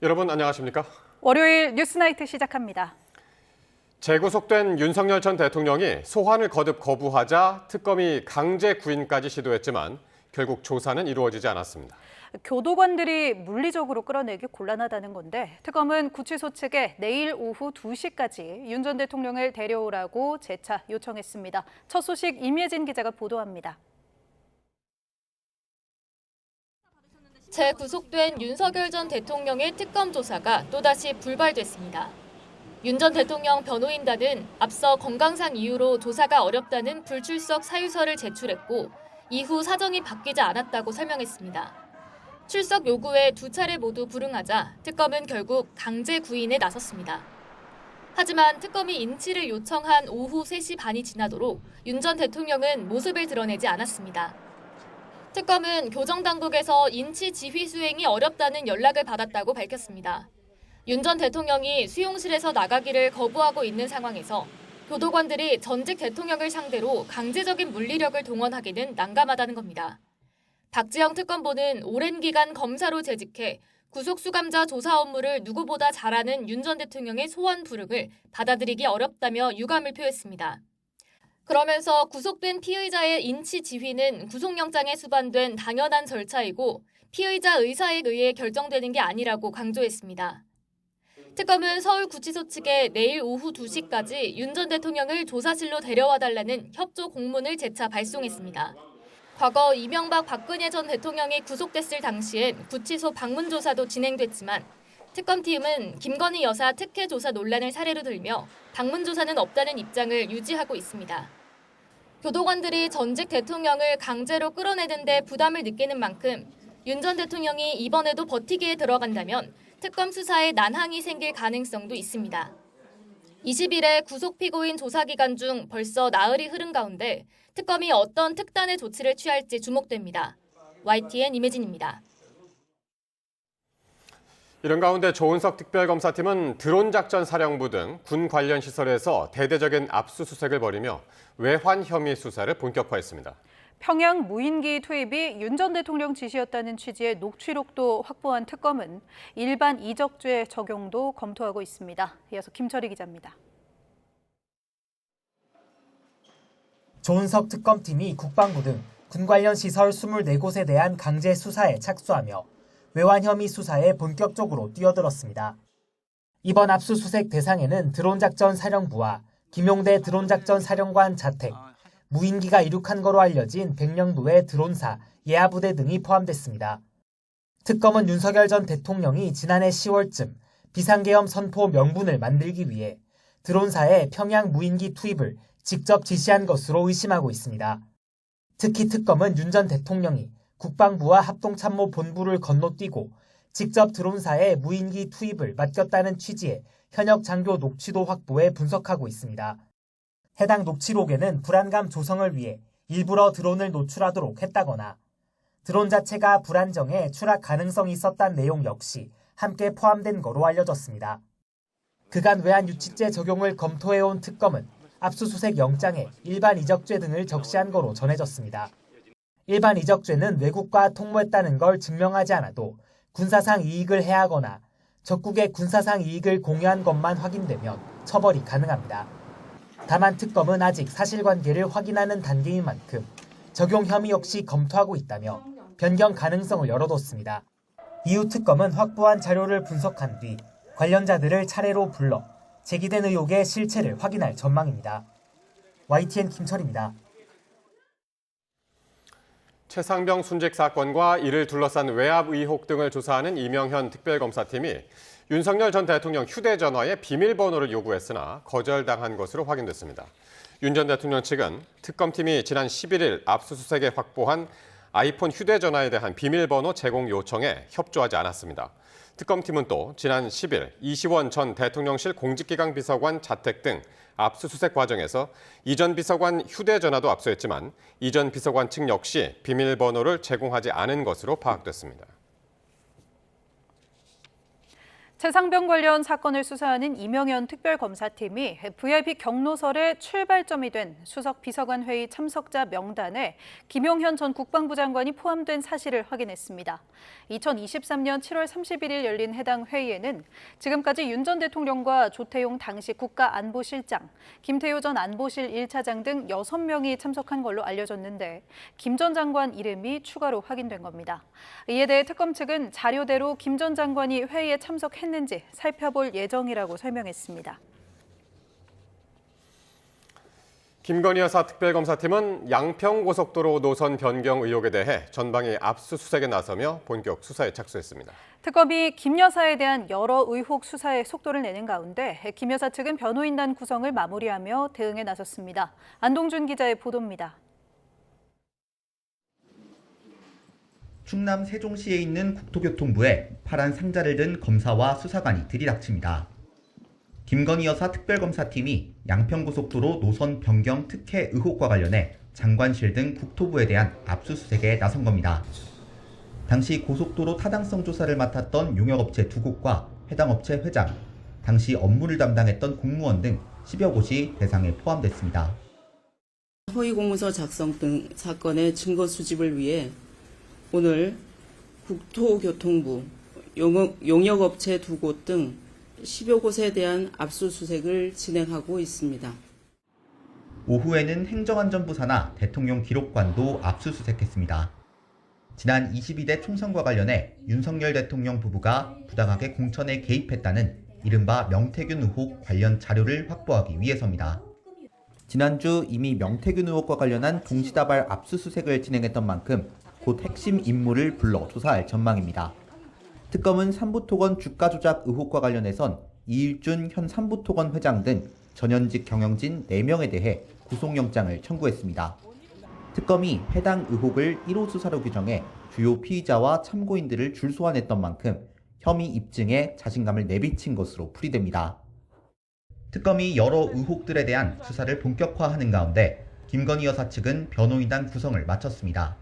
여러분 안녕하십니까? 월요일 뉴스나이트 시작합니다. 재구속된 윤석열 전 대통령이 소환을 거듭 거부하자 특검이 강제 구인까지 시도했지만 결국 조사는 이루어지지 않았습니다. 교도관들이 물리적으로 끌어내기 곤란하다는 건데 특검은 구치소 측에 내일 오후 2시까지 윤 전 대통령을 데려오라고 재차 요청했습니다. 첫 소식 임예진 기자가 보도합니다. 재구속된 윤석열 전 대통령의 특검 조사가 또다시 불발됐습니다. 윤 전 대통령 변호인단은 앞서 건강상 이유로 조사가 어렵다는 불출석 사유서를 제출했고 이후 사정이 바뀌지 않았다고 설명했습니다. 출석 요구에 2차례 모두 불응하자 특검은 결국 강제 구인에 나섰습니다. 하지만 특검이 인치를 요청한 오후 3시 반이 지나도록 윤 전 대통령은 모습을 드러내지 않았습니다. 특검은 교정당국에서 인치 지휘 수행이 어렵다는 연락을 받았다고 밝혔습니다. 윤 전 대통령이 수용실에서 나가기를 거부하고 있는 상황에서 교도관들이 전직 대통령을 상대로 강제적인 물리력을 동원하기는 난감하다는 겁니다. 박지영 특검보는 오랜 기간 검사로 재직해 구속수감자 조사 업무를 누구보다 잘하는 윤 전 대통령의 소환 불응을 받아들이기 어렵다며 유감을 표했습니다. 그러면서 구속된 피의자의 인치 지휘는 구속영장에 수반된 당연한 절차이고 피의자 의사에 의해 결정되는 게 아니라고 강조했습니다. 특검은 서울구치소 측에 내일 오후 2시까지 윤 전 대통령을 조사실로 데려와달라는 협조 공문을 재차 발송했습니다. 과거 이명박 박근혜 전 대통령이 구속됐을 당시엔 구치소 방문 조사도 진행됐지만 특검팀은 김건희 여사 특혜 조사 논란을 사례로 들며 방문 조사는 없다는 입장을 유지하고 있습니다. 교도관들이 전직 대통령을 강제로 끌어내는 데 부담을 느끼는 만큼 윤 전 대통령이 이번에도 버티기에 들어간다면 특검 수사에 난항이 생길 가능성도 있습니다. 20일에 구속 피고인 조사 기간 중 벌써 나흘이 흐른 가운데 특검이 어떤 특단의 조치를 취할지 주목됩니다. YTN 임혜진입니다. 이런 가운데 조은석 특별검사팀은 드론 작전 사령부 등 군 관련 시설에서 대대적인 압수수색을 벌이며 외환 혐의 수사를 본격화했습니다. 평양 무인기 투입이 윤 전 대통령 지시였다는 취지의 녹취록도 확보한 특검은 일반 이적죄 적용도 검토하고 있습니다. 이어서 김철희 기자입니다. 조은석 특검팀이 국방부 등 군 관련 시설 24곳에 대한 강제 수사에 착수하며 외환 혐의 수사에 본격적으로 뛰어들었습니다. 이번 압수수색 대상에는 드론작전 사령부와 김용대 드론작전 사령관 자택, 무인기가 이륙한 거로 알려진 백령도의 드론사, 예하부대 등이 포함됐습니다. 특검은 윤석열 전 대통령이 지난해 10월쯤 비상계엄 선포 명분을 만들기 위해 드론사에 평양 무인기 투입을 직접 지시한 것으로 의심하고 있습니다. 특히 특검은 윤 전 대통령이 국방부와 합동참모본부를 건너뛰고 직접 드론사에 무인기 투입을 맡겼다는 취지의 현역 장교 녹취도 확보해 분석하고 있습니다. 해당 녹취록에는 불안감 조성을 위해 일부러 드론을 노출하도록 했다거나 드론 자체가 불안정해 추락 가능성이 있었다는 내용 역시 함께 포함된 거로 알려졌습니다. 그간 외환 유치죄 적용을 검토해온 특검은 압수수색 영장에 일반 이적죄 등을 적시한 거로 전해졌습니다. 일반 이적죄는 외국과 통모했다는 걸 증명하지 않아도 군사상 이익을 해하거나 적국의 군사상 이익을 공유한 것만 확인되면 처벌이 가능합니다. 다만 특검은 아직 사실관계를 확인하는 단계인 만큼 적용 혐의 역시 검토하고 있다며 변경 가능성을 열어뒀습니다. 이후 특검은 확보한 자료를 분석한 뒤 관련자들을 차례로 불러 제기된 의혹의 실체를 확인할 전망입니다. YTN 김철입니다. 최상병 순직 사건과 이를 둘러싼 외압 의혹 등을 조사하는 이명현 특별검사팀이 윤석열 전 대통령 휴대전화의 비밀번호를 요구했으나 거절당한 것으로 확인됐습니다. 윤 전 대통령 측은 특검팀이 지난 11일 압수수색에 확보한 아이폰 휴대전화에 대한 비밀번호 제공 요청에 협조하지 않았습니다. 특검팀은 또 지난 10일 이시원 전 대통령실 공직기강 비서관 자택 등 압수수색 과정에서 이 전 비서관 휴대전화도 압수했지만 이 전 비서관 측 역시 비밀번호를 제공하지 않은 것으로 파악됐습니다. 최상병 관련 사건을 수사하는 이명현 특별검사팀이 VIP 경로설의 출발점이 된 수석 비서관 회의 참석자 명단에 김용현 전 국방부 장관이 포함된 사실을 확인했습니다. 2023년 7월 31일 열린 해당 회의에는 지금까지 윤 전 대통령과 조태용 당시 국가안보실장, 김태효 전 안보실 1차장 등 6명이 참석한 걸로 알려졌는데 김 전 장관 이름이 추가로 확인된 겁니다. 이에 대해 특검 측은 자료대로 김 전 장관이 회의에 참석했는지 살펴볼 예정이라고 설명했습니다. 김건희 여사 특별검사팀은 양평고속도로 노선 변경 의혹에 대해 전방위 압수수색에 나서며 본격 수사에 착수했습니다. 특검이 김 여사에 대한 여러 의혹 수사에 속도를 내는 가운데 김 여사 측은 변호인단 구성을 마무리하며 대응에 나섰습니다. 안동준 기자의 보도입니다. 충남 세종시에 있는 국토교통부에 파란 상자를 든 검사와 수사관이 들이닥칩니다. 김건희 여사 특별검사팀이 양평고속도로 노선 변경 특혜 의혹과 관련해 장관실 등 국토부에 대한 압수수색에 나선 겁니다. 당시 고속도로 타당성 조사를 맡았던 용역업체 2곳과 해당 업체 회장, 당시 업무를 담당했던 공무원 등 10여 곳이 대상에 포함됐습니다. 허위공문서 작성 등 사건의 증거 수집을 위해 오늘 국토교통부, 용역업체 2곳 등 10여 곳에 대한 압수수색을 진행하고 있습니다. 오후에는 행정안전부 산하 대통령 기록관도 압수수색했습니다. 지난 22대 총선과 관련해 윤석열 대통령 부부가 부당하게 공천에 개입했다는 이른바 명태균 의혹 관련 자료를 확보하기 위해서입니다. 지난주 이미 명태균 의혹과 관련한 동시다발 압수수색을 진행했던 만큼 곧 핵심 인물을 불러 조사할 전망입니다. 특검은 삼부토건 주가 조작 의혹과 관련해선 이일준 현 삼부토건 회장 등 전현직 경영진 4명에 대해 구속영장을 청구했습니다. 특검이 해당 의혹을 1호 수사로 규정해 주요 피의자와 참고인들을 줄소환했던 만큼 혐의 입증에 자신감을 내비친 것으로 풀이됩니다. 특검이 여러 의혹들에 대한 수사를 본격화하는 가운데 김건희 여사 측은 변호인단 구성을 마쳤습니다.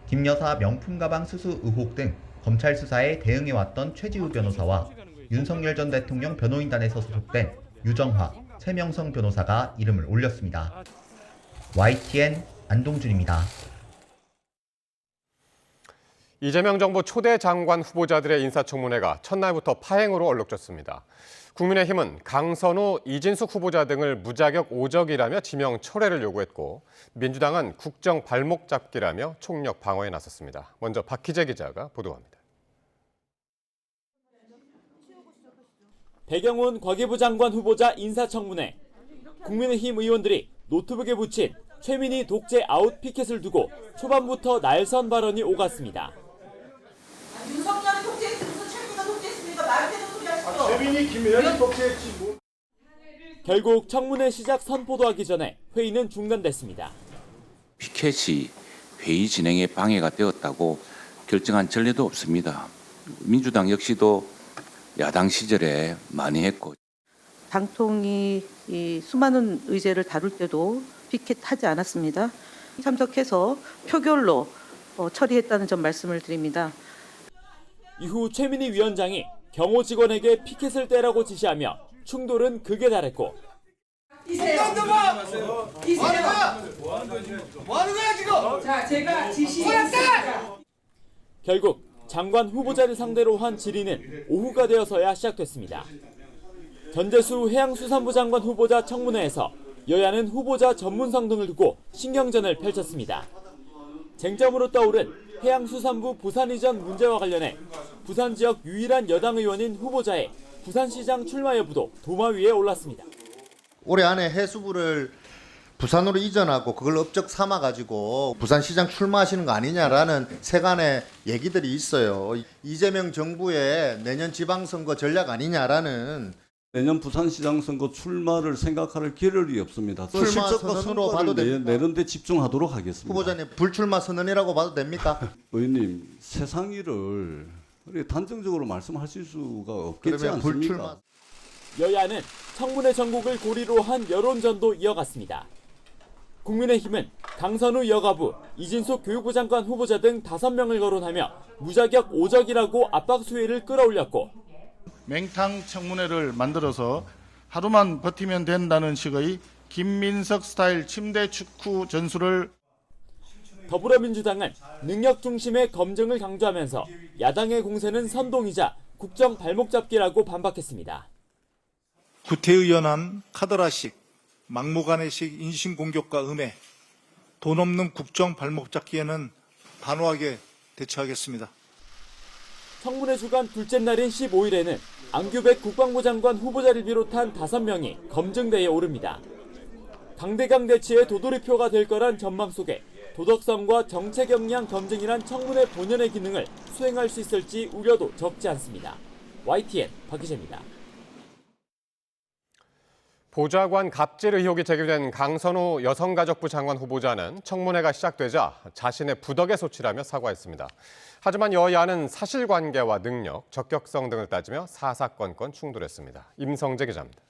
김 여사 명품 가방 수수 의혹 등 검찰 수사에 대응해왔던 최지우 변호사와 윤석열 전 대통령 변호인단에서 소속된 유정화, 최명성 변호사가 이름을 올렸습니다. YTN 안동준입니다. 이재명 정부 초대 장관 후보자들의 인사청문회가 첫날부터 파행으로 얼룩졌습니다. 국민의힘은 강선우, 이진숙 후보자 등을 무자격 오적이라며 지명 철회를 요구했고 민주당은 국정 발목 잡기라며 총력 방어에 나섰습니다. 먼저 박희재 기자가 보도합니다. 배경훈 과기부 장관 후보자 인사청문회. 국민의힘 의원들이 노트북에 붙인 최민희 독재 아웃 피켓을 두고 초반부터 날선 발언이 오갔습니다. 윤석열이 독재했지 무슨 최민희가 독재했습니까? 말대로 소리 하시죠. 최민희, 김혜연이 독재했지 뭐. 결국 청문회 시작 선포도 하기 전에 회의는 중단됐습니다. 피켓이 회의 진행에 방해가 되었다고 결정한 전례도 없습니다. 민주당 역시도 야당 시절에 많이 했고. 당통이 이 수많은 의제를 다룰 때도 피켓하지 않았습니다. 참석해서 표결로 처리했다는 점 말씀을 드립니다. 이후 최민희 위원장이 경호 직원에게 피켓을 떼라고 지시하며 충돌은 극에 달했고 이세요. 뭐 하는 거야 지금? 자, 제가 지시했습니다. 결국 장관 후보자를 상대로 한 질의는 오후가 되어서야 시작됐습니다. 전재수 해양수산부 장관 후보자 청문회에서 여야는 후보자 전문성 등을 두고 신경전을 펼쳤습니다. 쟁점으로 떠오른 해양수산부 부산 이전 문제와 관련해 부산 지역 유일한 여당 의원인 후보자의 부산시장 출마 여부도 도마 위에 올랐습니다. 올해 안에 해수부를 부산으로 이전하고 그걸 업적 삼아가지고 부산시장 출마하시는 거 아니냐라는 세간의 얘기들이 있어요. 이재명 정부의 내년 지방선거 전략 아니냐라는. 내년 부산시장 선거 출마를 생각할 겨를이 없습니다. 출마 선언으로 봐도 됩니까? 내는 데 집중하도록 하겠습니다. 후보자님 불출마 선언이라고 봐도 됩니까? 의원님 세상 일을 단정적으로 말씀하실 수가 없겠지 않습니까? 불출마. 여야는 청문회 전국을 고리로 한 여론전도 이어갔습니다. 국민의힘은 강선우 여가부, 이진숙 교육부 장관 후보자 등 5명을 거론하며 무자격 오적이라고 압박 수위를 끌어올렸고 맹탕 청문회를 만들어서 하루만 버티면 된다는 식의 김민석 스타일 침대 축구 전술을 더불어민주당은 능력 중심의 검증을 강조하면서 야당의 공세는 선동이자 국정 발목 잡기라고 반박했습니다. 구태의연한 카더라식, 막무가내식 인신공격과 음해, 돈 없는 국정 발목 잡기에는 단호하게 대처하겠습니다. 청문회 주간 둘째 날인 15일에는 안규백 국방부 장관 후보자를 비롯한 5명이 검증대에 오릅니다. 강대강 대치의 도돌이표가 될 거란 전망 속에 도덕성과 정책 역량 검증이란 청문회 본연의 기능을 수행할 수 있을지 우려도 적지 않습니다. YTN 박희재입니다. 보좌관 갑질 의혹이 제기된 강선우 여성가족부 장관 후보자는 청문회가 시작되자 자신의 부덕에 소치라며 사과했습니다. 하지만 여야는 사실관계와 능력, 적격성 등을 따지며 사사건건 충돌했습니다. 임성재 기자입니다.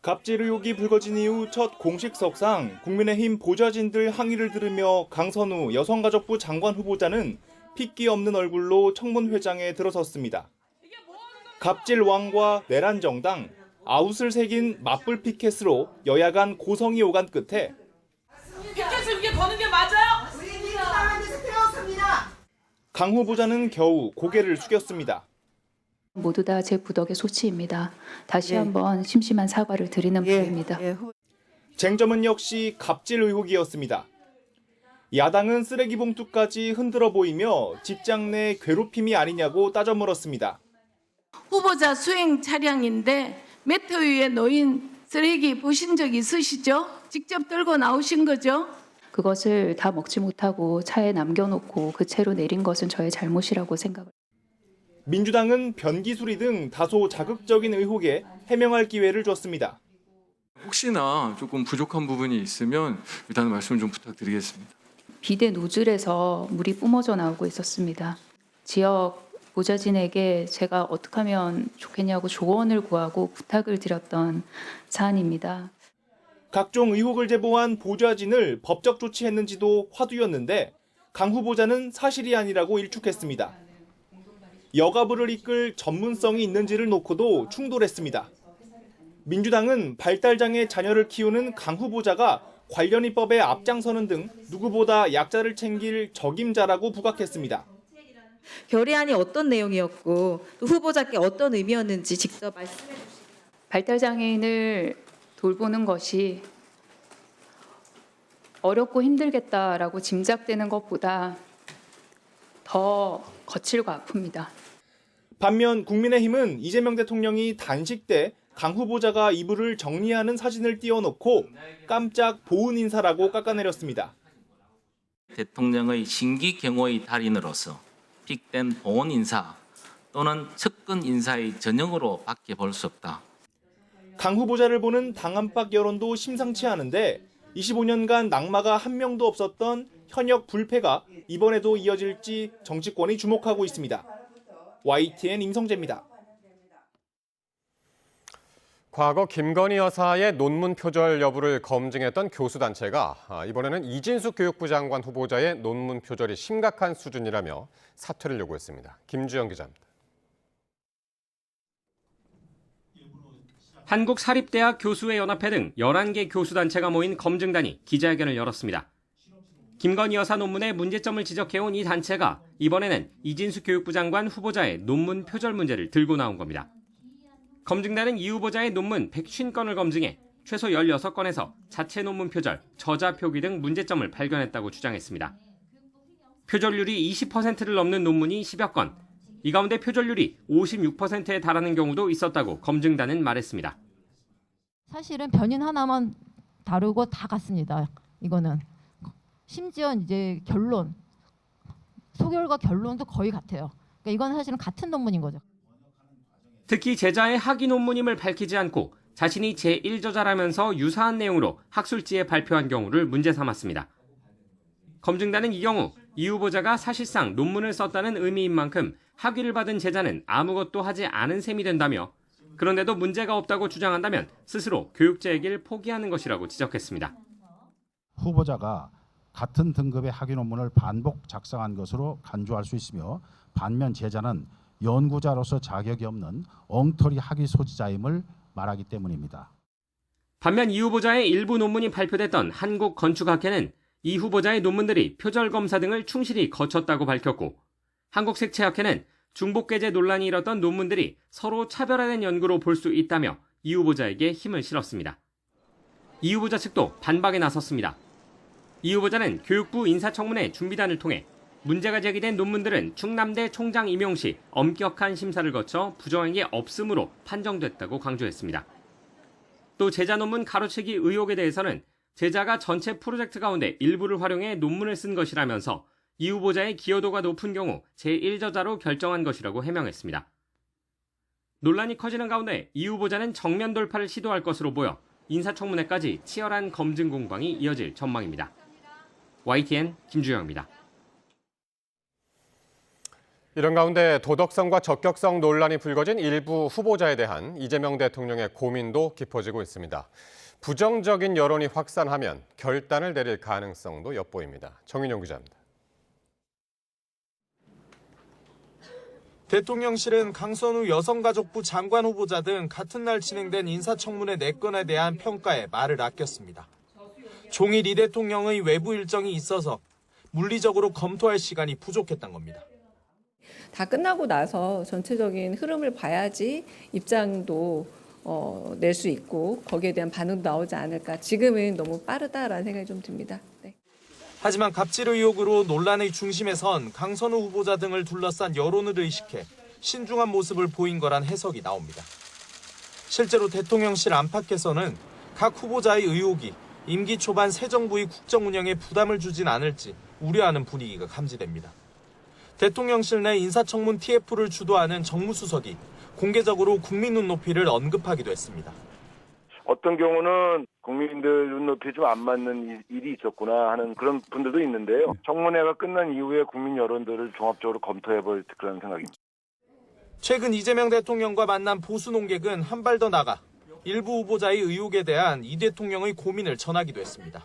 갑질 의혹이 불거진 이후 첫 공식석상 국민의힘 보좌진들 항의를 들으며 강선우 여성가족부 장관 후보자는 핏기 없는 얼굴로 청문회장에 들어섰습니다. 갑질 왕과 내란 정당, 아웃을 새긴 맞불 피켓으로 여야 간 고성이 오간 끝에 피켓을 위에 거는 게 맞아요? 우리 민주당한 데서 태웠습니다. 강 후보자는 겨우 고개를 숙였습니다. 모두 다 제 부덕의 소치입니다. 다시 한번 심심한 사과를 드리는 바입니다. 쟁점은 역시 갑질 의혹이었습니다. 야당은 쓰레기 봉투까지 흔들어 보이며 직장 내 괴롭힘이 아니냐고 따져 물었습니다. 후보자 수행 차량인데 매트 위에 놓인 쓰레기 보신 적 있으시죠? 직접 들고 나오신 거죠? 그것을 다 먹지 못하고 차에 남겨놓고 그 채로 내린 것은 저의 잘못이라고 생각합니다. 민주당은 변기수리 등 다소 자극적인 의혹에 해명할 기회를 줬습니다. 혹시나 조금 부족한 부분이 있으면 일단 말씀 좀 부탁드리겠습니다. 비대 노즐에서 물이 뿜어져 나오고 있었습니다. 지역 보좌진에게 제가 어떻게 하면 좋겠냐고 조언을 구하고 부탁을 드렸던 사안입니다. 각종 의혹을 제보한 보좌진을 법적 조치했는지도 화두였는데 강 후보자는 사실이 아니라고 일축했습니다. 여가부를 이끌 전문성이 있는지를 놓고도 충돌했습니다. 민주당은 발달장애 자녀를 키우는 강 후보자가 관련 입법에 앞장서는 등 누구보다 약자를 챙길 적임자라고 부각했습니다. 결의안이 어떤 내용이었고 또 후보자께 어떤 의미였는지 직접 말씀해 주시죠. 발달장애인을 돌보는 것이 어렵고 힘들겠다라고 짐작되는 것보다 더 거칠고 아픕니다. 반면 국민의힘은 이재명 대통령이 단식 때 강 후보자가 이불을 정리하는 사진을 띄워놓고 깜짝 보은 인사라고 깎아내렸습니다. 대통령의 신기 경호의 달인으로서 픽된 보은 인사 또는 측근 인사의 전형으로 밖에 볼 수 없다. 강 후보자를 보는 당 안팎 여론도 심상치 않은데 25년간 낙마가 한 명도 없었던 현역 불패가 이번에도 이어질지 정치권이 주목하고 있습니다. YTN 임성재입니다. 과거 김건희 여사의 논문 표절 여부를 검증했던 교수단체가 이번에는 이진숙 교육부 장관 후보자의 논문 표절이 심각한 수준이라며 사퇴를 요구했습니다. 김주영 기자입니다. 한국사립대학 교수회 연합회 등 11개 교수단체가 모인 검증단이 기자회견을 열었습니다. 김건희 여사 논문의 문제점을 지적해온 이 단체가 이번에는 이진숙 교육부 장관 후보자의 논문 표절 문제를 들고 나온 겁니다. 검증단은 이 후보자의 논문 150건을 검증해 최소 16건에서 자체 논문 표절, 저자 표기 등 문제점을 발견했다고 주장했습니다. 표절률이 20%를 넘는 논문이 10여 건, 이 가운데 표절률이 56%에 달하는 경우도 있었다고 검증단은 말했습니다. 사실은 변인 하나만 다루고 다 갔습니다. 이거는 심지어 이제 결론, 소결과 결론도 거의 같아요. 그러니까 이건 사실은 같은 논문인 거죠. 특히 제자의 학위 논문임을 밝히지 않고 자신이 제1저자라면서 유사한 내용으로 학술지에 발표한 경우를 문제 삼았습니다. 검증단은 이 경우 이 후보자가 사실상 논문을 썼다는 의미인 만큼 학위를 받은 제자는 아무것도 하지 않은 셈이 된다며 그런데도 문제가 없다고 주장한다면 스스로 교육제에길 포기하는 것이라고 지적했습니다. 후보자가 같은 등급의 학위 논문을 반복 작성한 것으로 간주할 수 있으며 반면 제자는 연구자로서 자격이 없는 엉터리 학위 소지자임을 말하기 때문입니다. 반면 이 후보자의 일부 논문이 발표됐던 한국건축학회는 이 후보자의 논문들이 표절검사 등을 충실히 거쳤다고 밝혔고, 한국색채학회는 중복게재 논란이 일었던 논문들이 서로 차별화된 연구로 볼 수 있다며 이 후보자에게 힘을 실었습니다. 이 후보자 측도 반박에 나섰습니다. 이 후보자는 교육부 인사청문회 준비단을 통해 문제가 제기된 논문들은 충남대 총장 임용 시 엄격한 심사를 거쳐 부정한 게 없음으로 판정됐다고 강조했습니다. 또 제자 논문 가로채기 의혹에 대해서는 제자가 전체 프로젝트 가운데 일부를 활용해 논문을 쓴 것이라면서 이 후보자의 기여도가 높은 경우 제1저자로 결정한 것이라고 해명했습니다. 논란이 커지는 가운데 이 후보자는 정면 돌파를 시도할 것으로 보여 인사청문회까지 치열한 검증 공방이 이어질 전망입니다. YTN 김주영입니다. 이런 가운데 도덕성과 적격성 논란이 불거진 일부 후보자에 대한 이재명 대통령의 고민도 깊어지고 있습니다. 부정적인 여론이 확산하면 결단을 내릴 가능성도 엿보입니다. 정인용 기자입니다. 대통령실은 강선우 여성가족부 장관 후보자 등 같은 날 진행된 인사청문회 4건에 대한 평가에 말을 아꼈습니다. 종일 이 대통령의 외부 일정이 있어서 물리적으로 검토할 시간이 부족했던 겁니다. 다 끝나고 나서 전체적인 흐름을 봐야지 입장도 낼 수 있고 거기에 대한 반응도 나오지 않을까. 지금은 너무 빠르다라는 생각이 좀 듭니다. 네. 하지만 갑질 의혹으로 논란의 중심에 선 강선우 후보자 등을 둘러싼 여론을 의식해 신중한 모습을 보인 거란 해석이 나옵니다. 실제로 대통령실 안팎에서는 각 후보자의 의혹이 임기 초반 새 정부의 국정 운영에 부담을 주진 않을지 우려하는 분위기가 감지됩니다. 대통령실 내 인사청문 TF를 주도하는 정무수석이 공개적으로 국민 눈높이를 언급하기도 했습니다. 어떤 경우는 국민들 눈높이에 좀 안 맞는 일이 있었구나 하는 그런 분들도 있는데요. 청문회가 끝난 이후에 국민 여론들을 종합적으로 검토해볼 그런 생각입니다. 최근 이재명 대통령과 만난 보수 논객은 한 발 더 나가 일부 후보자의 의혹에 대한 이 대통령의 고민을 전하기도 했습니다.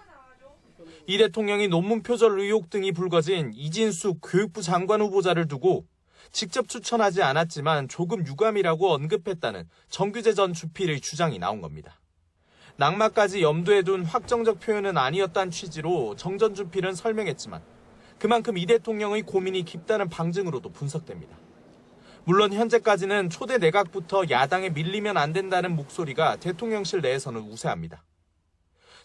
이 대통령이 논문 표절 의혹 등이 불거진 이진숙 교육부 장관 후보자를 두고 직접 추천하지 않았지만 조금 유감이라고 언급했다는 정규재 전 주필의 주장이 나온 겁니다. 낙마까지 염두에 둔 확정적 표현은 아니었다는 취지로 정 전 주필은 설명했지만 그만큼 이 대통령의 고민이 깊다는 방증으로도 분석됩니다. 물론 현재까지는 초대 내각부터 야당에 밀리면 안 된다는 목소리가 대통령실 내에서는 우세합니다.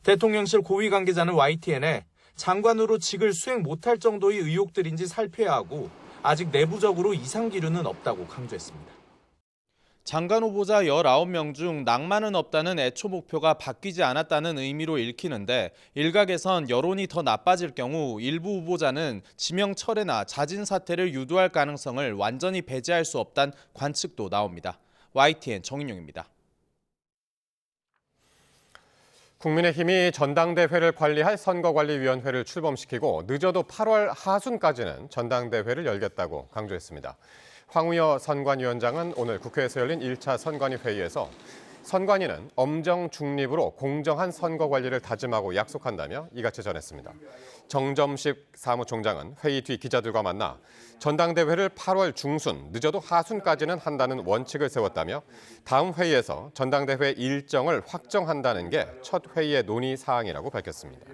대통령실 고위 관계자는 YTN에 장관으로 직을 수행 못할 정도의 의혹들인지 살펴야 하고 아직 내부적으로 이상 기류는 없다고 강조했습니다. 장관 후보자 19명 중 낭만은 없다는 애초 목표가 바뀌지 않았다는 의미로 읽히는데 일각에선 여론이 더 나빠질 경우 일부 후보자는 지명 철회나 자진 사퇴를 유도할 가능성을 완전히 배제할 수 없다는 관측도 나옵니다. YTN 정인용입니다. 국민의힘이 전당대회를 관리할 선거관리위원회를 출범시키고 늦어도 8월 하순까지는 전당대회를 열겠다고 강조했습니다. 황우여 선관위원장은 오늘 국회에서 열린 1차 선관위 회의에서 선관위는 엄정 중립으로 공정한 선거 관리를 다짐하고 약속한다며 이같이 전했습니다. 정점식 사무총장은 회의 뒤 기자들과 만나 전당대회를 8월 중순, 늦어도 하순까지는 한다는 원칙을 세웠다며 다음 회의에서 전당대회 일정을 확정한다는 게 첫 회의의 논의 사항이라고 밝혔습니다.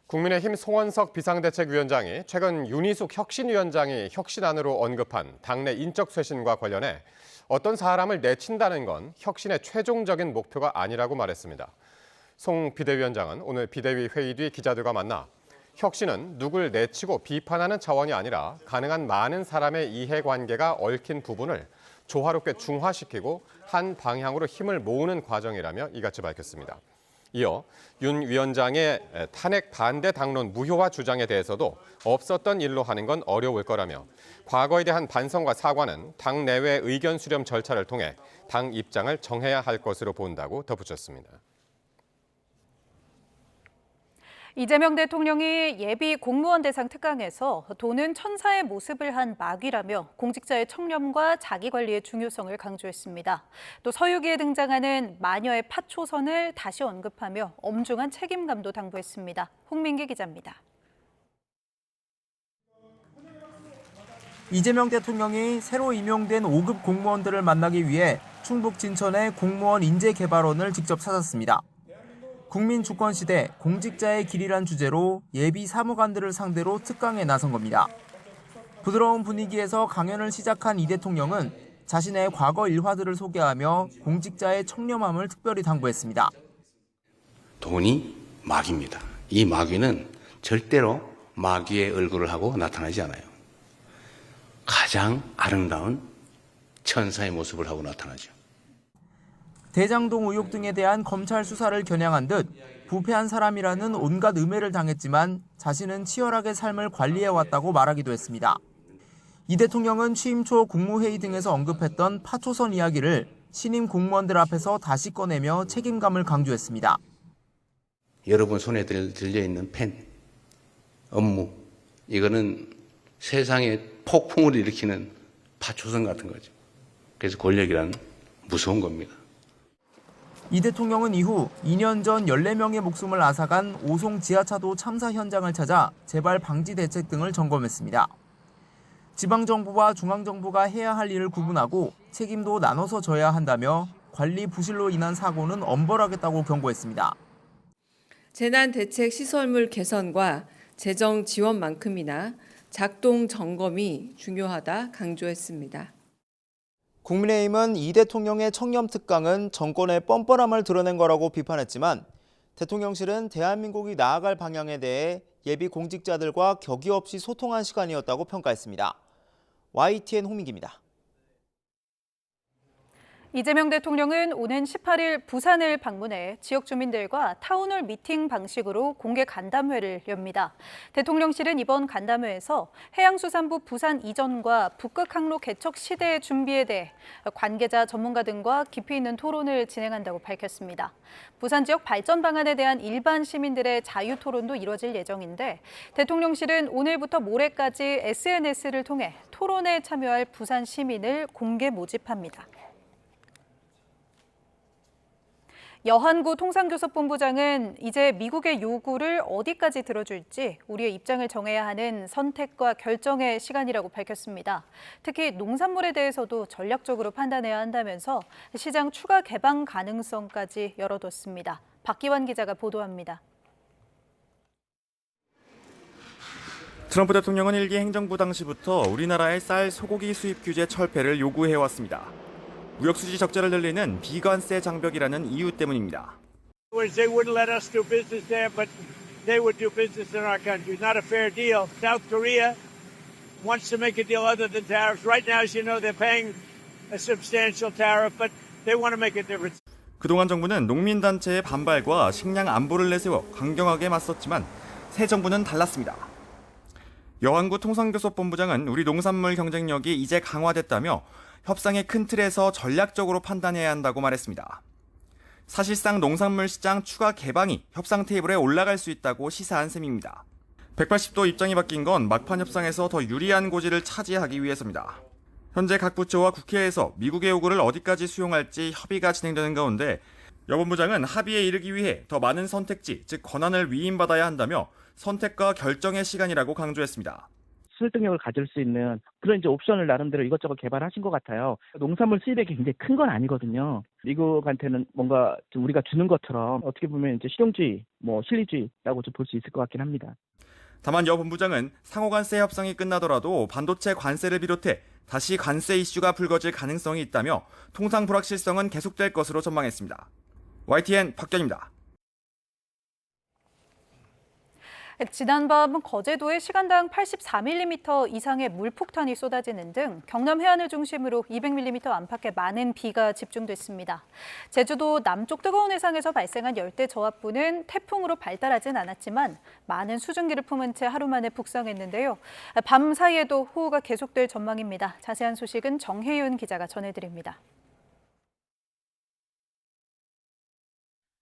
국민의힘 송원석 비상대책위원장이 최근 윤희숙 혁신위원장이 혁신안으로 언급한 당내 인적 쇄신과 관련해 어떤 사람을 내친다는 건 혁신의 최종적인 목표가 아니라고 말했습니다. 송 비대위원장은 오늘 비대위 회의 뒤 기자들과 만나 혁신은 누굴 내치고 비판하는 차원이 아니라 가능한 많은 사람의 이해관계가 얽힌 부분을 조화롭게 중화시키고 한 방향으로 힘을 모으는 과정이라며 이같이 밝혔습니다. 이어 윤 위원장의 탄핵 반대 당론 무효화 주장에 대해서도 없었던 일로 하는 건 어려울 거라며 과거에 대한 반성과 사과는 당 내외 의견 수렴 절차를 통해 당 입장을 정해야 할 것으로 본다고 덧붙였습니다. 이재명 대통령이 예비 공무원 대상 특강에서 돈은 천사의 모습을 한 마귀라며 공직자의 청렴과 자기관리의 중요성을 강조했습니다. 또 서유기에 등장하는 마녀의 파초선을 다시 언급하며 엄중한 책임감도 당부했습니다. 홍민기 기자입니다. 이재명 대통령이 새로 임용된 5급 공무원들을 만나기 위해 충북 진천의 공무원 인재개발원을 직접 찾았습니다. 국민주권시대 공직자의 길이란 주제로 예비 사무관들을 상대로 특강에 나선 겁니다. 부드러운 분위기에서 강연을 시작한 이 대통령은 자신의 과거 일화들을 소개하며 공직자의 청렴함을 특별히 당부했습니다. 돈이 마귀입니다. 이 마귀는 절대로 마귀의 얼굴을 하고 나타나지 않아요. 가장 아름다운 천사의 모습을 하고 나타나죠. 대장동 의혹 등에 대한 검찰 수사를 겨냥한 듯 부패한 사람이라는 온갖 음해를 당했지만 자신은 치열하게 삶을 관리해왔다고 말하기도 했습니다. 이 대통령은 취임 초 국무회의 등에서 언급했던 파초선 이야기를 신임 공무원들 앞에서 다시 꺼내며 책임감을 강조했습니다. 여러분 손에 들려있는 펜, 업무, 이거는 세상에 폭풍을 일으키는 파초선 같은 거죠. 그래서 권력이란 무서운 겁니다. 이 대통령은 이후 2년 전 14명의 목숨을 앗아간 오송 지하차도 참사 현장을 찾아 재발 방지 대책 등을 점검했습니다. 지방정부와 중앙정부가 해야 할 일을 구분하고 책임도 나눠서 져야 한다며 관리 부실로 인한 사고는 엄벌하겠다고 경고했습니다. 재난대책시설물 개선과 재정 지원만큼이나 작동 점검이 중요하다 강조했습니다. 국민의힘은 이 대통령의 청렴 특강은 정권의 뻔뻔함을 드러낸 거라고 비판했지만 대통령실은 대한민국이 나아갈 방향에 대해 예비 공직자들과 격이 없이 소통한 시간이었다고 평가했습니다. YTN 홍민기입니다. 이재명 대통령은 오는 18일 부산을 방문해 지역 주민들과 타운홀 미팅 방식으로 공개 간담회를 엽니다. 대통령실은 이번 간담회에서 해양수산부 부산 이전과 북극 항로 개척 시대의 준비에 대해 관계자 전문가 등과 깊이 있는 토론을 진행한다고 밝혔습니다. 부산 지역 발전 방안에 대한 일반 시민들의 자유 토론도 이뤄질 예정인데 대통령실은 오늘부터 모레까지 SNS를 통해 토론에 참여할 부산 시민을 공개 모집합니다. 여한구 통상교섭본부장은 이제 미국의 요구를 어디까지 들어줄지 우리의 입장을 정해야 하는 선택과 결정의 시간이라고 밝혔습니다. 특히 농산물에 대해서도 전략적으로 판단해야 한다면서 시장 추가 개방 가능성까지 열어뒀습니다. 박기환 기자가 보도합니다. 트럼프 대통령은 일기 행정부 당시부터 우리나라의 쌀 소고기 수입 규제 철폐를 요구해왔습니다. 무역수지 적자를 늘리는 비관세 장벽이라는 이유 때문입니다. They wouldn't let us do business there, but they would do business in our country. Not a fair deal. South Korea wants to make a deal other than tariffs. Right now, as you know, they're paying a substantial tariff, but they want to make a difference. 그동안 정부는 농민단체의 반발과 식량 안보를 내세워 강경하게 맞섰지만 새 정부는 달랐습니다. 여한구 통상교섭본부장은 우리 농산물 경쟁력이 이제 강화됐다며 협상의 큰 틀에서 전략적으로 판단해야 한다고 말했습니다. 사실상 농산물 시장 추가 개방이 협상 테이블에 올라갈 수 있다고 시사한 셈입니다. 180도 입장이 바뀐 건 막판 협상에서 더 유리한 고지를 차지하기 위해서입니다. 현재 각 부처와 국회에서 미국의 요구를 어디까지 수용할지 협의가 진행되는 가운데 여 본부장은 합의에 이르기 위해 더 많은 선택지, 즉 권한을 위임받아야 한다며 선택과 결정의 시간이라고 강조했습니다. 설득력을 가질 수 있는 그런 이제 옵션을 나름대로 이것저것 개발하신 것 같아요. 농산물 수입액이 굉장히 큰 건 아니거든요. 미국한테는 뭔가 좀 우리가 주는 것처럼 어떻게 보면 이제 실용주의, 실리주의라고 좀 볼 수 있을 것 같긴 합니다. 다만 여 본부장은 상호관세 협상이 끝나더라도 반도체 관세를 비롯해 다시 관세 이슈가 불거질 가능성이 있다며 통상 불확실성은 계속될 것으로 전망했습니다. YTN 박견입니다. 지난밤 거제도에 시간당 84mm 이상의 물폭탄이 쏟아지는 등 경남 해안을 중심으로 200mm 안팎의 많은 비가 집중됐습니다. 제주도 남쪽 뜨거운 해상에서 발생한 열대 저압부는 태풍으로 발달하진 않았지만 많은 수증기를 품은 채 하루 만에 북상했는데요. 밤 사이에도 호우가 계속될 전망입니다. 자세한 소식은 정혜윤 기자가 전해드립니다.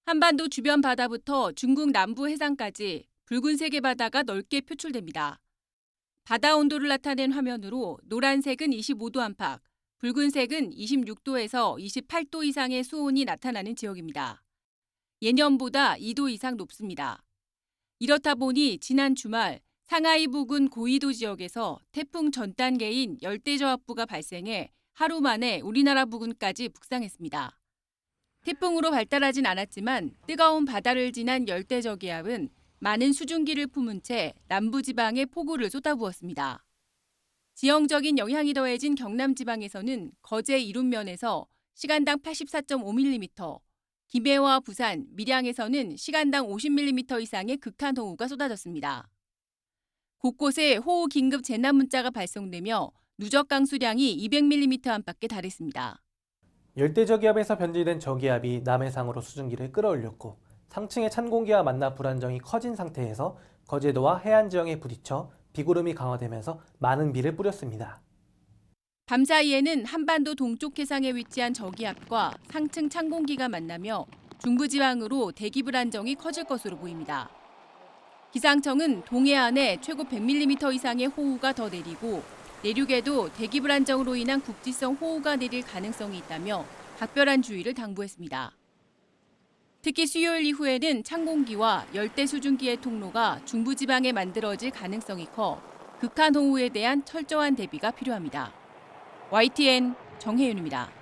한반도 주변 바다부터 중국 남부 해상까지 붉은색의 바다가 넓게 표출됩니다. 바다 온도를 나타낸 화면으로 노란색은 25도 안팎, 붉은색은 26도에서 28도 이상의 수온이 나타나는 지역입니다. 예년보다 2도 이상 높습니다. 이렇다 보니 지난 주말 상하이 부근 고위도 지역에서 태풍 전 단계인 열대저압부가 발생해 하루 만에 우리나라 부근까지 북상했습니다. 태풍으로 발달하진 않았지만 뜨거운 바다를 지난 열대저기압은 많은 수증기를 품은 채 남부지방에 폭우를 쏟아부었습니다. 지형적인 영향이 더해진 경남지방에서는 거제 이룸면에서 시간당 84.5mm, 김해와 부산, 밀양에서는 시간당 50mm 이상의 극한호우가 쏟아졌습니다. 곳곳에 호우 긴급 재난 문자가 발송되며 누적 강수량이 200mm 안팎에 달했습니다. 열대저기압에서 변질된 저기압이 남해상으로 수증기를 끌어올렸고 상층의 찬 공기와 만나 불안정이 커진 상태에서 거제도와 해안 지형에 부딪혀 비구름이 강화되면서 많은 비를 뿌렸습니다. 밤사이에는 한반도 동쪽 해상에 위치한 저기압과 상층 찬 공기가 만나며 중부지방으로 대기 불안정이 커질 것으로 보입니다. 기상청은 동해안에 최고 100mm 이상의 호우가 더 내리고 내륙에도 대기 불안정으로 인한 국지성 호우가 내릴 가능성이 있다며 각별한 주의를 당부했습니다. 특히 수요일 이후에는 찬 공기와 열대 수증기의 통로가 중부지방에 만들어질 가능성이 커 극한 호우에 대한 철저한 대비가 필요합니다. YTN 정혜윤입니다.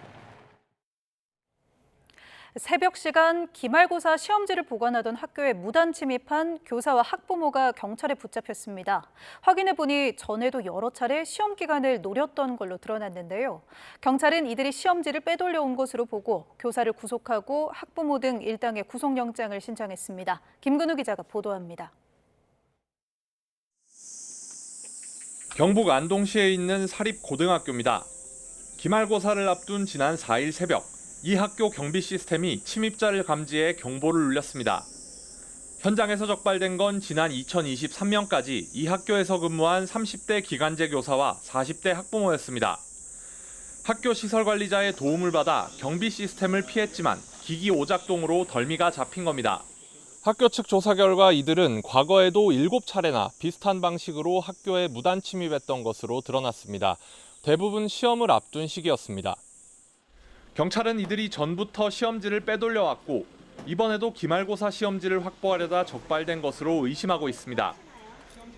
새벽 시간 기말고사 시험지를 보관하던 학교에 무단 침입한 교사와 학부모가 경찰에 붙잡혔습니다. 확인해보니 전에도 여러 차례 시험 기간을 노렸던 걸로 드러났는데요. 경찰은 이들이 시험지를 빼돌려온 것으로 보고 교사를 구속하고 학부모 등 일당의 구속영장을 신청했습니다. 김근우 기자가 보도합니다. 경북 안동시에 있는 사립고등학교입니다. 기말고사를 앞둔 지난 4일 새벽, 이 학교 경비 시스템이 침입자를 감지해 경보를 울렸습니다. 현장에서 적발된 건 지난 2023년까지 이 학교에서 근무한 30대 기간제 교사와 40대 학부모였습니다. 학교 시설 관리자의 도움을 받아 경비 시스템을 피했지만 기기 오작동으로 덜미가 잡힌 겁니다. 학교 측 조사 결과 이들은 과거에도 7차례나 비슷한 방식으로 학교에 무단 침입했던 것으로 드러났습니다. 대부분 시험을 앞둔 시기였습니다. 경찰은 이들이 전부터 시험지를 빼돌려왔고 이번에도 기말고사 시험지를 확보하려다 적발된 것으로 의심하고 있습니다.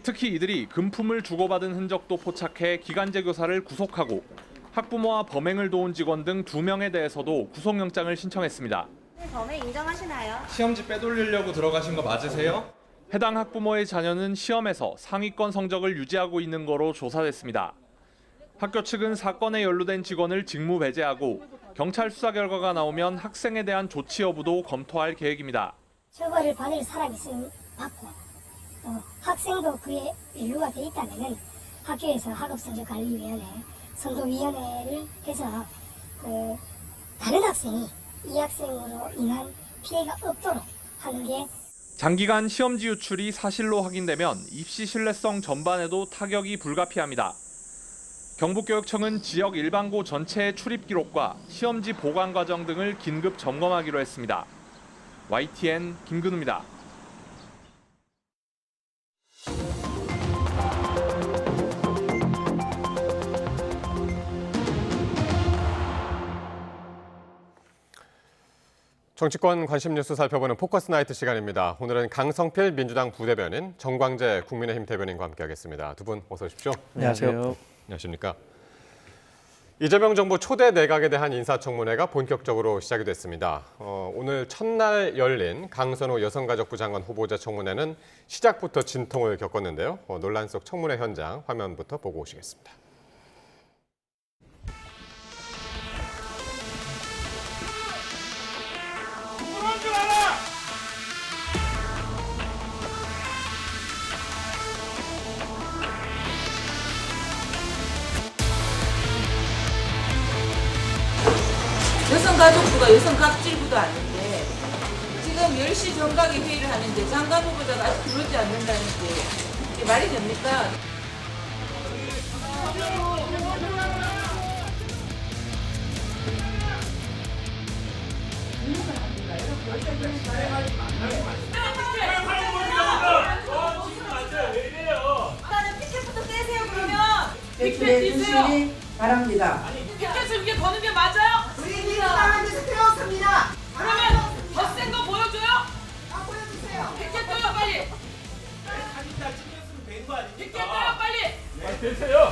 특히 이들이 금품을 주고받은 흔적도 포착해 기간제 교사를 구속하고 학부모와 범행을 도운 직원 등 2명에 대해서도 구속영장을 신청했습니다. 범행 인정하시나요? 시험지 빼돌리려고 들어가신 거 맞으세요? 해당 학부모의 자녀는 시험에서 상위권 성적을 유지하고 있는 거로 조사됐습니다. 학교 측은 사건에 연루된 직원을 직무 배제하고 경찰 수사 결과가 나오면 학생에 대한 조치 여부도 검토할 계획입니다. 처벌을 받을 사람이 있으면 받고 학생도 그에 연루가 돼 있다면 학교에서 학업성적관리위원회, 선도위원회를 해서 다른 학생이 이 학생으로 인한 피해가 없도록 하는 게 장기간 시험지 유출이 사실로 확인되면 입시 신뢰성 전반에도 타격이 불가피합니다. 경북교육청은 지역 일반고 전체의 출입 기록과 시험지 보관 과정 등을 긴급 점검하기로 했습니다. YTN 김근우입니다. 정치권 관심 뉴스 살펴보는 포커스 나이트 시간입니다. 오늘은 강성필 민주당 부대변인, 정광재 국민의힘 대변인과 함께하겠습니다. 두 분 어서 오십시오. 안녕하세요. 안녕하십니까. 이재명 정부 초대 내각에 대한 인사청문회가 본격적으로 시작이 됐습니다. 오늘 첫날 열린 강선호 여성가족부 장관 후보자 청문회는 시작부터 진통을 겪었는데요. 논란 속 청문회 현장 화면부터 보고 오시겠습니다. 여성가족부가 여성갑질부도 아닌데 지금 10시 정각에 회의를 하는데 장관 후보자가 아직 들어오지 않는다는 게 이게 말이 됩니까? 제출해 주시기 바랍니다. 피켓을 이게 거는 게 맞아요? 우리 민주당은 계속 배웠습니다. 그러면 더 센 거 보여줘요? 보여주세요. 피켓 떠요 빨리. 피켓 떠요 빨리. 떼세요.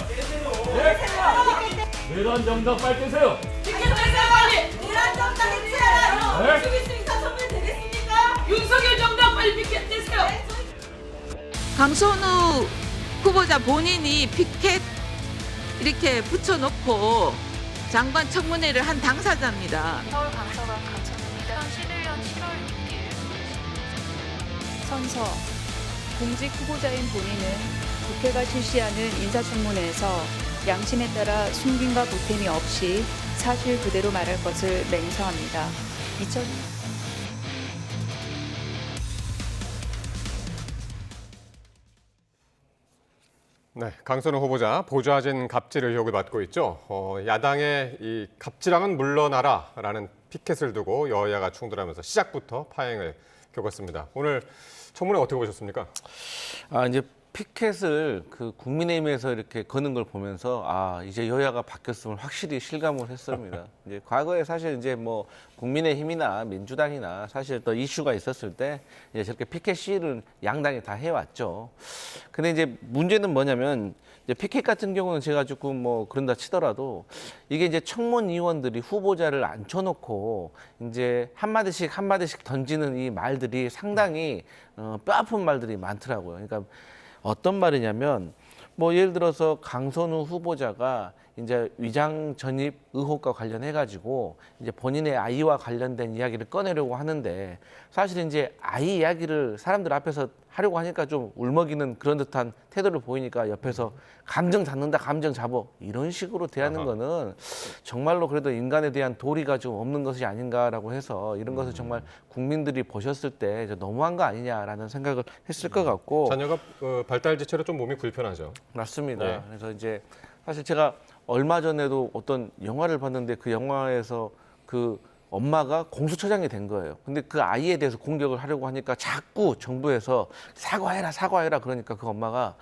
내란 정당 빨리 떼세요. 피켓 떼세요 빨리. 내란 정당 해체하라. 네? 있으니까 선물 되겠습니까? 윤석열 정당 빨리 피켓 떼세요. 강선우 후보자 본인이 피켓 이렇게 붙여놓고 장관 청문회를 한 당사자입니다. 서울 강서가 강천입니다. 2011년 7월 6일 선서 공직 후보자인 본인은 국회가 실시하는 인사청문회에서 양심에 따라 숨김과 보탬이 없이 사실 그대로 말할 것을 맹세합니다. 네, 강선우 후보자 보좌진 갑질 의혹을 받고 있죠. 야당의 이 갑질왕은 물러나라라는 피켓을 두고 여야가 충돌하면서 시작부터 파행을 겪었습니다. 오늘 청문회 어떻게 보셨습니까? 이제 피켓을 그 국민의힘에서 이렇게 거는 걸 보면서 이제 여야가 바뀌었음을 확실히 실감을 했습니다. 이제 과거에 사실 이제 뭐 국민의힘이나 민주당이나 사실 또 이슈가 있었을 때 이제 저렇게 피켓 시위를 양당이 다 해왔죠. 근데 이제 문제는 뭐냐면 이제 피켓 같은 경우는 제가 조금 뭐 그런다 치더라도 이게 이제 청문위원들이 후보자를 앉혀놓고 이제 한마디씩 던지는 이 말들이 상당히 뼈 아픈 말들이 많더라고요. 그러니까 어떤 말이냐면 뭐 예를 들어서 강선우 후보자가 이제 위장 전입 의혹과 관련해 가지고 이제 본인의 아이와 관련된 이야기를 꺼내려고 하는데 사실 이제 아이 이야기를 사람들 앞에서 하려고 하니까 좀 울먹이는 그런 듯한 태도를 보이니까 옆에서 감정 잡는다, 감정 잡어 이런 식으로 대하는 거는 정말로 그래도 인간에 대한 도리가 좀 없는 것이 아닌가라고 해서 이런 것을 정말 국민들이 보셨을 때 너무한 거 아니냐라는 생각을 했을 것 같고 자녀가 발달 지체로 좀 몸이 불편하죠. 맞습니다. 네. 그래서 이제 사실 제가 얼마 전에도 어떤 영화를 봤는데 그 영화에서 그 엄마가 공수처장이 된 거예요. 근데 그 아이에 대해서 공격을 하려고 하니까 자꾸 정부에서 사과해라 그러니까 그 엄마가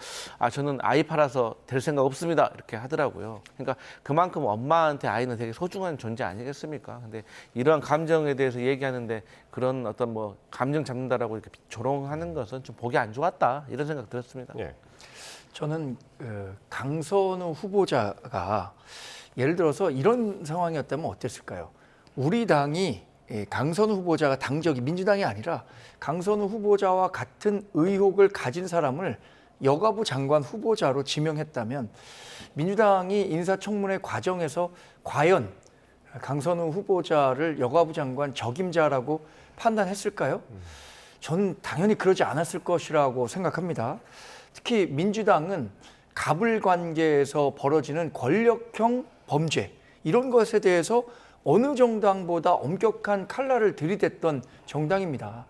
저는 아이 팔아서 될 생각 없습니다 이렇게 하더라고요. 그러니까 그만큼 엄마한테 아이는 되게 소중한 존재 아니겠습니까? 근데 이러한 감정에 대해서 얘기하는데 그런 어떤 뭐 감정 잡는다라고 이렇게 조롱하는 것은 좀 보기 안 좋았다 이런 생각 들었습니다. 예. 저는 강선우 후보자가 예를 들어서 이런 상황이었다면 어땠을까요? 우리 당이 강선우 후보자가 당적이 민주당이 아니라 강선우 후보자와 같은 의혹을 가진 사람을 여가부 장관 후보자로 지명했다면 민주당이 인사청문회 과정에서 과연 강선우 후보자를 여가부 장관 적임자라고 판단했을까요? 저는 당연히 그러지 않았을 것이라고 생각합니다. 특히 민주당은 갑을 관계에서 벌어지는 권력형 범죄 이런 것에 대해서 어느 정당보다 엄격한 칼날을 들이댔던 정당입니다.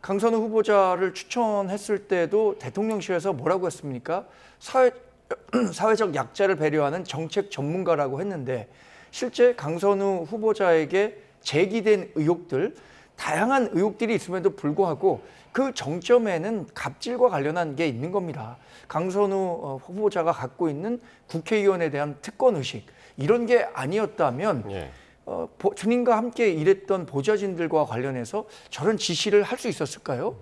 강선우 후보자를 추천했을 때도 대통령실에서 뭐라고 했습니까? 사회적 약자를 배려하는 정책 전문가라고 했는데 실제 강선우 후보자에게 제기된 의혹들, 다양한 의혹들이 있음에도 불구하고 그 정점에는 갑질과 관련한 게 있는 겁니다. 강선우 후보자가 갖고 있는 국회의원에 대한 특권의식 이런 게 아니었다면 주님과 함께 일했던 보좌진들과 관련해서 저런 지시를 할 수 있었을까요?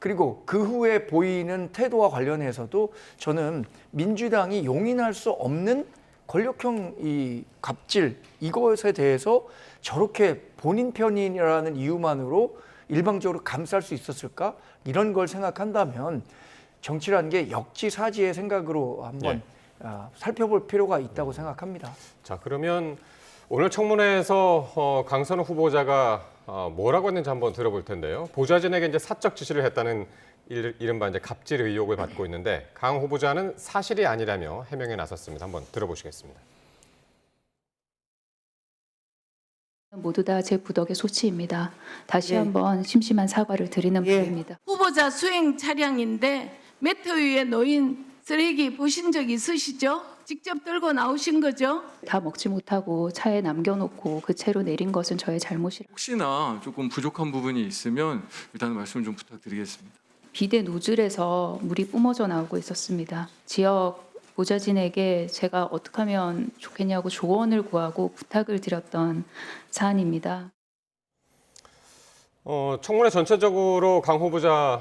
그리고 그 후에 보이는 태도와 관련해서도 저는 민주당이 용인할 수 없는 권력형 이 갑질 이것에 대해서 저렇게 본인 편이라는 이유만으로 일방적으로 감쌀 수 있었을까? 이런 걸 생각한다면 정치라는 게 역지사지의 생각으로 한번 살펴볼 필요가 있다고 생각합니다. 자, 그러면 오늘 청문회에서 강선우 후보자가 뭐라고 했는지 한번 들어볼 텐데요. 보좌진에게 이제 사적 지시를 했다는 이른바 이제 갑질 의혹을 받고 있는데 강 후보자는 사실이 아니라며 해명에 나섰습니다. 한번 들어보시겠습니다. 모두 다 제 부덕의 소치입니다. 다시 한번 심심한 사과를 드리는 바입니다. 후보자 수행 차량인데 매트 위에 놓인 쓰레기 보신 적 있으시죠? 직접 들고 나오신 거죠? 다 먹지 못하고 차에 남겨놓고 그 채로 내린 것은 저의 잘못이라. 혹시나 조금 부족한 부분이 있으면 일단 말씀 좀 부탁드리겠습니다. 비대 노즐에서 물이 뿜어져 나오고 있었습니다. 지역 보좌진에게 제가 어떻게 하면 좋겠냐고 조언을 구하고 부탁을 드렸던 사안입니다. 청문회 전체적으로 강 후보자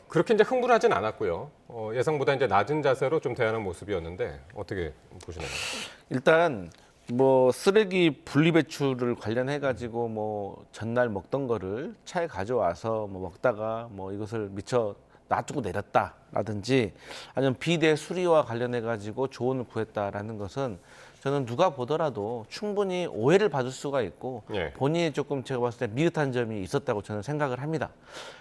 그렇게 이제 흥분하진 않았고요. 예상보다 이제 낮은 자세로 좀 대하는 모습이었는데 어떻게 보시나요? 일단 뭐 쓰레기 분리배출을 관련해 가지고 뭐 전날 먹던 거를 차에 가져와서 뭐 먹다가 뭐 이것을 미처 놔두고 내렸다라든지 아니면 비대 수리와 관련해 가지고 조언을 구했다라는 것은 저는 누가 보더라도 충분히 오해를 받을 수가 있고 본인이 조금 제가 봤을 때 미흡한 점이 있었다고 저는 생각을 합니다.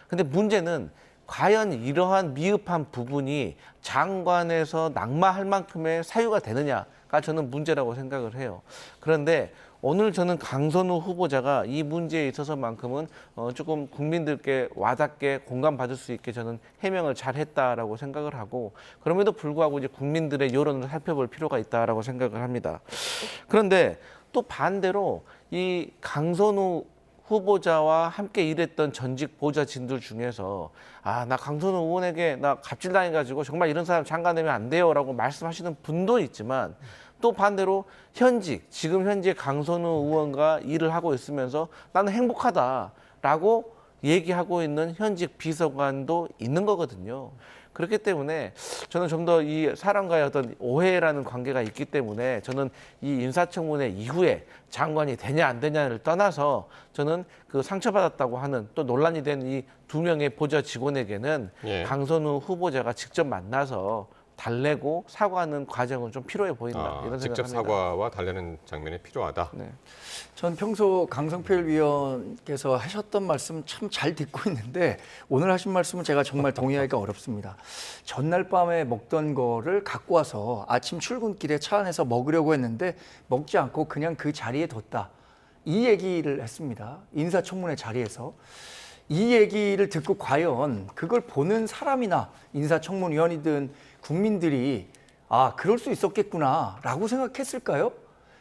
근데 문제는 과연 이러한 미흡한 부분이 장관에서 낙마할 만큼의 사유가 되느냐가 저는 문제라고 생각을 해요. 그런데 오늘 저는 강선우 후보자가 이 문제에 있어서만큼은 조금 국민들께 와닿게 공감받을 수 있게 저는 해명을 잘했다라고 생각을 하고 그럼에도 불구하고 이제 국민들의 여론을 살펴볼 필요가 있다라고 생각을 합니다. 그런데 또 반대로 이 강선우 후보자와 함께 일했던 전직 보좌진들 중에서 나 강선우 의원에게 나 갑질당해가지고 정말 이런 사람 장관되면 안 돼요라고 말씀하시는 분도 있지만 또 반대로 지금 현재 강선우 의원과 일을 하고 있으면서 나는 행복하다라고 얘기하고 있는 현직 비서관도 있는 거거든요. 그렇기 때문에 저는 좀 더 이 사람과의 어떤 오해라는 관계가 있기 때문에 저는 이 인사청문회 이후에 장관이 되냐 안 되냐를 떠나서 저는 그 상처받았다고 하는 또 논란이 된 이 2명의 보좌 직원에게는 강선우 후보자가 직접 만나서 달래고 사과하는 과정은 좀 필요해 보인다. 이런 직접 생각합니다. 사과와 달래는 장면이 필요하다. 네. 전 평소 강성필 위원께서 하셨던 말씀 참 잘 듣고 있는데 오늘 하신 말씀은 제가 정말 동의하기가 어렵습니다. 전날 밤에 먹던 거를 갖고 와서 아침 출근길에 차 안에서 먹으려고 했는데 먹지 않고 그냥 그 자리에 뒀다. 이 얘기를 했습니다. 인사청문회 자리에서. 이 얘기를 듣고 과연 그걸 보는 사람이나 인사청문위원이든 국민들이 그럴 수 있었겠구나라고 생각했을까요?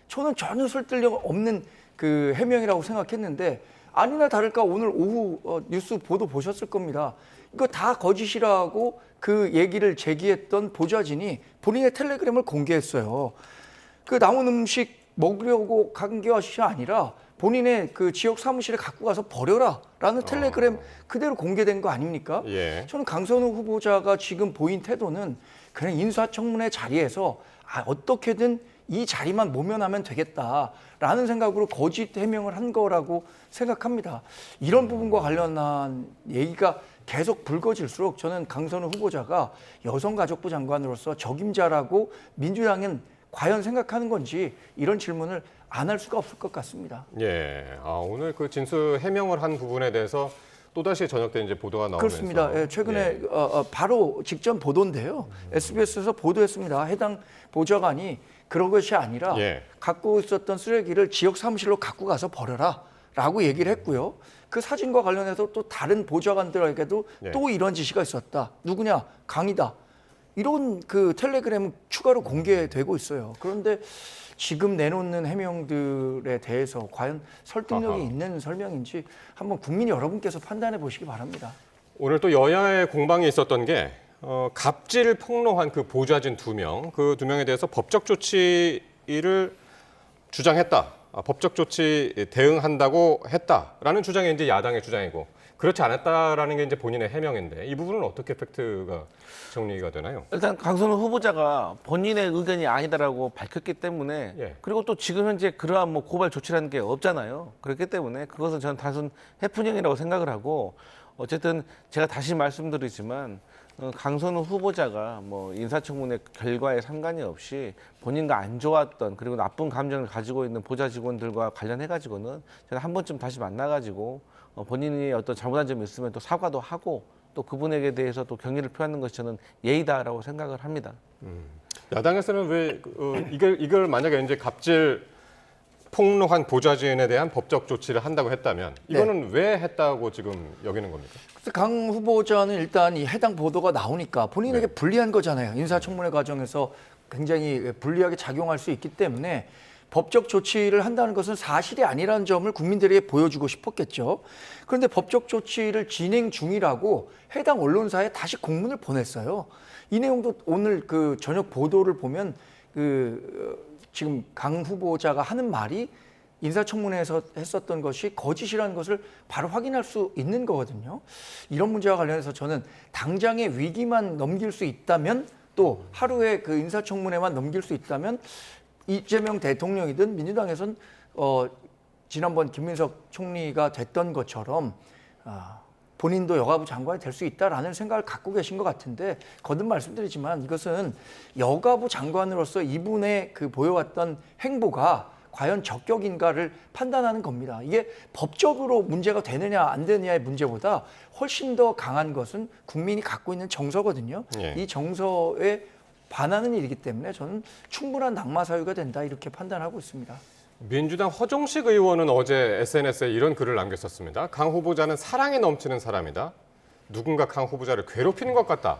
저는 전혀 설득력 없는 그 해명이라고 생각했는데 아니나 다를까 오늘 오후 뉴스 보도 보셨을 겁니다. 이거 다 거짓이라고 그 얘기를 제기했던 보좌진이 본인의 텔레그램을 공개했어요. 그 남은 음식 먹으려고 간 것이 아니라 본인의 그 지역 사무실에 갖고 가서 버려라라는 텔레그램 그대로 공개된 거 아닙니까? 저는 강선우 후보자가 지금 보인 태도는 그냥 인사청문회 자리에서 어떻게든 이 자리만 모면하면 되겠다라는 생각으로 거짓 해명을 한 거라고 생각합니다. 이런 부분과 관련한 얘기가 계속 불거질수록 저는 강선우 후보자가 여성가족부 장관으로서 적임자라고 민주당은 과연 생각하는 건지 이런 질문을 안 할 수가 없을 것 같습니다. 오늘 그 진술 해명을 한 부분에 대해서 또다시 저녁 때 이제 보도가 나오면서 그렇습니다. 최근에 바로 직전 보도인데요. SBS에서 보도했습니다. 해당 보좌관이 그런 것이 아니라 갖고 있었던 쓰레기를 지역 사무실로 갖고 가서 버려라라고 얘기를 했고요. 그 사진과 관련해서 또 다른 보좌관들에게도 또 이런 지시가 있었다. 누구냐? 강이다. 이런 그 텔레그램은 추가로 공개되고 있어요. 그런데 지금 내놓는 해명들에 대해서 과연 설득력이 있는 설명인지 한번 국민 여러분께서 판단해 보시기 바랍니다. 오늘 또 여야의 공방이 있었던 게 갑질을 폭로한 그 보좌진 2명, 그 2명에 대해서 법적 조치를 주장했다. 법적 조치 대응한다고 했다라는 주장이 이제 야당의 주장이고 그렇지 않았다라는 게 이제 본인의 해명인데 이 부분은 어떻게 팩트가 정리가 되나요? 일단 강선우 후보자가 본인의 의견이 아니다라고 밝혔기 때문에 그리고 또 지금 현재 그러한 뭐 고발 조치라는 게 없잖아요. 그렇기 때문에 그것은 저는 단순 해프닝이라고 생각을 하고 어쨌든 제가 다시 말씀드리지만 강선우 후보자가 뭐 인사청문회 결과에 상관이 없이 본인과 안 좋았던 그리고 나쁜 감정을 가지고 있는 보좌 직원들과 관련해 가지고는 제가 한 번쯤 다시 만나 가지고 본인이 어떤 잘못한 점이 있으면 또 사과도 하고 또 그분에게 대해서 또 경의를 표하는 것이 저는 예의다라고 생각을 합니다. 야당에서는 왜 이걸 만약에 이제 갑질 폭로한 보좌진에 대한 법적 조치를 한다고 했다면 이거는 왜 했다고 지금 여기는 겁니까? 강 후보자는 일단 이 해당 보도가 나오니까 본인에게 불리한 거잖아요. 인사청문회 과정에서 굉장히 불리하게 작용할 수 있기 때문에 법적 조치를 한다는 것은 사실이 아니라는 점을 국민들에게 보여주고 싶었겠죠. 그런데 법적 조치를 진행 중이라고 해당 언론사에 다시 공문을 보냈어요. 이 내용도 오늘 그 저녁 보도를 보면 지금 강 후보자가 하는 말이 인사청문회에서 했었던 것이 거짓이라는 것을 바로 확인할 수 있는 거거든요. 이런 문제와 관련해서 저는 당장의 위기만 넘길 수 있다면, 또 하루에 그 인사청문회만 넘길 수 있다면 이재명 대통령이든 민주당에서는 지난번 김민석 총리가 됐던 것처럼 본인도 여가부 장관이 될 수 있다라는 생각을 갖고 계신 것 같은데, 거듭 말씀드리지만 이것은 여가부 장관으로서 이분의 그 보여왔던 행보가 과연 적격인가를 판단하는 겁니다. 이게 법적으로 문제가 되느냐 안 되느냐의 문제보다 훨씬 더 강한 것은 국민이 갖고 있는 정서거든요. 예. 이 정서에 반하는 일이기 때문에 저는 충분한 낙마 사유가 된다, 이렇게 판단하고 있습니다. 민주당 허종식 의원은 어제 SNS에 이런 글을 남겼었습니다. 강 후보자는 사랑에 넘치는 사람이다. 누군가 강 후보자를 괴롭히는 것 같다.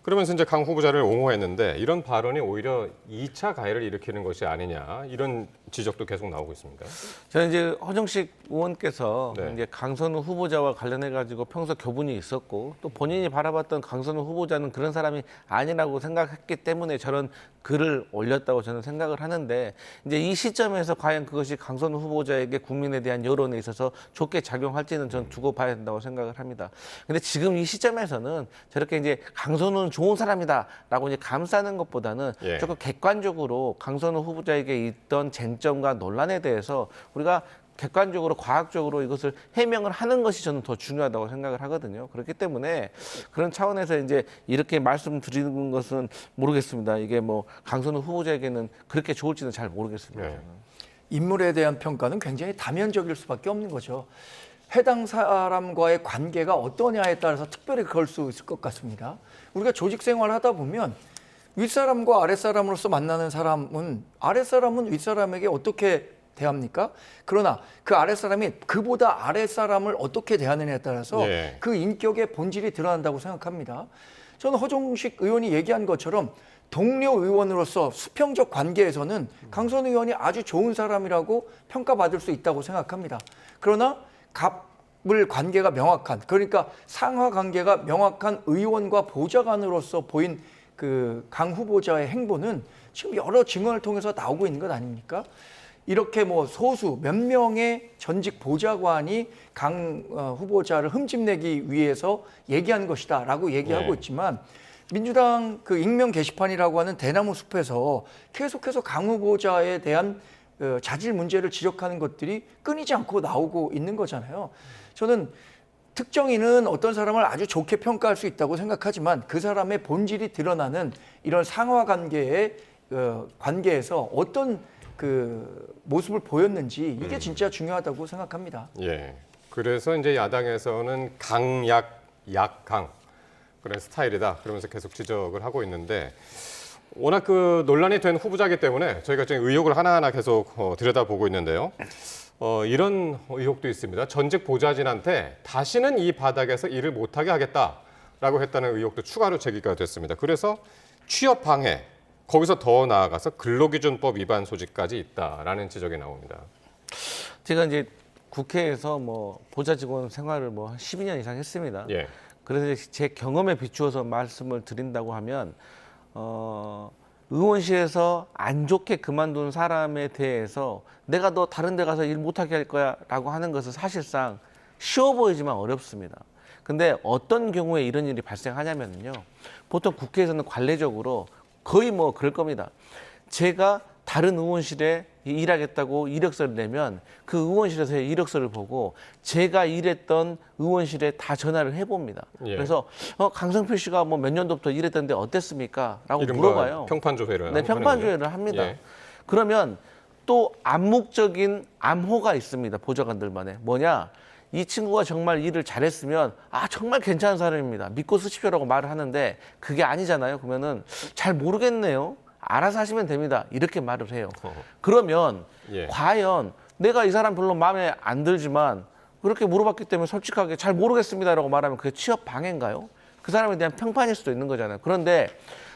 그러면서 이제 강 후보자를 옹호했는데, 이런 발언이 오히려 2차 가해를 일으키는 것이 아니냐, 이런 지적도 계속 나오고 있습니다. 저는 이제 허정식 의원께서 네. 이제 강선우 후보자와 관련해 가지고 평소 교분이 있었고, 또 본인이 바라봤던 강선우 후보자는 그런 사람이 아니라고 생각했기 때문에 저런 글을 올렸다고 저는 생각을 하는데, 이제 이 시점에서 과연 그것이 강선우 후보자에게 국민에 대한 여론에 있어서 좋게 작용할지는 전 두고 봐야 된다고 생각을 합니다. 근데 지금 이 시점에서는 저렇게 이제 강선우는 좋은 사람이다라고 이제 감싸는 것보다는 예. 조금 객관적으로 강선우 후보자에게 있던 쟁점과 논란에 대해서 우리가 객관적으로 과학적으로 이것을 해명을 하는 것이 저는 더 중요하다고 생각을 하거든요. 그렇기 때문에 그런 차원에서 이제 이렇게 말씀드리는 것은 모르겠습니다. 이게 뭐 강선우 후보자에게는 그렇게 좋을지는 잘 모르겠습니다. 네. 인물에 대한 평가는 굉장히 다면적일 수밖에 없는 거죠. 해당 사람과의 관계가 어떠냐에 따라서 특별히 그럴 수 있을 것 같습니다. 우리가 조직 생활을 하다 보면 윗사람과 아랫사람으로서 만나는 사람은, 아랫사람은 윗사람에게 어떻게 대합니까? 그러나 그 아랫사람이 그보다 아랫사람을 어떻게 대하느냐에 따라서 예. 그 인격의 본질이 드러난다고 생각합니다. 저는 허정식 의원이 얘기한 것처럼 동료 의원으로서 수평적 관계에서는 강선우 의원이 아주 좋은 사람이라고 평가받을 수 있다고 생각합니다. 그러나 갑을 관계가 명확한, 그러니까 상하 관계가 명확한 의원과 보좌관으로서 보인 그 강 후보자의 행보는 지금 여러 증언을 통해서 나오고 있는 것 아닙니까? 이렇게 뭐 소수 몇 명의 전직 보좌관이 강 후보자를 흠집내기 위해서 얘기한 것이다라고 얘기하고 있지만, 민주당 그 익명 게시판이라고 하는 대나무 숲에서 계속해서 강 후보자에 대한 자질 문제를 지적하는 것들이 끊이지 않고 나오고 있는 거잖아요. 저는 특정인은 어떤 사람을 아주 좋게 평가할 수 있다고 생각하지만 그 사람의 본질이 드러나는 이런 상하 관계의 관계에서 어떤 그 모습을 보였는지, 이게 진짜 중요하다고 생각합니다. 예. 그래서 이제 야당에서는 강약, 약강 그런 스타일이다, 그러면서 계속 지적을 하고 있는데, 워낙 그 논란이 된 후보자이기 때문에 저희가 지금 의혹을 하나하나 계속 들여다보고 있는데요. 이런 의혹도 있습니다. 전직 보좌진한테 다시는 이 바닥에서 일을 못하게 하겠다라고 했다는 의혹도 추가로 제기가 됐습니다. 그래서 취업 방해, 거기서 더 나아가서 근로기준법 위반 소지까지 있다라는 지적이 나옵니다. 제가 이제 국회에서 뭐 보좌 직원 생활을 뭐 12년 이상 했습니다. 예. 그래서 제 경험에 비추어서 말씀을 드린다고 하면 의원실에서 안 좋게 그만둔 사람에 대해서 내가 너 다른 데 가서 일 못하게 할 거야 라고 하는 것은 사실상 쉬워 보이지만 어렵습니다. 근데 어떤 경우에 이런 일이 발생하냐면요, 보통 국회에서는 관례적으로 거의 뭐 그럴 겁니다. 제가 다른 의원실에 일하겠다고 이력서를 내면 그 의원실에서의 이력서를 보고 제가 일했던 의원실에 다 전화를 해봅니다. 예. 그래서 강성필 씨가 뭐 몇 년도부터 일했던데 어땠습니까? 라고 이른바 물어봐요. 평판조회를 네, 평판조회를 합니다. 예. 그러면 또 암묵적인 암호가 있습니다. 보좌관들만의. 뭐냐? 이 친구가 정말 일을 잘했으면 정말 괜찮은 사람입니다. 믿고 쓰십시오라고 말을 하는데 그게 아니잖아요. 그러면은 잘 모르겠네요. 알아서 하시면 됩니다. 이렇게 말을 해요. 그러면 과연 내가 이 사람 별로 마음에 안 들지만 그렇게 물어봤기 때문에 솔직하게 잘 모르겠습니다라고 말하면 그게 취업 방해인가요? 그 사람에 대한 평판일 수도 있는 거잖아요. 그런데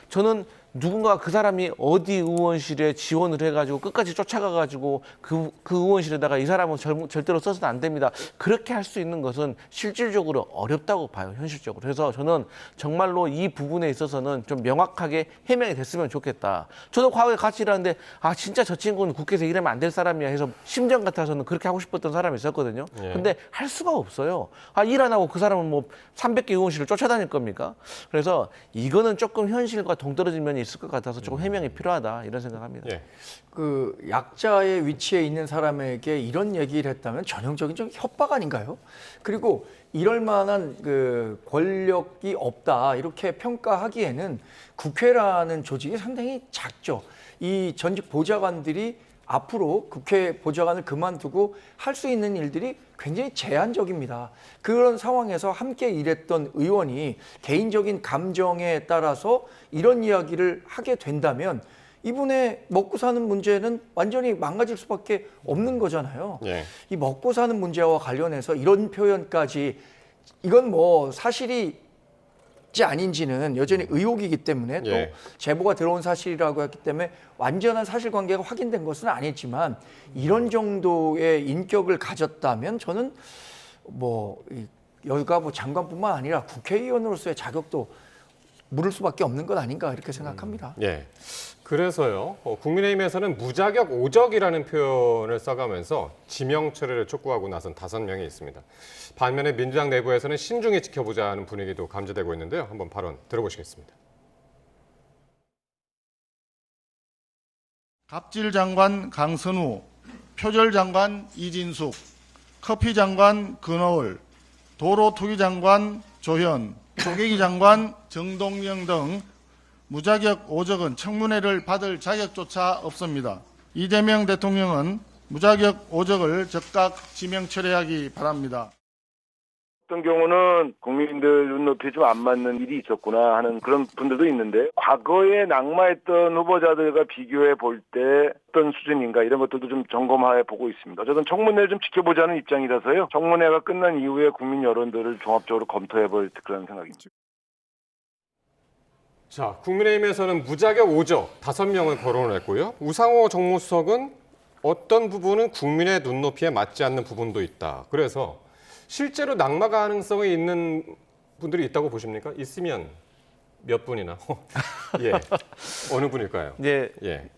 저는 누군가 그 사람이 어디 의원실에 지원을 해가지고 끝까지 쫓아가가지고 그 의원실에다가 이 사람은 절대로 써서는 안 됩니다. 그렇게 할 수 있는 것은 실질적으로 어렵다고 봐요, 현실적으로. 그래서 저는 정말로 이 부분에 있어서는 좀 명확하게 해명이 됐으면 좋겠다. 저도 과거에 같이 일하는데 아 진짜 저 친구는 국회에서 일하면 안 될 사람이야 해서 심정 같아서는 그렇게 하고 싶었던 사람이 있었거든요. 예. 근데 할 수가 없어요. 아, 일 안 하고 그 사람은 뭐 300개 의원실을 쫓아다닐 겁니까? 그래서 이거는 조금 현실과 동떨어진 면이 있을 것 같아서 조금 해명이 필요하다 이런 생각합니다. 예. 그 약자의 위치에 있는 사람에게 이런 얘기를 했다면 전형적인 좀 협박 아닌가요? 그리고 이럴 만한 그 권력이 없다 이렇게 평가하기에는 국회라는 조직이 상당히 작죠. 이 전직 보좌관들이 앞으로 국회 보좌관을 그만두고 할 수 있는 일들이 굉장히 제한적입니다. 그런 상황에서 함께 일했던 의원이 개인적인 감정에 따라서 이런 이야기를 하게 된다면 이분의 먹고 사는 문제는 완전히 망가질 수밖에 없는 거잖아요. 예. 이 먹고 사는 문제와 관련해서 이런 표현까지 이건 뭐 사실이 아닌지는 여전히 의혹이기 때문에 또 예. 제보가 들어온 사실이라고 했기 때문에 완전한 사실관계가 확인된 것은 아니지만 이런 정도의 인격을 가졌다면 저는 뭐 여기가 뭐 장관뿐만 아니라 국회의원으로서의 자격도 물을 수밖에 없는 것 아닌가 이렇게 생각합니다. 예. 그래서요, 국민의힘에서는 무자격 오적이라는 표현을 써가면서 지명 처리를 촉구하고 나선 5명이 있습니다. 반면에 민주당 내부에서는 신중히 지켜보자는 분위기도 감지되고 있는데요. 한번 발언 들어보시겠습니다. 갑질 장관 강선우, 표절 장관 이진숙, 커피 장관 근어울, 도로투기 장관 조현, 조계기 장관 정동영 등 무자격 오적은 청문회를 받을 자격조차 없습니다. 이재명 대통령은 무자격 오적을 즉각 지명 처리하기 바랍니다. 어떤 경우는 국민들 눈높이에 좀 안 맞는 일이 있었구나 하는 그런 분들도 있는데 과거에 낙마했던 후보자들과 비교해 볼 때 어떤 수준인가 이런 것들도 좀 점검해 보고 있습니다. 저는 청문회를 좀 지켜보자는 입장이라서요. 청문회가 끝난 이후에 국민 여론들을 종합적으로 검토해 볼 그런 생각입니다. 자, 국민의힘에서는 무자격 오적 5명을 거론을 했고요. 우상호 정무수석은 어떤 부분은 국민의 눈높이에 맞지 않는 부분도 있다. 그래서 실제로 낙마 가능성이 있는 분들이 있다고 보십니까? 있으면 몇 분이나? 예. 어느 분일까요? 이제 예.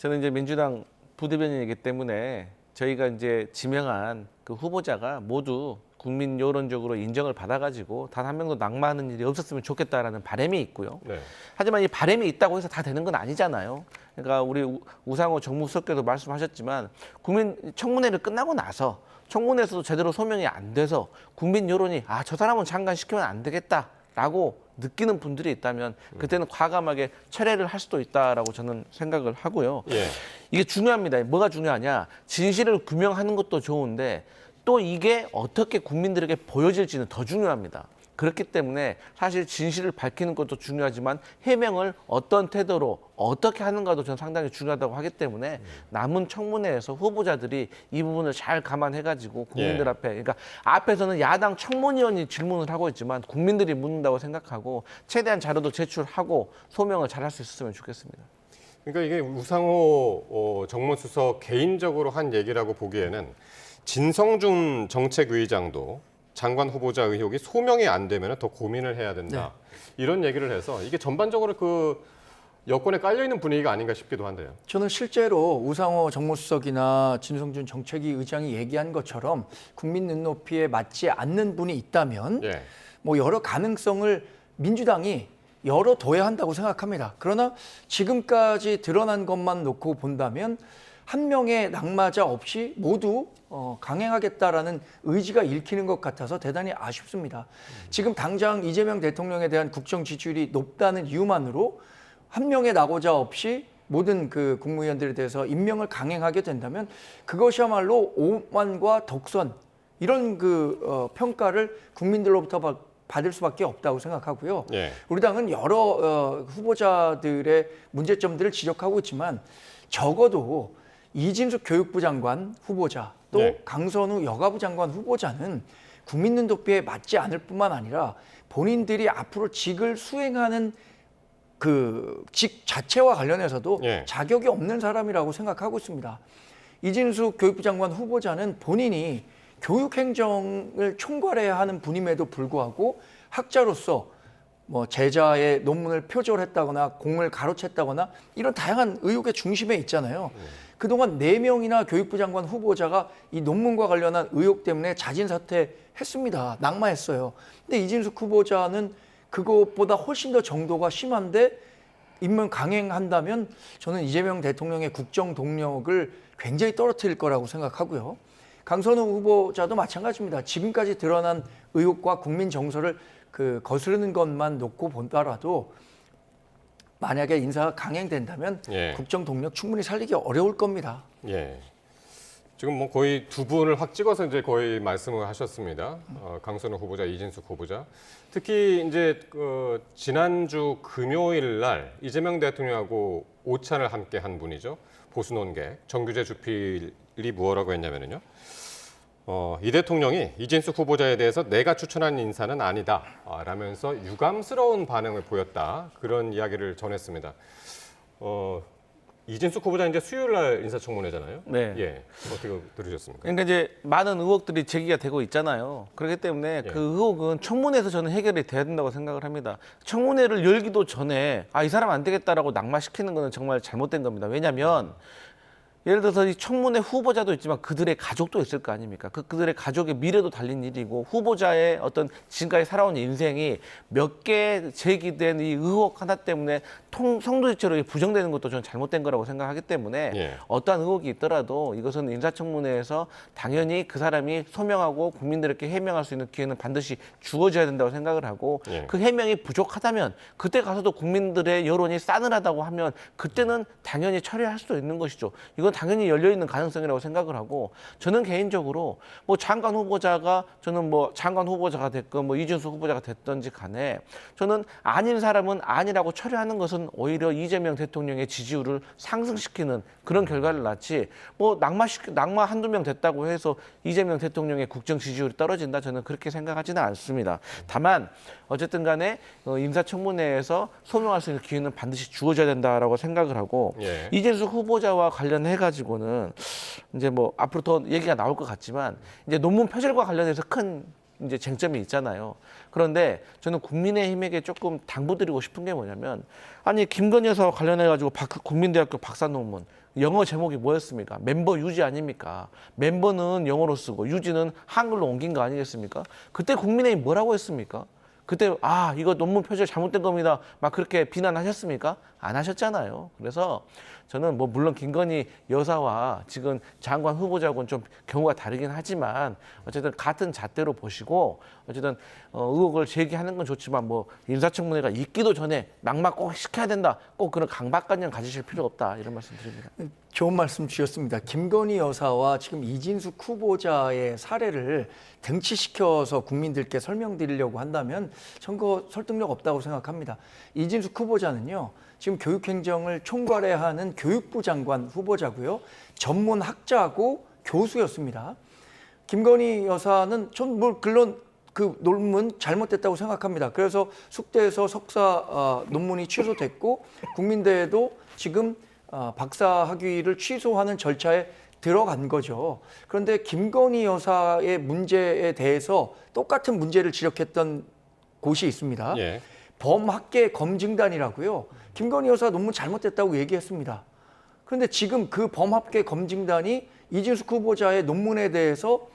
저는 이제 민주당 부대변인이기 때문에 저희가 이제 지명한 그 후보자가 모두 국민 여론적으로 인정을 받아가지고 단 한 명도 낙마하는 일이 없었으면 좋겠다라는 바람이 있고요. 네. 하지만 이 바람이 있다고 해서 다 되는 건 아니잖아요. 그러니까 우리 우상호 정무수석께도 말씀하셨지만 국민 청문회를 끝나고 나서 청문회에서도 제대로 소명이 안 돼서 국민 여론이 아, 저 사람은 장관 시키면 안 되겠다라고 느끼는 분들이 있다면 그때는 과감하게 철회를 할 수도 있다라고 저는 생각을 하고요. 예. 이게 중요합니다. 뭐가 중요하냐? 진실을 규명하는 것도 좋은데 또 이게 어떻게 국민들에게 보여질지는 더 중요합니다. 그렇기 때문에 사실 진실을 밝히는 것도 중요하지만 해명을 어떤 태도로 어떻게 하는가도 저는 상당히 중요하다고 하기 때문에 남은 청문회에서 후보자들이 이 부분을 잘 감안해가지고 국민들 앞에 그러니까 앞에서는 야당 청문위원이 질문을 하고 있지만 국민들이 묻는다고 생각하고 최대한 자료도 제출하고 소명을 잘 할 수 있었으면 좋겠습니다. 그러니까 이게 우상호 정무수석 개인적으로 한 얘기라고 보기에는 진성준 정책위의장도 장관 후보자 의혹이 소명이 안 되면 더 고민을 해야 된다. 네. 이런 얘기를 해서 이게 전반적으로 그 여권에 깔려있는 분위기가 아닌가 싶기도 한데요. 저는 실제로 우상호 정무수석이나 진성준 정책위 의장이 얘기한 것처럼 국민 눈높이에 맞지 않는 분이 있다면 뭐 여러 가능성을 민주당이 열어둬야 한다고 생각합니다. 그러나 지금까지 드러난 것만 놓고 본다면 한 명의 낙마자 없이 모두 강행하겠다라는 의지가 읽히는 것 같아서 대단히 아쉽습니다. 지금 당장 이재명 대통령에 대한 국정 지지율이 높다는 이유만으로 한 명의 낙오자 없이 모든 그 국무위원들에 대해서 임명을 강행하게 된다면 그것이야말로 오만과 독선 이런 그 평가를 국민들로부터 받을 수밖에 없다고 생각하고요. 우리 당은 여러 후보자들의 문제점들을 지적하고 있지만 적어도 이진숙 교육부 장관 후보자 또 강선우 여가부 장관 후보자는 국민 눈높이에 맞지 않을 뿐만 아니라 본인들이 앞으로 직을 수행하는 그 직 자체와 관련해서도 예. 자격이 없는 사람이라고 생각하고 있습니다. 이진숙 교육부 장관 후보자는 본인이 교육행정을 총괄해야 하는 분임에도 불구하고 학자로서 뭐 제자의 논문을 표절했다거나 공을 가로챘다거나 이런 다양한 의혹의 중심에 있잖아요. 그동안 4명이나 교육부 장관 후보자가 이 논문과 관련한 의혹 때문에 자진 사퇴했습니다. 낙마했어요. 근데 이진숙 후보자는 그것보다 훨씬 더 정도가 심한데 임명 강행한다면 저는 이재명 대통령의 국정 동력을 굉장히 떨어뜨릴 거라고 생각하고요. 강선우 후보자도 마찬가지입니다. 지금까지 드러난 의혹과 국민 정서를 거스르는 것만 놓고 본다라도 만약에 인사가 강행된다면 예. 국정 동력 충분히 살리기 어려울 겁니다. 예. 지금 뭐 거의 두 분을 확 찍어서 이제 거의 말씀을 하셨습니다. 강선우 후보자, 이진숙 후보자. 특히 이제 지난주 금요일 날 이재명 대통령하고 오찬을 함께 한 분이죠. 보수 논객 정규재 주필이 뭐라고 했냐면요. 이 대통령이 이진숙 후보자에 대해서 내가 추천한 인사는 아니다 라면서 유감스러운 반응을 보였다. 그런 이야기를 전했습니다. 이진숙 후보자 이제 수요일 날 인사청문회잖아요. 네. 예. 어떻게 들으셨습니까? 그러니까 이제 많은 의혹들이 제기가 되고 있잖아요. 그렇기 때문에 그 의혹은 청문회에서 저는 해결이 돼야 된다고 생각을 합니다. 청문회를 열기도 전에 이 사람 안 되겠다라고 낙마시키는 거는 정말 잘못된 겁니다. 왜냐하면 예를 들어서 이 청문회 후보자도 있지만 그들의 가족도 있을 거 아닙니까? 그들의 가족의 미래도 달린 일이고 후보자의 어떤 지금까지 살아온 인생이 몇 개 제기된 이 의혹 하나 때문에 성도지체로 부정되는 것도 저는 잘못된 거라고 생각하기 때문에 예. 어떠한 의혹이 있더라도 이것은 인사청문회에서 당연히 그 사람이 소명하고 국민들에게 해명할 수 있는 기회는 반드시 주어져야 된다고 생각을 하고 예. 그 해명이 부족하다면 그때 가서도 국민들의 여론이 싸늘하다고 하면 그때는 당연히 처리할 수도 있는 것이죠. 이건 당연히 열려있는 가능성이라고 생각을 하고 저는 개인적으로 뭐 장관 후보자가 저는 뭐 장관 후보자가 됐건 뭐 이준석 후보자가 됐든지 간에 저는 아닌 사람은 아니라고 처리하는 것은 오히려 이재명 대통령의 지지율을 상승시키는 그런 결과를 낳지 뭐 낙마 한두 명 됐다고 해서 이재명 대통령의 국정 지지율이 떨어진다 저는 그렇게 생각하지는 않습니다. 다만 어쨌든 간에 인사청문회에서 소명할 수 있는 기회는 반드시 주어져야 된다라고 생각을 하고 예. 이진숙 후보자와 관련해 가지고는 이제 뭐 앞으로 더 얘기가 나올 것 같지만 이제 논문 표절과 관련해서 큰 이제 쟁점이 있잖아요. 그런데 저는 국민의힘에게 조금 당부드리고 싶은 게 뭐냐면 아니 김건희 여사와 관련해 가지고 국민대학교 박사 논문 영어 제목이 뭐였습니까? 멤버 유지 아닙니까? 멤버는 영어로 쓰고 유지는 한글로 옮긴 거 아니겠습니까? 그때 국민의힘 뭐라고 했습니까? 그때 이거 논문 표절 잘못된 겁니다. 막 그렇게 비난하셨습니까? 안 하셨잖아요. 그래서 저는 뭐 물론 김건희 여사와 지금 장관 후보자하고는 좀 경우가 다르긴 하지만 어쨌든 같은 잣대로 보시고 어쨌든 의혹을 제기하는 건 좋지만 뭐 인사청문회가 있기도 전에 낙마 꼭 시켜야 된다. 꼭 그런 강박관념 가지실 필요 없다. 이런 말씀 드립니다. 좋은 말씀 주셨습니다. 김건희 여사와 지금 이진숙 후보자의 사례를 등치시켜서 국민들께 설명드리려고 한다면 전 그거 설득력 없다고 생각합니다. 이진숙 후보자는요. 지금 교육행정을 총괄해야 하는 교육부 장관 후보자고요. 전문 학자고 교수였습니다. 김건희 여사는 전 물론 그 논문 잘못됐다고 생각합니다. 그래서 숙대에서 석사 논문이 취소됐고 국민대에도 지금 박사 학위를 취소하는 절차에 들어간 거죠. 그런데 김건희 여사의 문제에 대해서 똑같은 문제를 지적했던 곳이 있습니다. 예. 범학계 검증단이라고요. 김건희 여사 논문 잘못됐다고 얘기했습니다. 그런데 지금 그 범학계 검증단이 이진숙 후보자의 논문에 대해서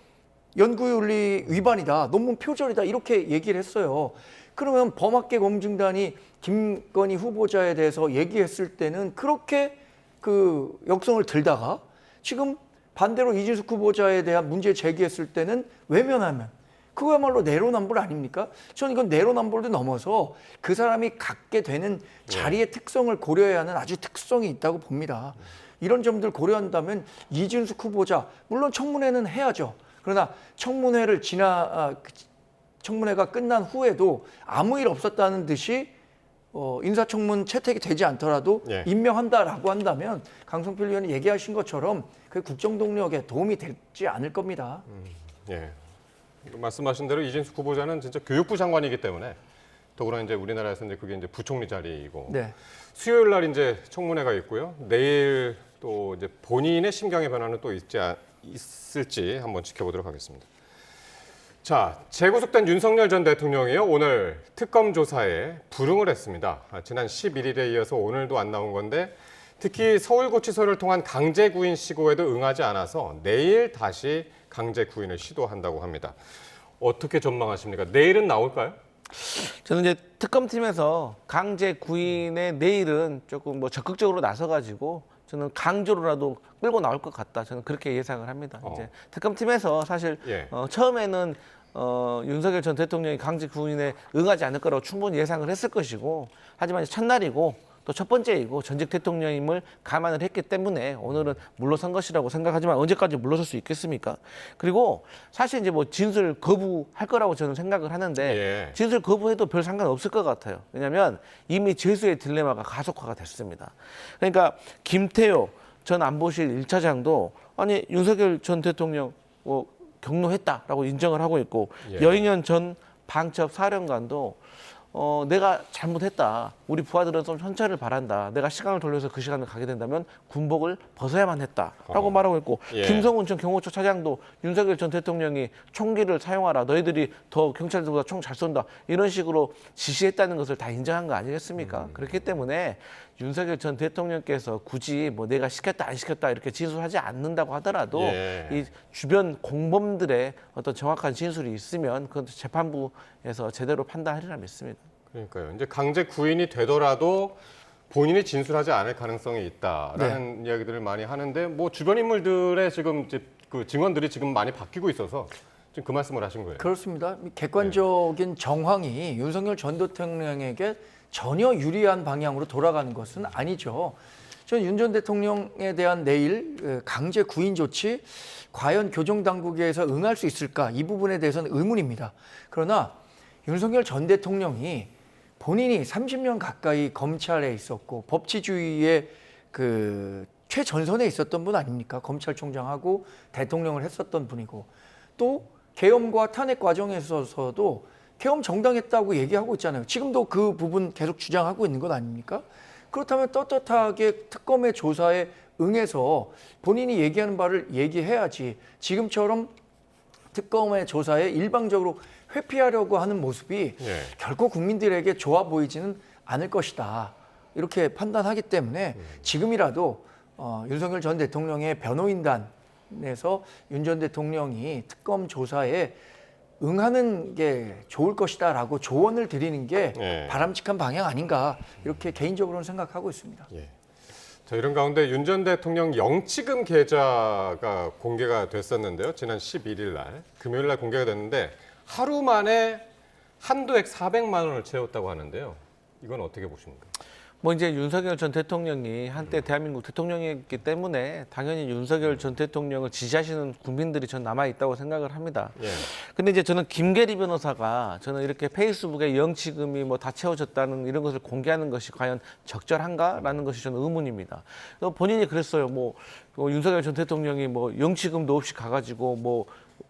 연구윤리 위반이다, 논문 표절이다 이렇게 얘기를 했어요. 그러면 범학계 검증단이 김건희 후보자에 대해서 얘기했을 때는 그렇게 그 역성을 들다가 지금 반대로 이진숙 후보자에 대한 문제 제기했을 때는 외면하면 그거야말로 내로남불 아닙니까? 저는 이건 내로남불도 넘어서 그 사람이 갖게 되는 자리의 특성을 고려해야 하는 아주 특성이 있다고 봅니다. 이런 점들 고려한다면 이진숙 후보자 물론 청문회는 해야죠. 그러나 청문회가 끝난 후에도 아무 일 없었다는 듯이 인사청문 채택이 되지 않더라도 임명한다라고 한다면 강성필 의원이 얘기하신 것처럼 그 국정동력에 도움이 되지 않을 겁니다. 예. 말씀하신 대로 이진숙 후보자는 진짜 교육부 장관이기 때문에 더구나 이제 우리나라에서 이제 그게 이제 부총리 자리이고 네. 수요일 날 이제 청문회가 있고요. 내일 또 이제 본인의 심경의 변화는 또 있을지 한번 지켜보도록 하겠습니다. 자, 재구속된 윤석열 전 대통령이요. 오늘 특검 조사에 불응을 했습니다. 지난 11일에 이어서 오늘도 안 나온 건데 특히 서울구치소를 통한 강제 구인 시고에도 응하지 않아서 내일 다시 강제 구인을 시도한다고 합니다. 어떻게 전망하십니까? 내일은 나올까요? 저는 이제 특검팀에서 강제 구인에 내일은 조금 뭐 적극적으로 나서가지고 저는 강제로라도 끌고 나올 것 같다. 저는 그렇게 예상을 합니다. 이제 특검팀에서 사실 처음에는 윤석열 전 대통령이 강제 구인에 응하지 않을 거라고 충분히 예상을 했을 것이고, 하지만 이제 첫날이고 또 첫 번째이고 전직 대통령임을 감안을 했기 때문에 오늘은 물러선 것이라고 생각하지만 언제까지 물러설 수 있겠습니까? 그리고 사실 이제 뭐 진술 거부할 거라고 저는 생각을 하는데 진술 거부해도 별 상관없을 것 같아요. 왜냐하면 이미 죄수의 딜레마가 가속화가 됐습니다. 그러니까 김태효 전 안보실 1차장도 아니 윤석열 전 대통령 경로했다라고 인정을 하고 있고 여인현 전 방첩 사령관도 내가 잘못했다. 우리 부하들은 좀 현찰을 바란다. 내가 시간을 돌려서 그 시간을 가게 된다면 군복을 벗어야만 했다라고 말하고 있고 김성훈 전 경호처 차장도 윤석열 전 대통령이 총기를 사용하라. 너희들이 더 경찰들보다 총 잘 쏜다. 이런 식으로 지시했다는 것을 다 인정한 거 아니겠습니까? 그렇기 때문에 윤석열 전 대통령께서 굳이 뭐 내가 시켰다 안 시켰다 이렇게 진술하지 않는다고 하더라도 이 주변 공범들의 어떤 정확한 진술이 있으면 그건 재판부에서 제대로 판단하리라 믿습니다. 그러니까요. 이제 강제 구인이 되더라도 본인이 진술하지 않을 가능성이 있다라는 이야기들을 많이 하는데 뭐 주변 인물들의 지금 이제 그 증언들이 지금 많이 바뀌고 있어서 지금 그 말씀을 하신 거예요. 그렇습니다. 객관적인 정황이 윤석열 전 대통령에게 전혀 유리한 방향으로 돌아가는 것은 아니죠. 저는 윤 전 대통령에 대한 내일 강제 구인 조치 과연 교정당국에서 응할 수 있을까? 이 부분에 대해서는 의문입니다. 그러나 윤석열 전 대통령이 본인이 30년 가까이 검찰에 있었고 법치주의의 그 최전선에 있었던 분 아닙니까? 검찰총장하고 대통령을 했었던 분이고 또 계엄과 탄핵 과정에 있어서도 계엄 정당했다고 얘기하고 있잖아요. 지금도 그 부분 계속 주장하고 있는 것 아닙니까? 그렇다면 떳떳하게 특검의 조사에 응해서 본인이 얘기하는 바를 얘기해야지 지금처럼 특검의 조사에 일방적으로 회피하려고 하는 모습이 결코 국민들에게 좋아 보이지는 않을 것이다. 이렇게 판단하기 때문에 지금이라도 윤석열 전 대통령의 변호인단에서 윤 전 대통령이 특검 조사에 응하는 게 좋을 것이다라고 조언을 드리는 게 바람직한 방향 아닌가 이렇게 개인적으로는 생각하고 있습니다. 자, 이런 가운데 윤 전 대통령 영치금 계좌가 공개가 됐었는데요. 지난 11일 날 금요일 날 공개가 됐는데 하루 만에 한도액 400만 원을 채웠다고 하는데요. 이건 어떻게 보십니까? 뭐 이제 윤석열 전 대통령이 한때 대한민국 대통령이었기 때문에 당연히 윤석열 전 대통령을 지지하시는 국민들이 전 남아 있다고 생각을 합니다. 근데 이제 저는 김계리 변호사가 저는 이렇게 페이스북에 영치금이 뭐 다 채워졌다는 이런 것을 공개하는 것이 과연 적절한가라는 것이 저는 의문입니다. 본인이 그랬어요. 뭐 윤석열 전 대통령이 뭐 영치금도 없이 가가지고 뭐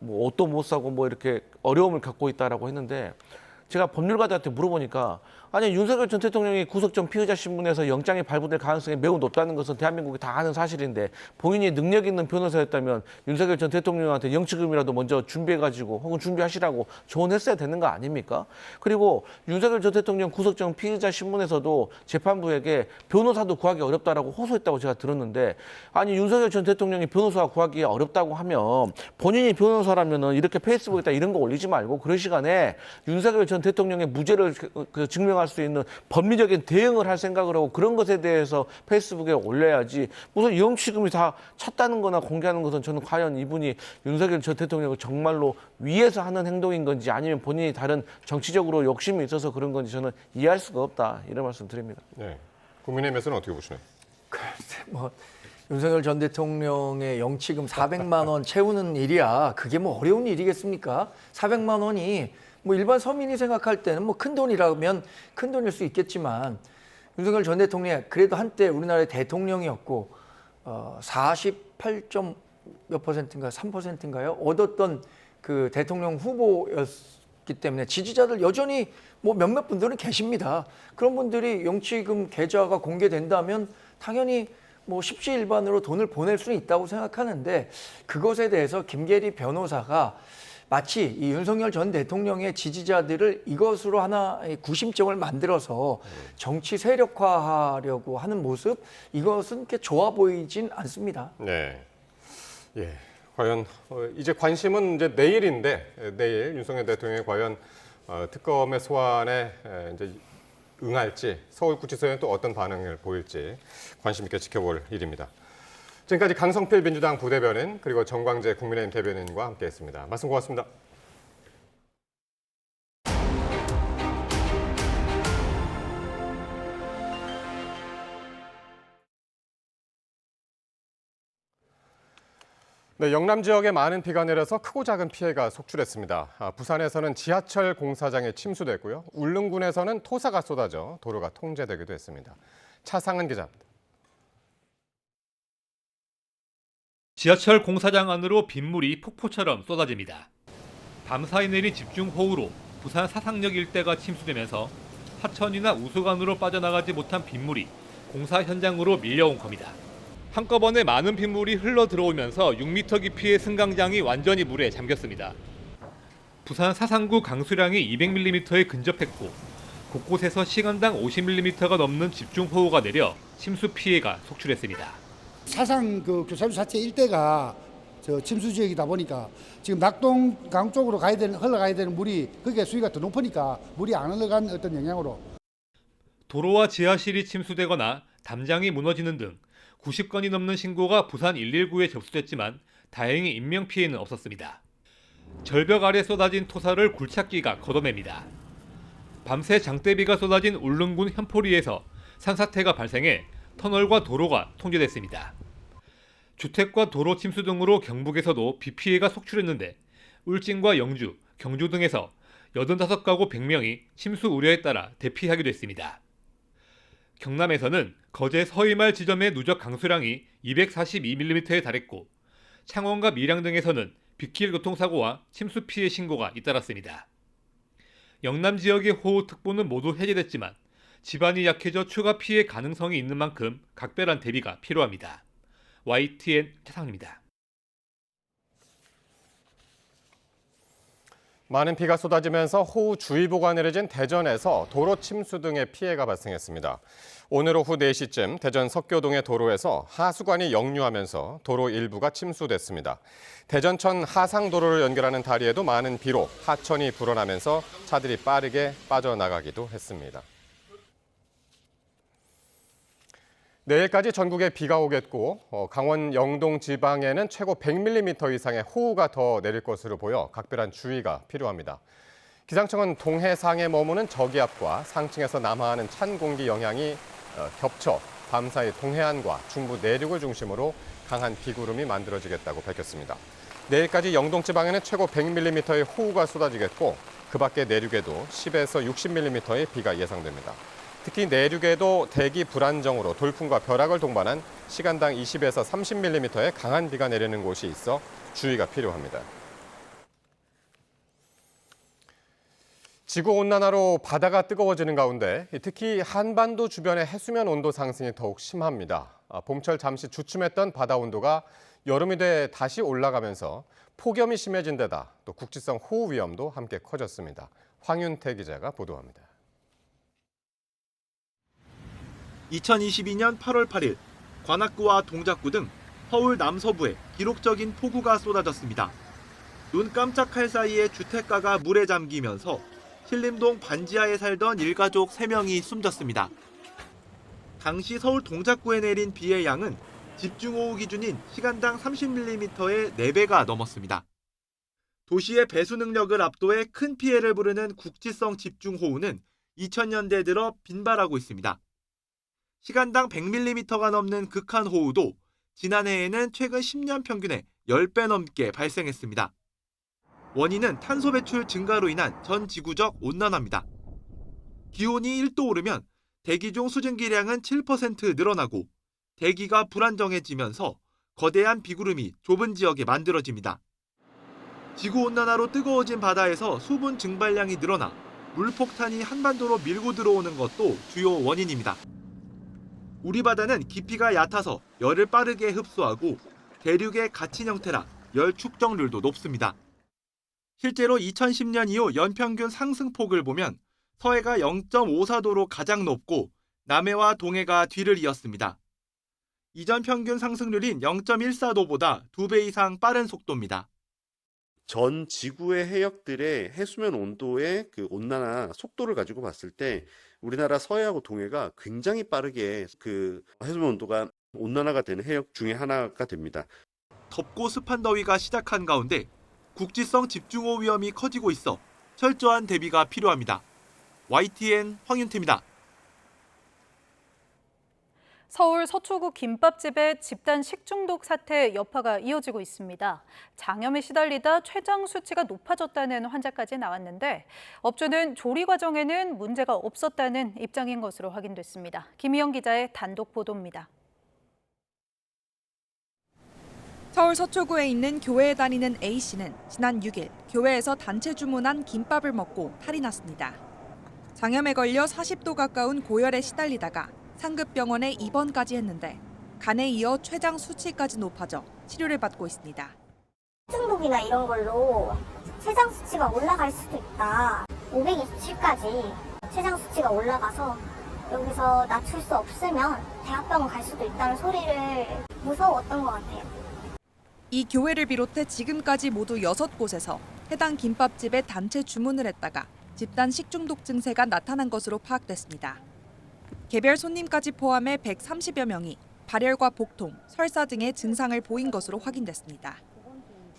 옷도 못 사고 뭐 이렇게 어려움을 겪고 있다라고 했는데 제가 법률가들한테 물어보니까 아니 윤석열 전 대통령이 구속 전 피의자 신문에서 영장이 발부될 가능성이 매우 높다는 것은 대한민국이 다 아는 사실인데 본인이 능력 있는 변호사였다면 윤석열 전 대통령한테 영치금이라도 먼저 준비해가지고 혹은 준비하시라고 조언했어야 되는 거 아닙니까? 그리고 윤석열 전 대통령 구속 전 피의자 신문에서도 재판부에게 변호사도 구하기 어렵다라고 호소했다고 제가 들었는데 아니 윤석열 전 대통령이 변호사 구하기 어렵다고 하면 본인이 변호사라면은 이렇게 페이스북에다 이런 거 올리지 말고 그럴 시간에 윤석열 전 대통령의 무죄를 증명할 수 있는 법리적인 대응을 할 생각을 하고 그런 것에 대해서 페이스북에 올려야지 무슨 영치금이 다 찼다는 거나 공개하는 것은 저는 과연 이분이 윤석열 전 대통령을 정말로 위해서 하는 행동인 건지 아니면 본인이 다른 정치적으로 욕심이 있어서 그런 건지 저는 이해할 수가 없다 이런 말씀 드립니다. 네. 국민의힘에서는 어떻게 보시나요? 뭐 윤석열 전 대통령의 영치금 400만 원 채우는 일이야 그게 뭐 어려운 일이겠습니까? 400만 원이 뭐 일반 서민이 생각할 때는 뭐 큰 돈이라면 큰 돈일 수 있겠지만 윤석열 전 대통령이 그래도 한때 우리나라의 대통령이었고 48점 몇 %인가 3%인가요? 얻었던 그 대통령 후보였기 때문에 지지자들 여전히 뭐 몇몇 분들은 계십니다. 그런 분들이 영치금 계좌가 공개된다면 당연히 뭐 십시일반으로 돈을 보낼 수는 있다고 생각하는데 그것에 대해서 김계리 변호사가 마치 이 윤석열 전 대통령의 지지자들을 이것으로 하나의 구심점을 만들어서 정치 세력화하려고 하는 모습, 이것은 그렇게 좋아 보이진 않습니다. 네. 예. 과연 이제 관심은 이제 내일인데 내일 윤석열 대통령이 과연 특검의 소환에 이제 응할지, 서울구치소에 또 어떤 반응을 보일지 관심 있게 지켜볼 일입니다. 지금까지 강성필 민주당 부대변인 그리고 정광재 국민의힘 대변인과 함께했습니다. 말씀 고맙습니다. 네, 영남 지역에 많은 비가 내려서 크고 작은 피해가 속출했습니다. 부산에서는 지하철 공사장에 침수됐고요. 울릉군에서는 토사가 쏟아져 도로가 통제되기도 했습니다. 차상은 기자입니다. 지하철 공사장 안으로 빗물이 폭포처럼 쏟아집니다. 밤사이 내린 집중호우로 부산 사상역 일대가 침수되면서 하천이나 우수관으로 빠져나가지 못한 빗물이 공사 현장으로 밀려온 겁니다. 한꺼번에 많은 빗물이 흘러 들어오면서 6m 깊이의 승강장이 완전히 물에 잠겼습니다. 부산 사상구 강수량이 200mm에 근접했고 곳곳에서 시간당 50mm가 넘는 집중호우가 내려 침수 피해가 속출했습니다. 사상 그 교사유 자체 일대가 침수 지역이다 보니까 지금 낙동강 쪽으로 흘러가야 되는 물이 그게 수위가 더 높으니까 물이 안 흘러간 어떤 영향으로 도로와 지하실이 침수되거나 담장이 무너지는 등 90건이 넘는 신고가 부산 119에 접수됐지만 다행히 인명피해는 없었습니다. 절벽 아래 쏟아진 토사를 굴착기가 걷어냅니다. 밤새 장대비가 쏟아진 울릉군 현포리에서 산사태가 발생해 터널과 도로가 통제됐습니다. 주택과 도로 침수 등으로 경북에서도 비 피해가 속출했는데 울진과 영주, 경주 등에서 85가구 100명이 침수 우려에 따라 대피하기도 했습니다. 경남에서는 거제 서해말 지점의 누적 강수량이 242mm에 달했고 창원과 밀양 등에서는 빗길 교통사고와 침수 피해 신고가 잇따랐습니다. 영남 지역의 호우특보는 모두 해제됐지만 지반이 약해져 추가 피해 가능성이 있는 만큼 각별한 대비가 필요합니다. YTN 차상입니다. 많은 비가 쏟아지면서 호우주의보가 내려진 대전에서 도로 침수 등의 피해가 발생했습니다. 오늘 오후 4시쯤 대전 석교동의 도로에서 하수관이 역류하면서 도로 일부가 침수됐습니다. 대전천 하상도로를 연결하는 다리에도 많은 비로 하천이 불어나면서 차들이 빠르게 빠져나가기도 했습니다. 내일까지 전국에 비가 오겠고 강원 영동 지방에는 최고 100mm 이상의 호우가 더 내릴 것으로 보여 각별한 주의가 필요합니다. 기상청은 동해상에 머무는 저기압과 상층에서 남하하는 찬 공기 영향이 겹쳐 밤사이 동해안과 중부 내륙을 중심으로 강한 비구름이 만들어지겠다고 밝혔습니다. 내일까지 영동 지방에는 최고 100mm의 호우가 쏟아지겠고 그 밖에 내륙에도 10에서 60mm의 비가 예상됩니다. 특히 내륙에도 대기 불안정으로 돌풍과 벼락을 동반한 시간당 20에서 30mm의 강한 비가 내리는 곳이 있어 주의가 필요합니다. 지구온난화로 바다가 뜨거워지는 가운데 특히 한반도 주변의 해수면 온도 상승이 더욱 심합니다. 봄철 잠시 주춤했던 바다 온도가 여름이 돼 다시 올라가면서 폭염이 심해진 데다 또 국지성 호우 위험도 함께 커졌습니다. 황윤태 기자가 보도합니다. 2022년 8월 8일 관악구와 동작구 등 서울 남서부에 기록적인 폭우가 쏟아졌습니다. 눈 깜짝할 사이에 주택가가 물에 잠기면서 신림동 반지하에 살던 일가족 3명이 숨졌습니다. 당시 서울 동작구에 내린 비의 양은 집중호우 기준인 시간당 30mm의 4배가 넘었습니다. 도시의 배수 능력을 압도해 큰 피해를 부르는 국지성 집중호우는 2000년대 들어 빈발하고 있습니다. 시간당 100mm가 넘는 극한 호우도 지난해에는 최근 10년 평균의 10배 넘게 발생했습니다. 원인은 탄소 배출 증가로 인한 전 지구적 온난화입니다. 기온이 1도 오르면 대기 중 수증기량은 7% 늘어나고 대기가 불안정해지면서 거대한 비구름이 좁은 지역에 만들어집니다. 지구온난화로 뜨거워진 바다에서 수분 증발량이 늘어나 물폭탄이 한반도로 밀고 들어오는 것도 주요 원인입니다. 우리 바다는 깊이가 얕아서 열을 빠르게 흡수하고 대륙의 갇힌 형태라 열 축적률도 높습니다. 실제로 2010년 이후 연평균 상승폭을 보면 서해가 0.54도로 가장 높고 남해와 동해가 뒤를 이었습니다. 이전 평균 상승률인 0.14도보다 2배 이상 빠른 속도입니다. 전 지구의 해역들의 해수면 온도의 그 온난화 속도를 가지고 봤을 때 우리나라 서해하고 동해가 굉장히 빠르게 그 해수면 온도가 온난화가 되는 해역 중에 하나가 됩니다. 덥고 습한 더위가 시작한 가운데 국지성 집중호우 위험이 커지고 있어 철저한 대비가 필요합니다. YTN 황윤태입니다. 서울 서초구 김밥집의 집단 식중독 사태 여파가 이어지고 있습니다. 장염에 시달리다 췌장 수치가 높아졌다는 환자까지 나왔는데 업주는 조리 과정에는 문제가 없었다는 입장인 것으로 확인됐습니다. 김희영 기자의 단독 보도입니다. 서울 서초구에 있는 교회에 다니는 A씨는 지난 6일 교회에서 단체 주문한 김밥을 먹고 탈이 났습니다. 장염에 걸려 40도 가까운 고열에 시달리다가 상급병원에 입원까지 했는데 간에 이어 췌장 수치까지 높아져 치료를 받고 있습니다. 중독이나 이런 걸로 췌장 수치가 올라갈 수도 있다. 527까지 췌장 수치가 올라가서 여기서 낮출 수 없으면 대학병원 갈 수도 있다는 소리를 무서웠던 것 같아요. 이 교회를 비롯해 지금까지 모두 6곳에서 해당 김밥집에 단체 주문을 했다가 집단 식중독 증세가 나타난 것으로 파악됐습니다. 개별 손님까지 포함해 130여 명이 발열과 복통, 설사 등의 증상을 보인 것으로 확인됐습니다.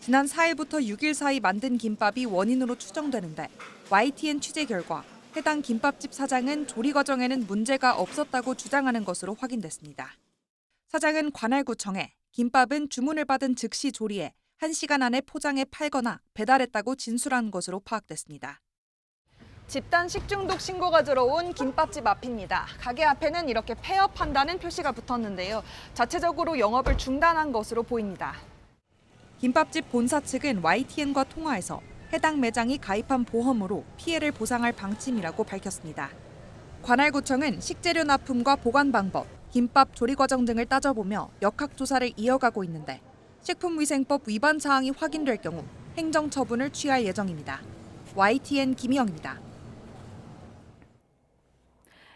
지난 4일부터 6일 사이 만든 김밥이 원인으로 추정되는데 YTN 취재 결과 해당 김밥집 사장은 조리 과정에는 문제가 없었다고 주장하는 것으로 확인됐습니다. 사장은 관할구청에 김밥은 주문을 받은 즉시 조리해 1시간 안에 포장해 팔거나 배달했다고 진술한 것으로 파악됐습니다. 집단 식중독 신고가 들어온 김밥집 앞입니다. 가게 앞에는 이렇게 폐업한다는 표시가 붙었는데요. 자체적으로 영업을 중단한 것으로 보입니다. 김밥집 본사 측은 YTN과 통화해서 해당 매장이 가입한 보험으로 피해를 보상할 방침이라고 밝혔습니다. 관할구청은 식재료 납품과 보관 방법, 김밥 조리 과정 등을 따져보며 역학조사를 이어가고 있는데 식품위생법 위반 사항이 확인될 경우 행정처분을 취할 예정입니다. YTN 김희영입니다.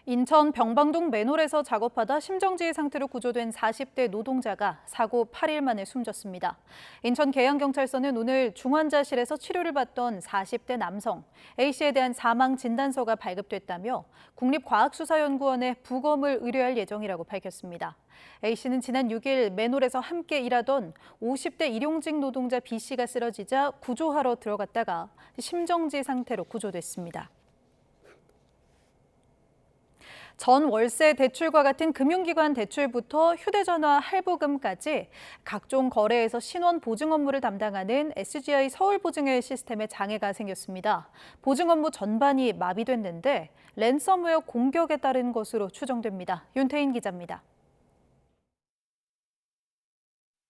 인천 병방동 맨홀에서 작업하다 심정지 상태로 구조된 40대 노동자가 사고 8일 만에 숨졌습니다. 인천 계양경찰서는 오늘 중환자실에서 치료를 받던 40대 남성 A씨에 대한 사망 진단서가 발급됐다며 국립과학수사연구원에 부검을 의뢰할 예정이라고 밝혔습니다. A씨는 지난 6일 맨홀에서 함께 일하던 50대 일용직 노동자 B씨가 쓰러지자 구조하러 들어갔다가 심정지 상태로 구조됐습니다. 전 월세 대출과 같은 금융기관 대출부터 휴대전화 할부금까지 각종 거래에서 신원 보증 업무를 담당하는 SGI 서울보증의 시스템에 장애가 생겼습니다. 보증 업무 전반이 마비됐는데 랜섬웨어 공격에 따른 것으로 추정됩니다. 윤태인 기자입니다.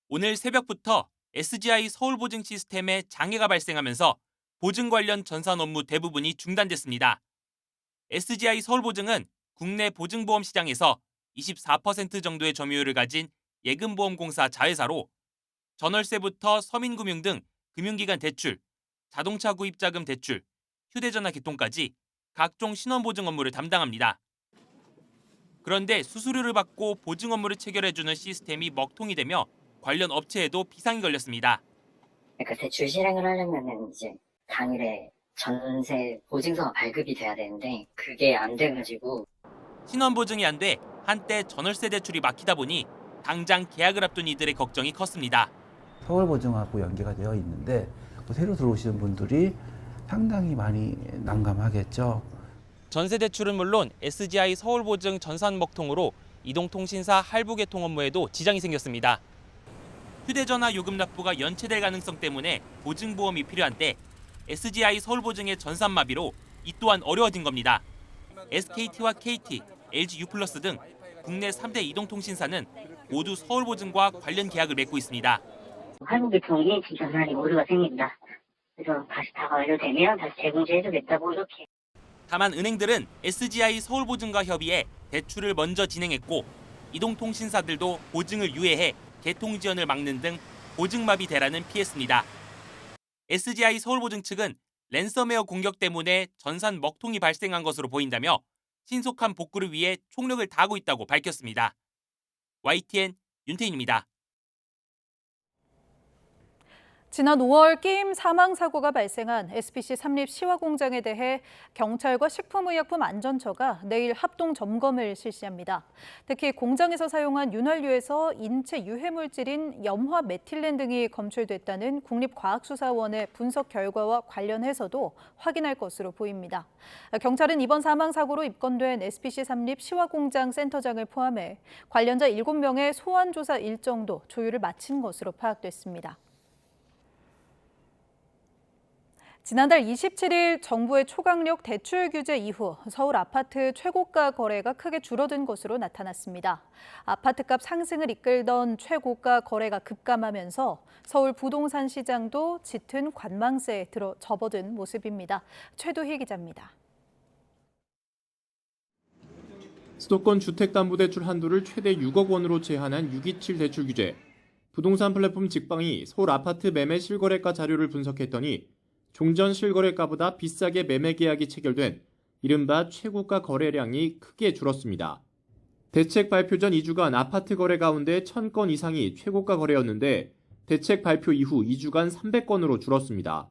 오늘 새벽부터 SGI 서울보증 시스템에 장애가 발생하면서 보증 관련 전산 업무 대부분이 중단됐습니다. SGI 서울보증은 국내 보증보험 시장에서 24% 정도의 점유율을 가진 예금보험공사 자회사로 전월세부터 서민금융 등 금융기관 대출, 자동차 구입자금 대출, 휴대전화 개통까지 각종 신원보증 업무를 담당합니다. 그런데 수수료를 받고 보증 업무를 체결해주는 시스템이 먹통이 되며 관련 업체에도 비상이 걸렸습니다. 그러니까 대출 실행을 하려면 이제 당일에 전세 보증서가 발급이 돼야 되는데 그게 안 돼가지고 신원 보증이 안 돼 한때 전월세 대출이 막히다 보니 당장 계약을 앞둔 이들의 걱정이 컸습니다. 서울보증하고 연계가 되어 있는데 새로 들어오시는 분들이 상당히 많이 난감하겠죠. 전세 대출은 물론 SGI 서울보증 전산 먹통으로 이동통신사 할부 개통 업무에도 지장이 생겼습니다. 휴대전화 요금 납부가 연체될 가능성 때문에 보증보험이 필요한데 SGI 서울보증의 전산 마비로 이 또한 어려워진 겁니다. SKT와 KT, LG U+ 등 국내 3대 이동통신사는 모두 서울보증과 관련 계약을 맺고 있습니다. 할부 개통이 전산이 오류가 생긴다. 그래서 다시 다 완료되면 다시 재공지해주겠다고 이렇게. 다만 은행들은 SGI 서울보증과 협의해 대출을 먼저 진행했고 이동통신사들도 보증을 유예해 개통 지연을 막는 등 보증마비 대란은 피했습니다. SGI 서울보증 측은 랜섬웨어 공격 때문에 전산 먹통이 발생한 것으로 보인다며 신속한 복구를 위해 총력을 다하고 있다고 밝혔습니다. YTN 윤태인입니다. 지난 5월 끼임 사망 사고가 발생한 SPC 삼립 시화 공장에 대해 경찰과 식품의약품안전처가 내일 합동 점검을 실시합니다. 특히 공장에서 사용한 윤활유에서 인체 유해 물질인 염화 메틸렌 등이 검출됐다는 국립과학수사원의 분석 결과와 관련해서도 확인할 것으로 보입니다. 경찰은 이번 사망 사고로 입건된 SPC 삼립 시화 공장 센터장을 포함해 관련자 7명의 소환 조사 일정도 조율을 마친 것으로 파악됐습니다. 지난달 27일 정부의 초강력 대출 규제 이후 서울 아파트 최고가 거래가 크게 줄어든 것으로 나타났습니다. 아파트값 상승을 이끌던 최고가 거래가 급감하면서 서울 부동산 시장도 짙은 관망세에 접어든 모습입니다. 최도희 기자입니다. 수도권 주택담보대출 한도를 최대 6억 원으로 제한한 627 대출 규제. 부동산 플랫폼 직방이 서울 아파트 매매 실거래가 자료를 분석했더니 종전 실거래가보다 비싸게 매매 계약이 체결된 이른바 최고가 거래량이 크게 줄었습니다. 대책 발표 전 2주간 아파트 거래 가운데 1000건 이상이 최고가 거래였는데 대책 발표 이후 2주간 300건으로 줄었습니다.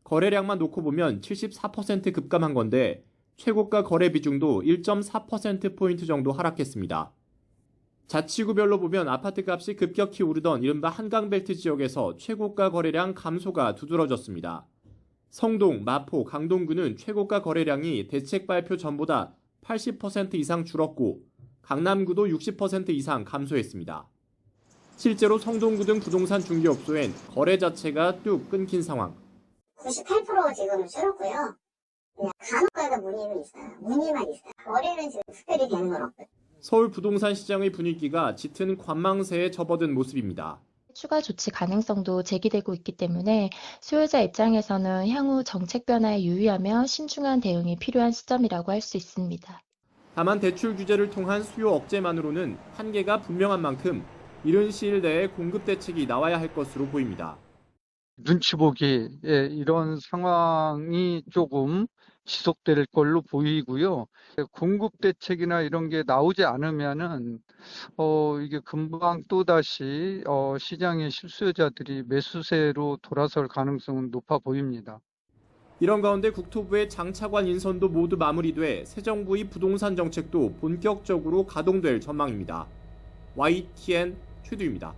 거래량만 놓고 보면 74% 급감한 건데 최고가 거래 비중도 1.4%포인트 정도 하락했습니다. 자치구별로 보면 아파트값이 급격히 오르던 이른바 한강벨트 지역에서 최고가 거래량 감소가 두드러졌습니다. 성동, 마포, 강동구는 최고가 거래량이 대책 발표 전보다 80% 이상 줄었고 강남구도 60% 이상 감소했습니다. 실제로 성동구 등 부동산 중개업소엔 거래 자체가 뚝 끊긴 상황. 98% 지금 줄었고요. 그냥 간혹가다 문의는 있어요. 문의만 있어요. 거래는 지금 특별히 되는 건 없고요. 서울 부동산 시장의 분위기가 짙은 관망세에 접어든 모습입니다. 추가 조치 가능성도 제기되고 있기 때문에 수요자 입장에서는 향후 정책 변화에 유의하며 신중한 대응이 필요한 시점이라고 할 수 있습니다. 다만 대출 규제를 통한 수요 억제만으로는 한계가 분명한 만큼 이른 시일 내에 공급 대책이 나와야 할 것으로 보입니다. 눈치 보기 이런 상황이 조금 지속될 걸로 보이고요. 공급 대책이나 이런 게 나오지 않으면은 이게 금방 또다시 시장의 실수요자들이 매수세로 돌아설 가능성은 높아 보입니다. 이런 가운데 국토부의 장차관 인선도 모두 마무리돼 새 정부의 부동산 정책도 본격적으로 가동될 전망입니다. YTN 최두입니다.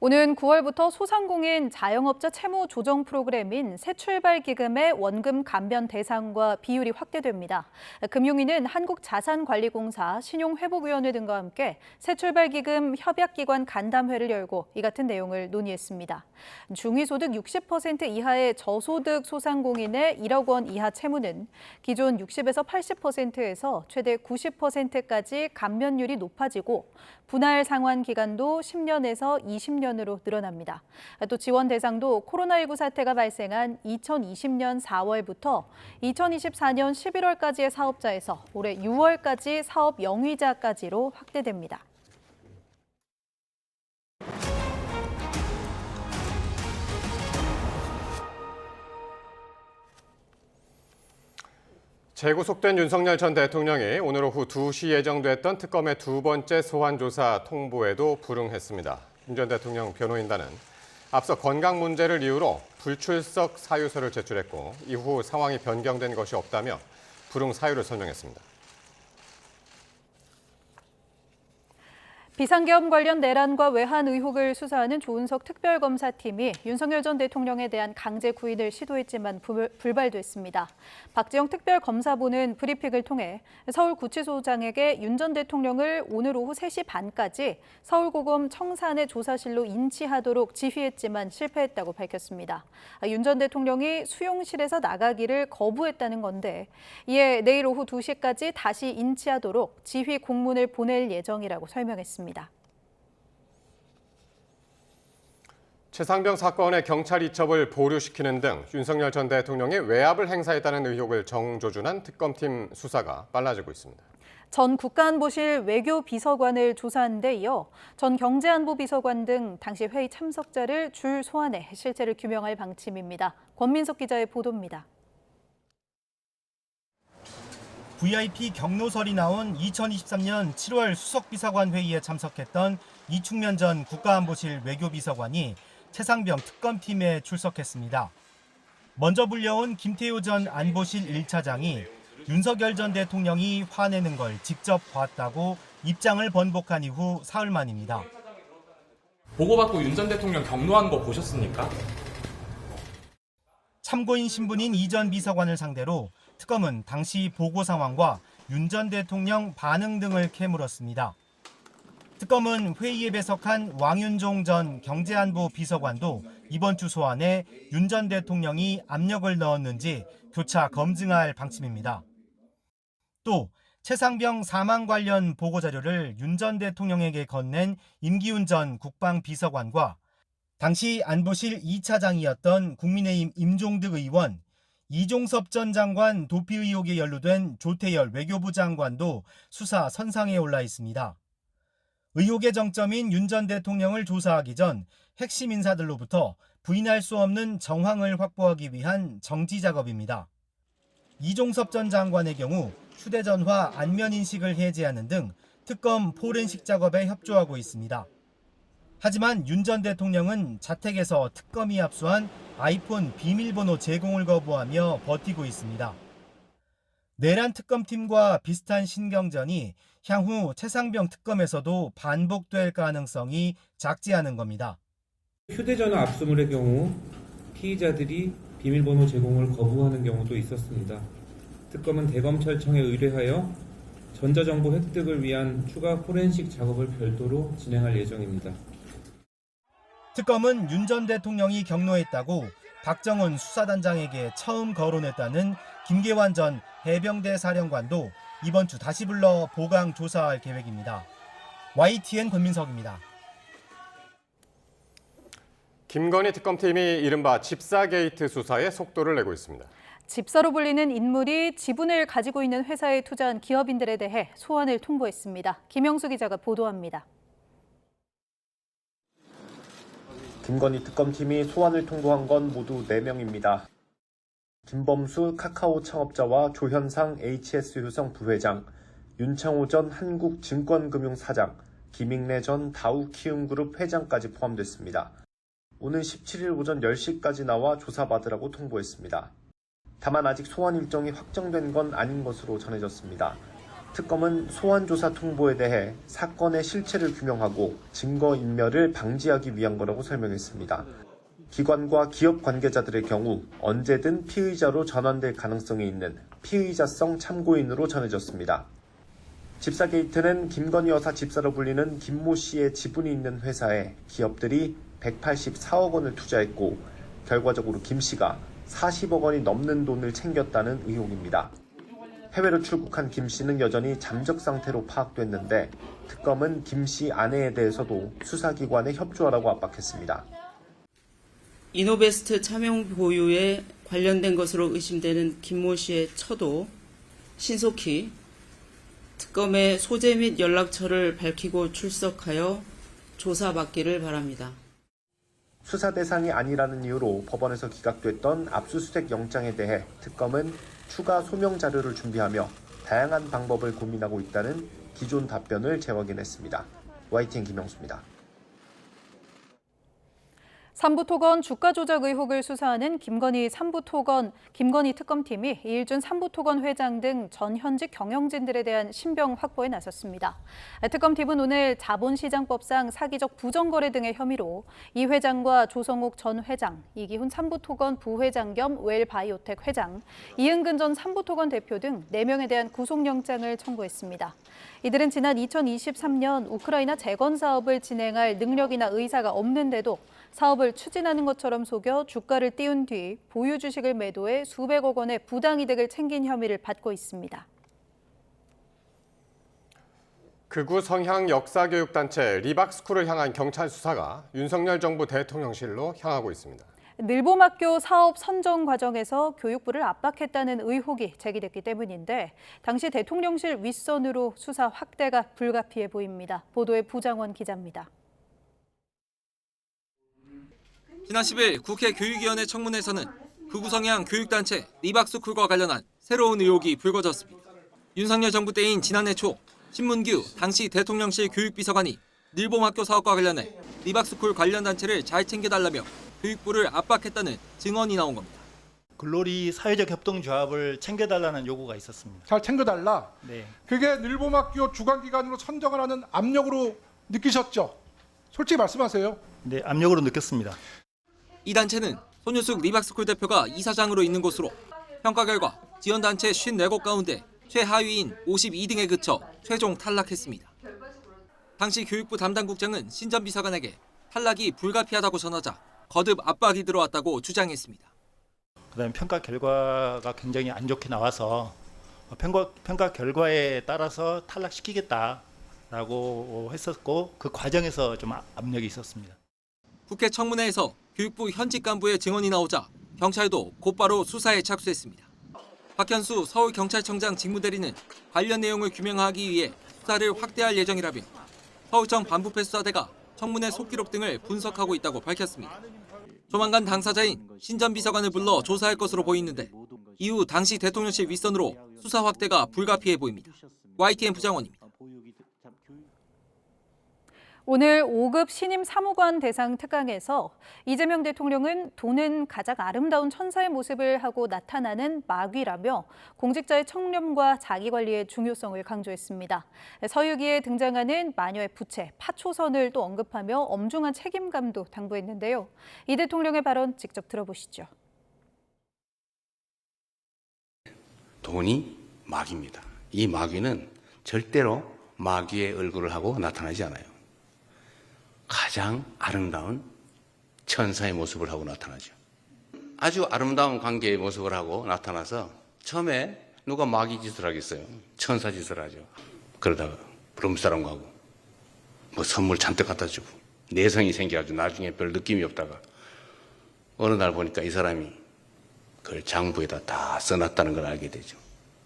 오는 9월부터 소상공인 자영업자 채무 조정 프로그램인 새출발기금의 원금 감변 대상과 비율이 확대됩니다. 금융위는 한국자산관리공사, 신용회복위원회 등과 함께 새출발기금 협약기관 간담회를 열고 이 같은 내용을 논의했습니다. 중위소득 60% 이하의 저소득 소상공인의 1억 원 이하 채무는 기존 60에서 80%에서 최대 90%까지 감면율이 높아지고 분할 상환 기간도 10년에서 20년으로 늘어납니다. 또 지원 대상도 코로나19 사태가 발생한 2020년 4월부터 2024년 11월까지의 사업자에서 올해 6월까지 사업 영위자까지로 확대됩니다. 재구속된 윤석열 전 대통령이 오늘 오후 2시 예정됐던 특검의 두 번째 소환조사 통보에도 불응했습니다. 윤 전 대통령 변호인단은 앞서 건강 문제를 이유로 불출석 사유서를 제출했고 이후 상황이 변경된 것이 없다며 불응 사유를 설명했습니다. 비상계엄 관련 내란과 외환 의혹을 수사하는 조은석 특별검사팀이 윤석열 전 대통령에 대한 강제 구인을 시도했지만 불발됐습니다. 박지영 특별검사부는 브리핑을 통해 서울구치소장에게 윤 전 대통령을 오늘 오후 3시 반까지 서울고검 청산의 조사실로 인치하도록 지휘했지만 실패했다고 밝혔습니다. 윤 전 대통령이 수용실에서 나가기를 거부했다는 건데 이에 내일 오후 2시까지 다시 인치하도록 지휘 공문을 보낼 예정이라고 설명했습니다. 최상병 사건의 경찰 이첩을 보류시키는 등 윤석열 전 대통령이 외압을 행사했다는 의혹을 정조준한 특검팀 수사가 빨라지고 있습니다. 전 국가안보실 외교비서관을 조사한 데 이어 전 경제안보비서관 등 당시 회의 참석자를 줄 소환해 실체를 규명할 방침입니다. 권민석 기자의 보도입니다. VIP 경로설이 나온 2023년 7월 수석비서관 회의에 참석했던 이충면 전 국가안보실 외교비서관이 최상병 특검팀에 출석했습니다. 먼저 불려온 김태효 전 안보실 1차장이 윤석열 전 대통령이 화내는 걸 직접 봤다고 입장을 번복한 이후 사흘 만입니다. 보고받고 윤 전 대통령 경로한 거 보셨습니까? 참고인 신분인 이 전 비서관을 상대로 특검은 당시 보고 상황과 윤 전 대통령 반응 등을 캐물었습니다. 특검은 회의에 배석한 왕윤종 전 경제안보 비서관도 이번 주 소환해 윤 전 대통령이 압력을 넣었는지 교차 검증할 방침입니다. 또 최상병 사망 관련 보고자료를 윤 전 대통령에게 건넨 임기훈 전 국방비서관과 당시 안보실 2차장이었던 국민의힘 임종득 의원, 이종섭 전 장관 도피 의혹에 연루된 조태열 외교부 장관도 수사 선상에 올라 있습니다. 의혹의 정점인 윤 전 대통령을 조사하기 전 핵심 인사들로부터 부인할 수 없는 정황을 확보하기 위한 정지 작업입니다. 이종섭 전 장관의 경우 휴대전화 안면 인식을 해제하는 등 특검 포렌식 작업에 협조하고 있습니다. 하지만 윤 전 대통령은 자택에서 특검이 압수한 아이폰 비밀번호 제공을 거부하며 버티고 있습니다. 내란 특검팀과 비슷한 신경전이 향후 최상병 특검에서도 반복될 가능성이 작지 않은 겁니다. 휴대전화 압수물의 경우 피의자들이 비밀번호 제공을 거부하는 경우도 있었습니다. 특검은 대검찰청에 의뢰하여 전자정보 획득을 위한 추가 포렌식 작업을 별도로 진행할 예정입니다. 특검은 윤 전 대통령이 경로했다고 박정훈 수사단장에게 처음 거론했다는 김계환 전 해병대 사령관도 이번 주 다시 불러 보강 조사할 계획입니다. YTN 권민석입니다. 김건희 특검팀이 이른바 집사 게이트 수사에 속도를 내고 있습니다. 집사로 불리는 인물이 지분을 가지고 있는 회사에 투자한 기업인들에 대해 소환을 통보했습니다. 김영수 기자가 보도합니다. 김건희 특검팀이 소환을 통보한 건 모두 4명입니다. 김범수 카카오 창업자와 조현상 HS효성 부회장, 윤창호 전 한국증권금융 사장, 김익래 전 다우키움그룹 회장까지 포함됐습니다. 오는 17일 오전 10시까지 나와 조사받으라고 통보했습니다. 다만 아직 소환 일정이 확정된 건 아닌 것으로 전해졌습니다. 특검은 소환 조사 통보에 대해 사건의 실체를 규명하고 증거인멸을 방지하기 위한 거라고 설명했습니다. 기관과 기업 관계자들의 경우 언제든 피의자로 전환될 가능성이 있는 피의자성 참고인으로 전해졌습니다. 집사 게이트는 김건희 여사 집사로 불리는 김모 씨의 지분이 있는 회사에 기업들이 184억 원을 투자했고 결과적으로 김 씨가 40억 원이 넘는 돈을 챙겼다는 의혹입니다. 해외로 출국한 김 씨는 여전히 잠적 상태로 파악됐는데 특검은 김 씨 아내에 대해서도 수사기관에 협조하라고 압박했습니다. 이노베스트 차명 보유에 관련된 것으로 의심되는 김모 씨의 처도 신속히 특검의 소재 및 연락처를 밝히고 출석하여 조사받기를 바랍니다. 수사 대상이 아니라는 이유로 법원에서 기각됐던 압수수색 영장에 대해 특검은 추가 소명 자료를 준비하며 다양한 방법을 고민하고 있다는 기존 답변을 재확인했습니다. YTN 김영수입니다. 삼부토건 주가 조작 의혹을 수사하는 김건희 특검팀이 이일준 삼부토건 회장 등 전 현직 경영진들에 대한 신병 확보에 나섰습니다. 특검팀은 오늘 자본시장법상 사기적 부정거래 등의 혐의로 이 회장과 조성욱 전 회장, 이기훈 삼부토건 부회장 겸 웰바이오텍 회장, 이은근 전 삼부토건 대표 등 4명에 대한 구속영장을 청구했습니다. 이들은 지난 2023년 우크라이나 재건 사업을 진행할 능력이나 의사가 없는데도 사업을 추진하는 것처럼 속여 주가를 띄운 뒤 보유 주식을 매도해 수백억 원의 부당이득을 챙긴 혐의를 받고 있습니다. 극우 성향 역사교육단체 리박스쿨을 향한 경찰 수사가 윤석열 정부 대통령실로 향하고 있습니다. 늘봄학교 사업 선정 과정에서 교육부를 압박했다는 의혹이 제기됐기 때문인데 당시 대통령실 윗선으로 수사 확대가 불가피해 보입니다. 보도에 부장원 기자입니다. 지난 10일 국회 교육위원회 청문회에서는 극우 성향 교육단체 리박스쿨과 관련한 새로운 의혹이 불거졌습니다. 윤석열 정부 때인 지난해 초 신문규 당시 대통령실 교육비서관이 늘봄학교 사업과 관련해 리박스쿨 관련 단체를 잘 챙겨달라며 교육부를 압박했다는 증언이 나온 겁니다. 글로리 사회적 협동조합을 챙겨달라는 요구가 있었습니다. 잘 챙겨달라. 네. 그게 늘봄학교 주관기관으로 선정을 하는 압력으로 느끼셨죠? 솔직히 말씀하세요. 네, 압력으로 느꼈습니다. 이 단체는 손유숙 리박스쿨 대표가 이사장으로 있는 곳으로 평가 결과 지원단체 54곳 가운데 최하위인 52등에 그쳐 최종 탈락했습니다. 당시 교육부 담당국장은 신전비서관에게 탈락이 불가피하다고 전하자 거듭 압박이 들어왔다고 주장했습니다. 그다음에 평가 결과가 굉장히 안 좋게 나와서 평가 결과에 따라서 탈락시키겠다라고 했었고 그 과정에서 좀 압력이 있었습니다. 국회 청문회에서 교육부 현직 간부의 증언이 나오자 경찰도 곧바로 수사에 착수했습니다. 박현수 서울경찰청장 직무대리는 관련 내용을 규명하기 위해 수사를 확대할 예정이라며 서울청 반부패 수사대가 청문회 속기록 등을 분석하고 있다고 밝혔습니다. 조만간 당사자인 신전비서관을 불러 조사할 것으로 보이는데 이후 당시 대통령실 윗선으로 수사 확대가 불가피해 보입니다. YTN 부장원입니다. 오늘 5급 신임 사무관 대상 특강에서 이재명 대통령은 돈은 가장 아름다운 천사의 모습을 하고 나타나는 마귀라며 공직자의 청렴과 자기관리의 중요성을 강조했습니다. 서유기에 등장하는 마녀의 부채, 파초선을 또 언급하며 엄중한 책임감도 당부했는데요. 이 대통령의 발언 직접 들어보시죠. 돈이 마귀입니다. 이 마귀는 절대로 마귀의 얼굴을 하고 나타나지 않아요. 가장 아름다운 천사의 모습을 하고 나타나죠. 아주 아름다운 관계의 모습을 하고 나타나서 처음에 누가 마귀 짓을 하겠어요. 천사 짓을 하죠. 그러다가 부름사람과 하고 뭐 선물 잔뜩 갖다 주고 내성이 생겨가지고 나중에 별 느낌이 없다가 어느 날 보니까 이 사람이 그걸 장부에다 다 써놨다는 걸 알게 되죠.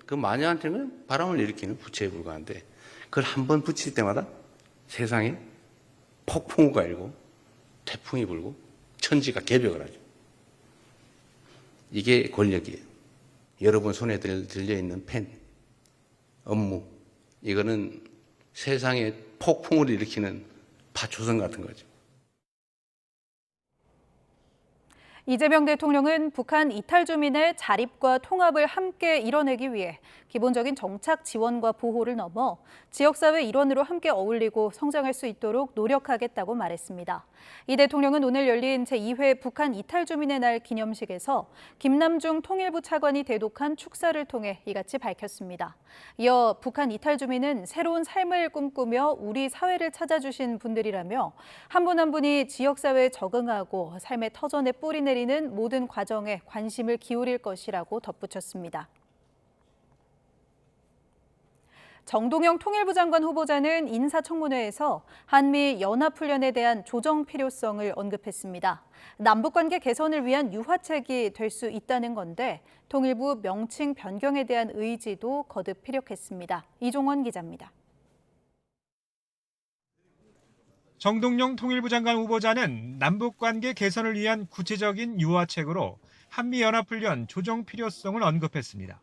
그 마녀한테는 바람을 일으키는 부채에 불과한데 그걸 한 번 붙일 때마다 세상에 폭풍우가 일고 태풍이 불고 천지가 개벽을 하죠. 이게 권력이에요. 여러분 손에 들려있는 펜, 업무, 이거는 세상에 폭풍을 일으키는 파초선 같은 거죠. 이재명 대통령은 북한 이탈 주민의 자립과 통합을 함께 이뤄내기 위해 기본적인 정착 지원과 보호를 넘어 지역사회 일원으로 함께 어울리고 성장할 수 있도록 노력하겠다고 말했습니다. 이 대통령은 오늘 열린 제2회 북한 이탈 주민의 날 기념식에서 김남중 통일부 차관이 대독한 축사를 통해 이같이 밝혔습니다. 이어 북한 이탈 주민은 새로운 삶을 꿈꾸며 우리 사회를 찾아주신 분들이라며 한 분 한 분이 지역사회에 적응하고 삶의 터전에 뿌리 내리는 모든 과정에 관심을 기울일 것이라고 덧붙였습니다. 정동영 통일부 장관 후보자는 인사청문회에서 한미 연합훈련에 대한 조정 필요성을 언급했습니다. 남북관계 개선을 위한 유화책이 될 수 있다는 건데 통일부 명칭 변경에 대한 의지도 거듭 피력했습니다. 이종원 기자입니다. 정동영 통일부 장관 후보자는 남북관계 개선을 위한 구체적인 유화책으로 한미연합훈련 조정 필요성을 언급했습니다.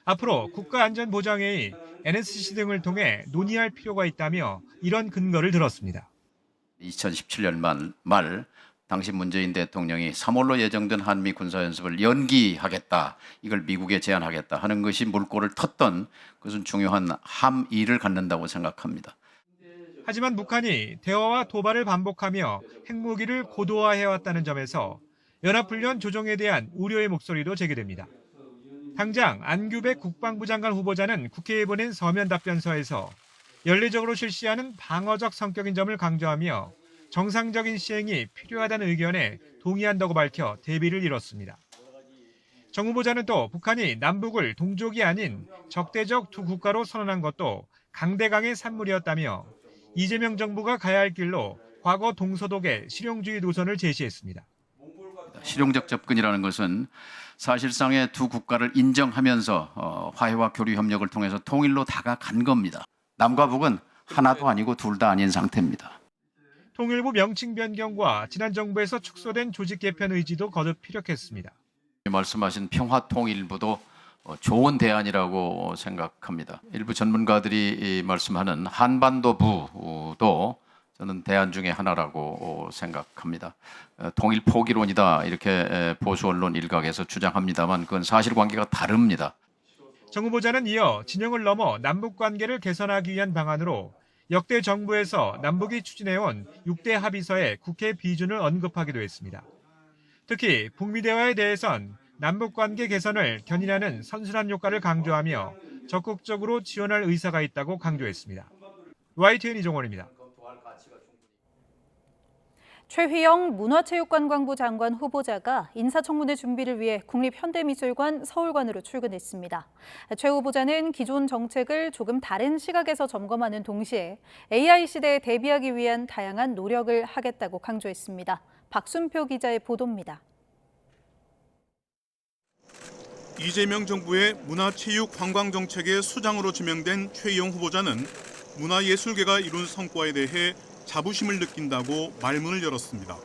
앞으로 국가안전보장회의, NSC 등을 통해 논의할 필요가 있다며 이런 근거를 들었습니다. 2017년 말 당시 문재인 대통령이 3월로 예정된 한미 군사연습을 연기하겠다, 이걸 미국에 제안하겠다 하는 것이 물꼬를 텄던 그것은 중요한 함의를 갖는다고 생각합니다. 하지만 북한이 대화와 도발을 반복하며 핵무기를 고도화해왔다는 점에서 연합훈련 조정에 대한 우려의 목소리도 제기됩니다. 당장 안규백 국방부 장관 후보자는 국회에 보낸 서면 답변서에서 연례적으로 실시하는 방어적 성격인 점을 강조하며 정상적인 시행이 필요하다는 의견에 동의한다고 밝혀 대비를 이뤘습니다. 정 후보자는 또 북한이 남북을 동족이 아닌 적대적 두 국가로 선언한 것도 강대강의 산물이었다며 이재명 정부가 가야 할 길로 과거 동서독의 실용주의 노선을 제시했습니다. 실용적 접근이라는 것은 사실상의 두 국가를 인정하면서 화해와 교류 협력을 통해서 통일로 다가간 겁니다. 남과 북은 하나도 아니고 둘 다 아닌 상태입니다. 통일부 명칭 변경과 지난 정부에서 축소된 조직 개편 의지도 거듭 피력했습니다. 말씀하신 평화통일부도 좋은 대안이라고 생각합니다. 일부 전문가들이 말씀하는 한반도부도 저는 대안 중에 하나라고 생각합니다. 통일 포기론이다 이렇게 보수 언론 일각에서 주장합니다만 그건 사실관계가 다릅니다. 정 후보자는 이어 진영을 넘어 남북 관계를 개선하기 위한 방안으로 역대 정부에서 남북이 추진해온 6대 합의서의 국회 비준을 언급하기도 했습니다. 특히 북미 대화에 대해선 남북 관계 개선을 견인하는 선순환 효과를 강조하며 적극적으로 지원할 의사가 있다고 강조했습니다. YTN 이종원입니다. 최휘영 문화체육관광부 장관 후보자가 인사청문회 준비를 위해 국립현대미술관 서울관으로 출근했습니다. 최 후보자는 기존 정책을 조금 다른 시각에서 점검하는 동시에 AI 시대에 대비하기 위한 다양한 노력을 하겠다고 강조했습니다. 박순표 기자의 보도입니다. 이재명 정부의 문화체육관광정책의 수장으로 지명된 최희영 후보자는 문화예술계가 이룬 성과에 대해 자부심을 느낀다고 말문을 열었습니다.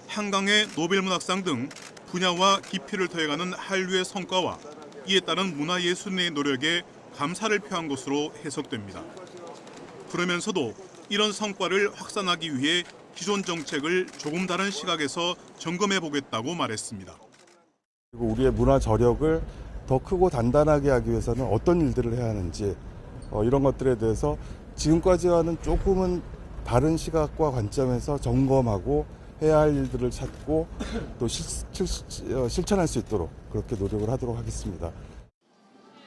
한강의 노벨문학상 등 분야와 깊이를 더해가는 한류의 성과와 이에 따른 문화예술인의 노력에 감사를 표한 것으로 해석됩니다. 그러면서도 이런 성과를 확산하기 위해 기존 정책을 조금 다른 시각에서 점검해 보겠다고 말했습니다. 그리고 우리의 문화 저력을 더 크고 단단하게 하기 위해서는 어떤 일들을 해야 하는지 이런 것들에 대해서 지금까지와는 조금은 다른 시각과 관점에서 점검하고 해야 할 일들을 찾고 또 실천할 수 있도록 그렇게 노력을 하도록 하겠습니다.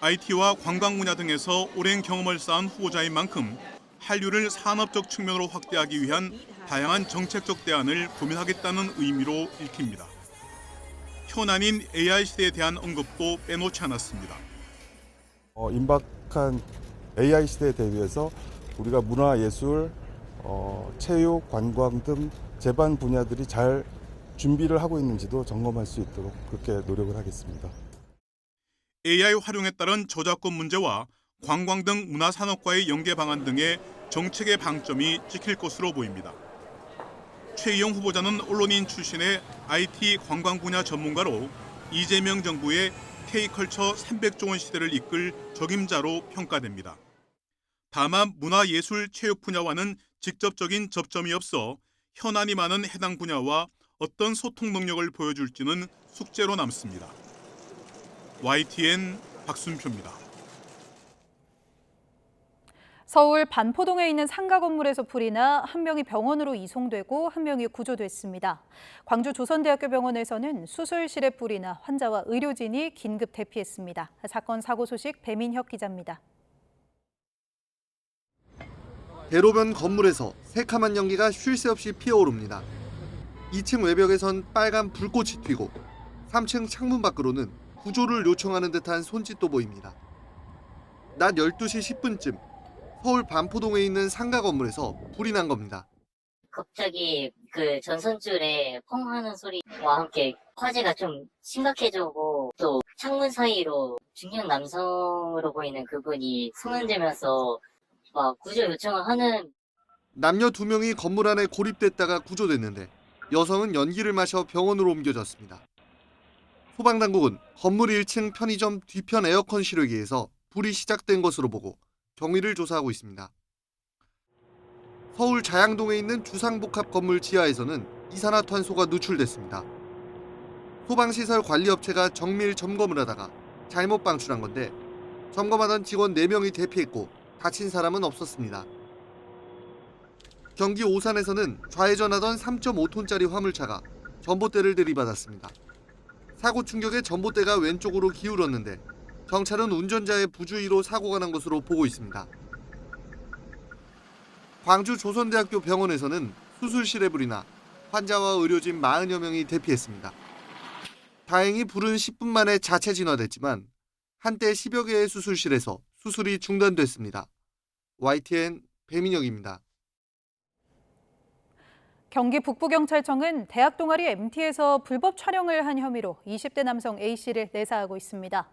IT와 관광 분야 등에서 오랜 경험을 쌓은 후보자인 만큼 한류를 산업적 측면으로 확대하기 위한 다양한 정책적 대안을 고민하겠다는 의미로 읽힙니다. 현안인 AI 시대에 대한 언급도 빼놓지 않았습니다. 임박한 AI 시대에 대비해서 우리가 문화예술, 체육, 관광 등 제반 분야들이 잘 준비를 하고 있는지도 점검할 수 있도록 그렇게 노력을 하겠습니다. AI 활용에 따른 저작권 문제와 관광 등 문화산업과의 연계 방안 등의 정책의 방점이 찍힐 것으로 보입니다. 최희영 후보자는 언론인 출신의 IT 관광 분야 전문가로 이재명 정부의 K컬처 300조 원 시대를 이끌 적임자로 평가됩니다. 다만 문화예술 체육 분야와는 직접적인 접점이 없어 현안이 많은 해당 분야와 어떤 소통 능력을 보여줄지는 숙제로 남습니다. YTN 박순표입니다. 서울 반포동에 있는 상가 건물에서 불이 나 한 명이 병원으로 이송되고 한 명이 구조됐습니다. 광주 조선대학교 병원에서는 수술실에 불이 나 환자와 의료진이 긴급 대피했습니다. 사건 사고 소식 배민혁 기자입니다. 대로변 건물에서 새카만 연기가 쉴 새 없이 피어오릅니다. 2층 외벽에선 빨간 불꽃이 튀고 3층 창문 밖으로는 구조를 요청하는 듯한 손짓도 보입니다. 낮 12시 10분쯤 서울 반포동에 있는 상가 건물에서 불이 난 겁니다. 갑자기 그 전선줄에 펑 하는 소리와 함께 화재가 좀 심각해지고 또 창문 사이로 중년 남성으로 보이는 그분이 손흔들면서 막 구조 요청을 하는. 남녀 2명이 건물 안에 고립됐다가 구조됐는데 여성은 연기를 마셔 병원으로 옮겨졌습니다. 소방당국은 건물 1층 편의점 뒤편 에어컨 실외기에서 불이 시작된 것으로 보고 경위를 조사하고 있습니다. 서울 자양동에 있는 주상복합 건물 지하에서는 이산화탄소가 누출됐습니다. 소방시설 관리업체가 정밀 점검을 하다가 잘못 방출한 건데 점검하던 직원 4명이 대피했고 다친 사람은 없었습니다. 경기 오산에서는 좌회전하던 3.5톤짜리 화물차가 전봇대를 들이받았습니다. 사고 충격에 전봇대가 왼쪽으로 기울었는데 경찰은 운전자의 부주의로 사고가 난 것으로 보고 있습니다. 광주 조선대학교 병원에서는 수술실에 불이 나 환자와 의료진 40여 명이 대피했습니다. 다행히 불은 10분 만에 자체 진화됐지만 한때 10여 개의 수술실에서 수술이 중단됐습니다. YTN 배민혁입니다. 경기 북부경찰청은 대학 동아리 MT에서 불법 촬영을 한 혐의로 20대 남성 A씨를 내사하고 있습니다.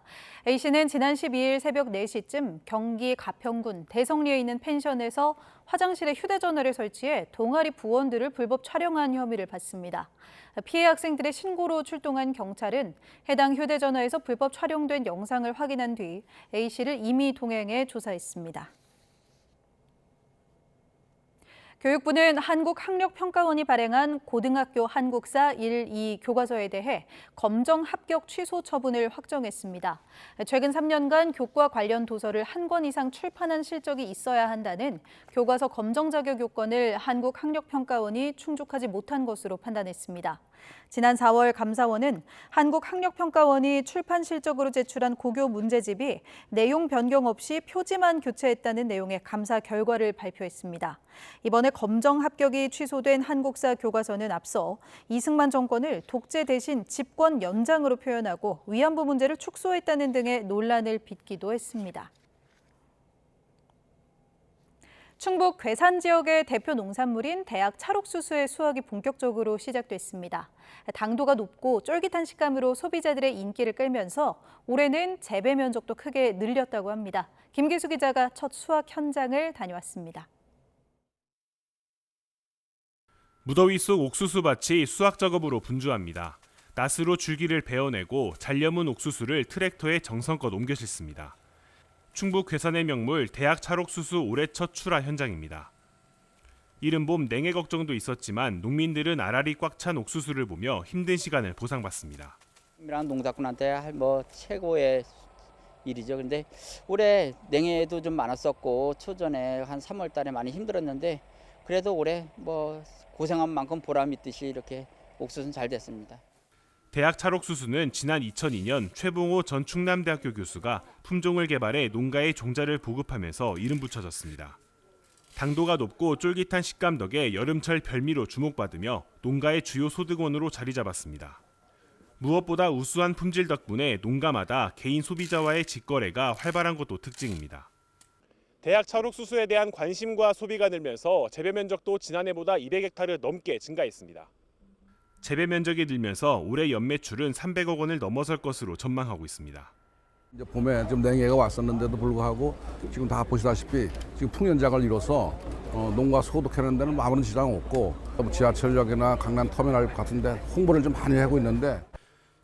A씨는 지난 12일 새벽 4시쯤 경기 가평군 대성리에 있는 펜션에서 화장실에 휴대전화를 설치해 동아리 부원들을 불법 촬영한 혐의를 받습니다. 피해 학생들의 신고로 출동한 경찰은 해당 휴대전화에서 불법 촬영된 영상을 확인한 뒤 A씨를 임의 동행해 조사했습니다. 교육부는 한국학력평가원이 발행한 고등학교 한국사 1, 2 교과서에 대해 검정 합격 취소 처분을 확정했습니다. 최근 3년간 교과 관련 도서를 한 권 이상 출판한 실적이 있어야 한다는 교과서 검정 자격 요건을 한국학력평가원이 충족하지 못한 것으로 판단했습니다. 지난 4월 감사원은 한국학력평가원이 출판 실적으로 제출한 고교 문제집이 내용 변경 없이 표지만 교체했다는 내용의 감사 결과를 발표했습니다. 이번에 검정 합격이 취소된 한국사 교과서는 앞서 이승만 정권을 독재 대신 집권 연장으로 표현하고 위안부 문제를 축소했다는 등의 논란을 빚기도 했습니다. 충북 괴산 지역의 대표 농산물인 대학 찰옥수수의 수확이 본격적으로 시작됐습니다. 당도가 높고 쫄깃한 식감으로 소비자들의 인기를 끌면서 올해는 재배 면적도 크게 늘렸다고 합니다. 김기수 기자가 첫 수확 현장을 다녀왔습니다. 무더위 속 옥수수밭이 수확 작업으로 분주합니다. 낫으로 줄기를 베어내고 잘려문 옥수수를 트랙터에 정성껏 옮겨 싣습니다. 충북 괴산의 명물 대학 찰옥수수 올해 첫 출하 현장입니다. 이른 봄 냉해 걱정도 있었지만 농민들은 알알이 꽉 찬 옥수수를 보며 힘든 시간을 보상받습니다. 농사꾼한테 최고의 일이죠. 그런데 올해 냉해도 좀 많았었고 초전에 한 3월 달에 많이 힘들었는데 그래도 올해 고생한 만큼 보람 있듯이 이렇게 옥수수는 잘 됐습니다. 대학 찰옥수수는 지난 2002년 최봉호 전 충남대학교 교수가 품종을 개발해 농가에 종자를 보급하면서 이름 붙여졌습니다. 당도가 높고 쫄깃한 식감 덕에 여름철 별미로 주목받으며 농가의 주요 소득원으로 자리 잡았습니다. 무엇보다 우수한 품질 덕분에 농가마다 개인 소비자와의 직거래가 활발한 것도 특징입니다. 대학 찰옥수수에 대한 관심과 소비가 늘면서 재배 면적도 지난해보다 200헥타르 넘게 증가했습니다. 재배 면적이 늘면서 올해 연매출은 300억 원을 넘어설 것으로 전망하고 있습니다. 이제 봄에 좀 냉해가 왔었는데도 불구하고 지금 다 보시다시피 지금 풍년작을 이뤄서 농가 소득하는 데는 아무런 지장 없고 지하철역이나 강남 터미널 같은 데 홍보를 좀 많이 하고 있는데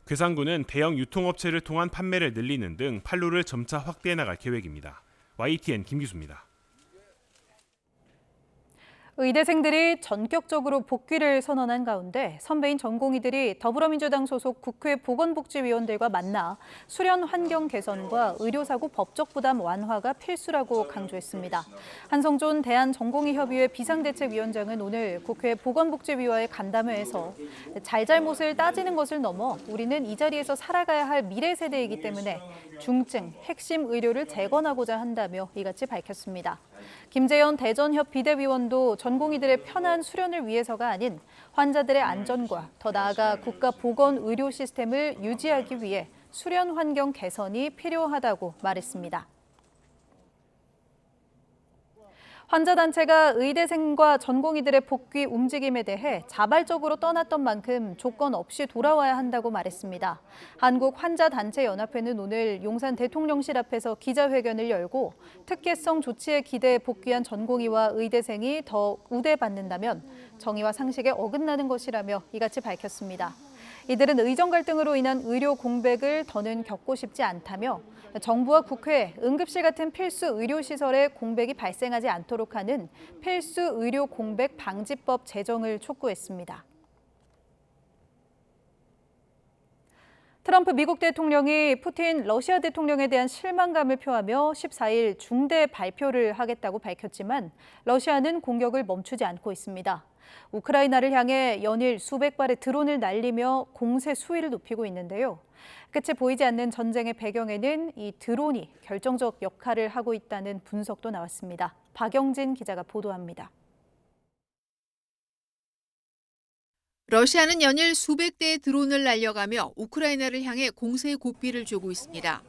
괴산군은 대형 유통업체를 통한 판매를 늘리는 등 판로를 점차 확대해 나갈 계획입니다. YTN 김기수입니다. 의대생들이 전격적으로 복귀를 선언한 가운데 선배인 전공의들이 더불어민주당 소속 국회 보건복지위원들과 만나 수련 환경 개선과 의료사고 법적 부담 완화가 필수라고 강조했습니다. 한성존 대한전공의협의회 비상대책위원장은 오늘 국회 보건복지위와의 간담회에서 잘잘못을 따지는 것을 넘어 우리는 이 자리에서 살아가야 할 미래 세대이기 때문에 중증, 핵심 의료를 재건하고자 한다며 이같이 밝혔습니다. 김재현 대전협 비대위원도 전공의들의 편한 수련을 위해서가 아닌 환자들의 안전과 더 나아가 국가 보건 의료 시스템을 유지하기 위해 수련 환경 개선이 필요하다고 말했습니다. 환자단체가 의대생과 전공의들의 복귀 움직임에 대해 자발적으로 떠났던 만큼 조건 없이 돌아와야 한다고 말했습니다. 한국환자단체연합회는 오늘 용산 대통령실 앞에서 기자회견을 열고 특혜성 조치에 기대해 복귀한 전공의와 의대생이 더 우대받는다면 정의와 상식에 어긋나는 것이라며 이같이 밝혔습니다. 이들은 의정 갈등으로 인한 의료 공백을 더는 겪고 싶지 않다며 정부와 국회, 응급실 같은 필수 의료시설에 공백이 발생하지 않도록 하는 필수 의료 공백 방지법 제정을 촉구했습니다. 트럼프 미국 대통령이 푸틴 러시아 대통령에 대한 실망감을 표하며 14일 중대 발표를 하겠다고 밝혔지만 러시아는 공격을 멈추지 않고 있습니다. 우크라이나를 향해 연일 수백 발의 드론을 날리며 공세 수위를 높이고 있는데요. 끝이 보이지 않는 전쟁의 배경에는 이 드론이 결정적 역할을 하고 있다는 분석도 나왔습니다. 박영진 기자가 보도합니다. 러시아는 연일 수백 대의 드론을 날려가며 우크라이나를 향해 공세의 고삐를 쥐고 있습니다.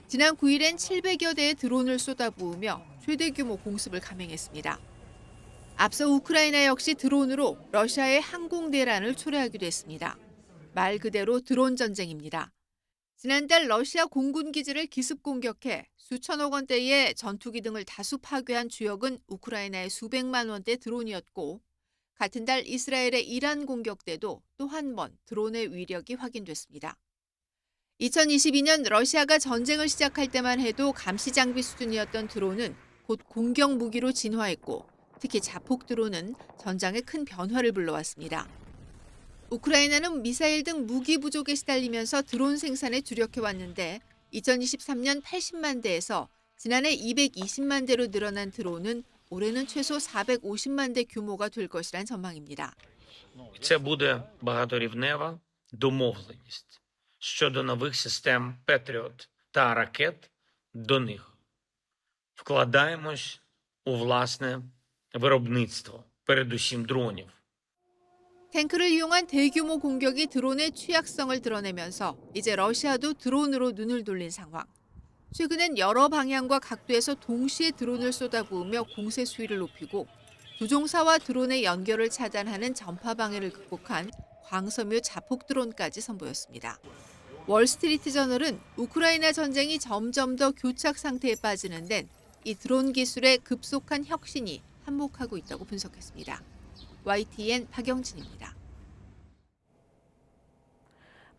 지난 9일엔 700여 대의 드론을 쏟아부으며 최대 규모 공습을 감행했습니다. 앞서 우크라이나 역시 드론으로 러시아의 항공대란을 초래하기도 했습니다. 말 그대로 드론 전쟁입니다. 지난달 러시아 공군 기지를 기습 공격해 수천억 원대의 전투기 등을 다수 파괴한 주역은 우크라이나의 수백만 원대 드론이었고, 같은 달 이스라엘의 이란 공격 때도 또 한 번 드론의 위력이 확인됐습니다. 2022년 러시아가 전쟁을 시작할 때만 해도 감시 장비 수준이었던 드론은 곧 공격 무기로 진화했고, 특히 자폭 드론은 전장에 큰 변화를 불러왔습니다. 우크라이나는 미사일 등 무기 부족에 시달리면서 드론 생산에 주력해왔는데 2023년 80만 대에서 지난해 220만 대로 늘어난 드론은 올해는 최소 450만 대 규모가 될 것이란 전망입니다. Це буде багаторівнева домовленість щодо нових систем Patriot та ракет до них. Вкладаємось у власне виробництво, передусім дронів. 탱크를 이용한 대규모 공격이 드론의 취약성을 드러내면서 이제 러시아도 드론으로 눈을 돌린 상황. 최근엔 여러 방향과 각도에서 동시에 드론을 쏟아부으며 공세 수위를 높이고 조종사와 드론의 연결을 차단하는 전파 방해를 극복한 광섬유 자폭 드론까지 선보였습니다. 월스트리트저널은 우크라이나 전쟁이 점점 더 교착 상태에 빠지는 데는 이 드론 기술의 급속한 혁신이 한몫하고 있다고 분석했습니다. YTN 박영진입니다.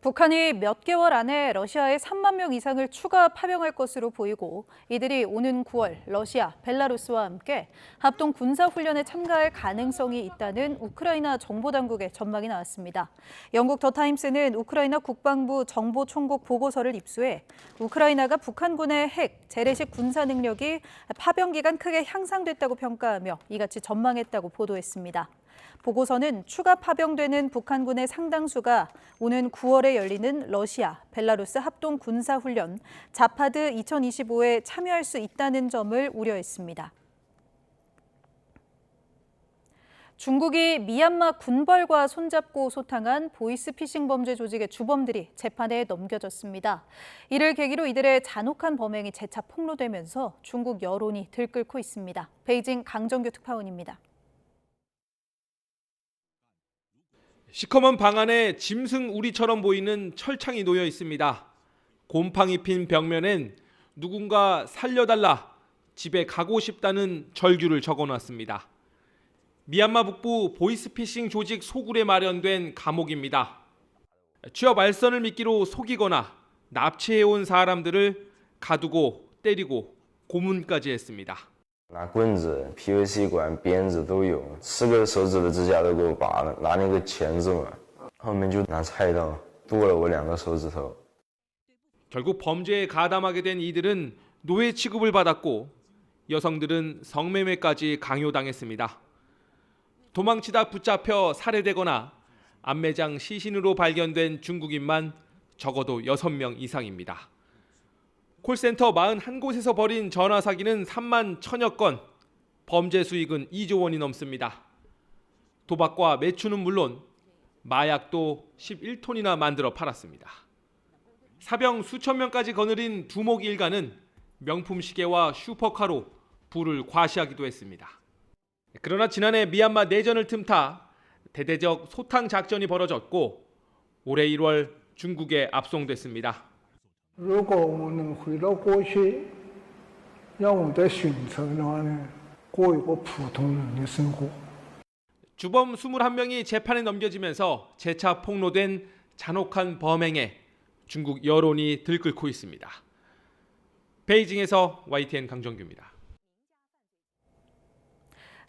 북한이 몇 개월 안에 러시아에 3만 명 이상을 추가 파병할 것으로 보이고, 이들이 오는 9월 러시아, 벨라루스와 함께 합동 군사훈련에 참가할 가능성이 있다는 우크라이나 정보당국의 전망이 나왔습니다. 영국 더 타임스는 우크라이나 국방부 정보총국 보고서를 입수해 우크라이나가 북한군의 핵, 재래식 군사 능력이 파병 기간 크게 향상됐다고 평가하며 이같이 전망했다고 보도했습니다. 보고서는 추가 파병되는 북한군의 상당수가 오는 9월에 열리는 러시아, 벨라루스 합동 군사훈련 자파드 2025에 참여할 수 있다는 점을 우려했습니다. 중국이 미얀마 군벌과 손잡고 소탕한 보이스피싱 범죄 조직의 주범들이 재판에 넘겨졌습니다. 이를 계기로 이들의 잔혹한 범행이 재차 폭로되면서 중국 여론이 들끓고 있습니다. 베이징 강정규 특파원입니다. 시커먼 방 안에 짐승 우리처럼 보이는 철창이 놓여 있습니다. 곰팡이 핀 벽면엔 누군가 살려달라, 집에 가고 싶다는 절규를 적어놨습니다. 미얀마 북부 보이스피싱 조직 소굴에 마련된 감옥입니다. 취업 알선을 미끼로 속이거나 납치해온 사람들을 가두고 때리고 고문까지 했습니다. 拿棍子、PVC 管、鞭子都有，10个手指的指甲都给我拔了，拿那个钳子嘛，后面就拿菜刀剁了我2个手指头。 결국 범죄에 가담하게 된 이들은 노예 취급을 받았고 여성들은 성매매까지 강요당했습니다. 도망치다 붙잡혀 살해되거나 안매장 시신으로 발견된 중국인만 적어도 6명 이상입니다. 콜센터 41곳에서 벌인 전화 사기는 3만 1000여 건, 범죄 수익은 2조 원이 넘습니다. 도박과 매춘은 물론 마약도 11톤이나 만들어 팔았습니다. 사병 수천 명까지 거느린 두목 일가는 명품 시계와 슈퍼카로 부를 과시하기도 했습니다. 그러나 지난해 미얀마 내전을 틈타 대대적 소탕 작전이 벌어졌고 올해 1월 중국에 압송됐습니다. 如果我们能回到过去，让我们再选择的话呢，过一个普通人的生活。 주범 21명이 재판에 넘겨지면서 재차 폭로된 잔혹한 범행에 중국 여론이 들끓고 있습니다. 베이징에서 YTN 강정규입니다.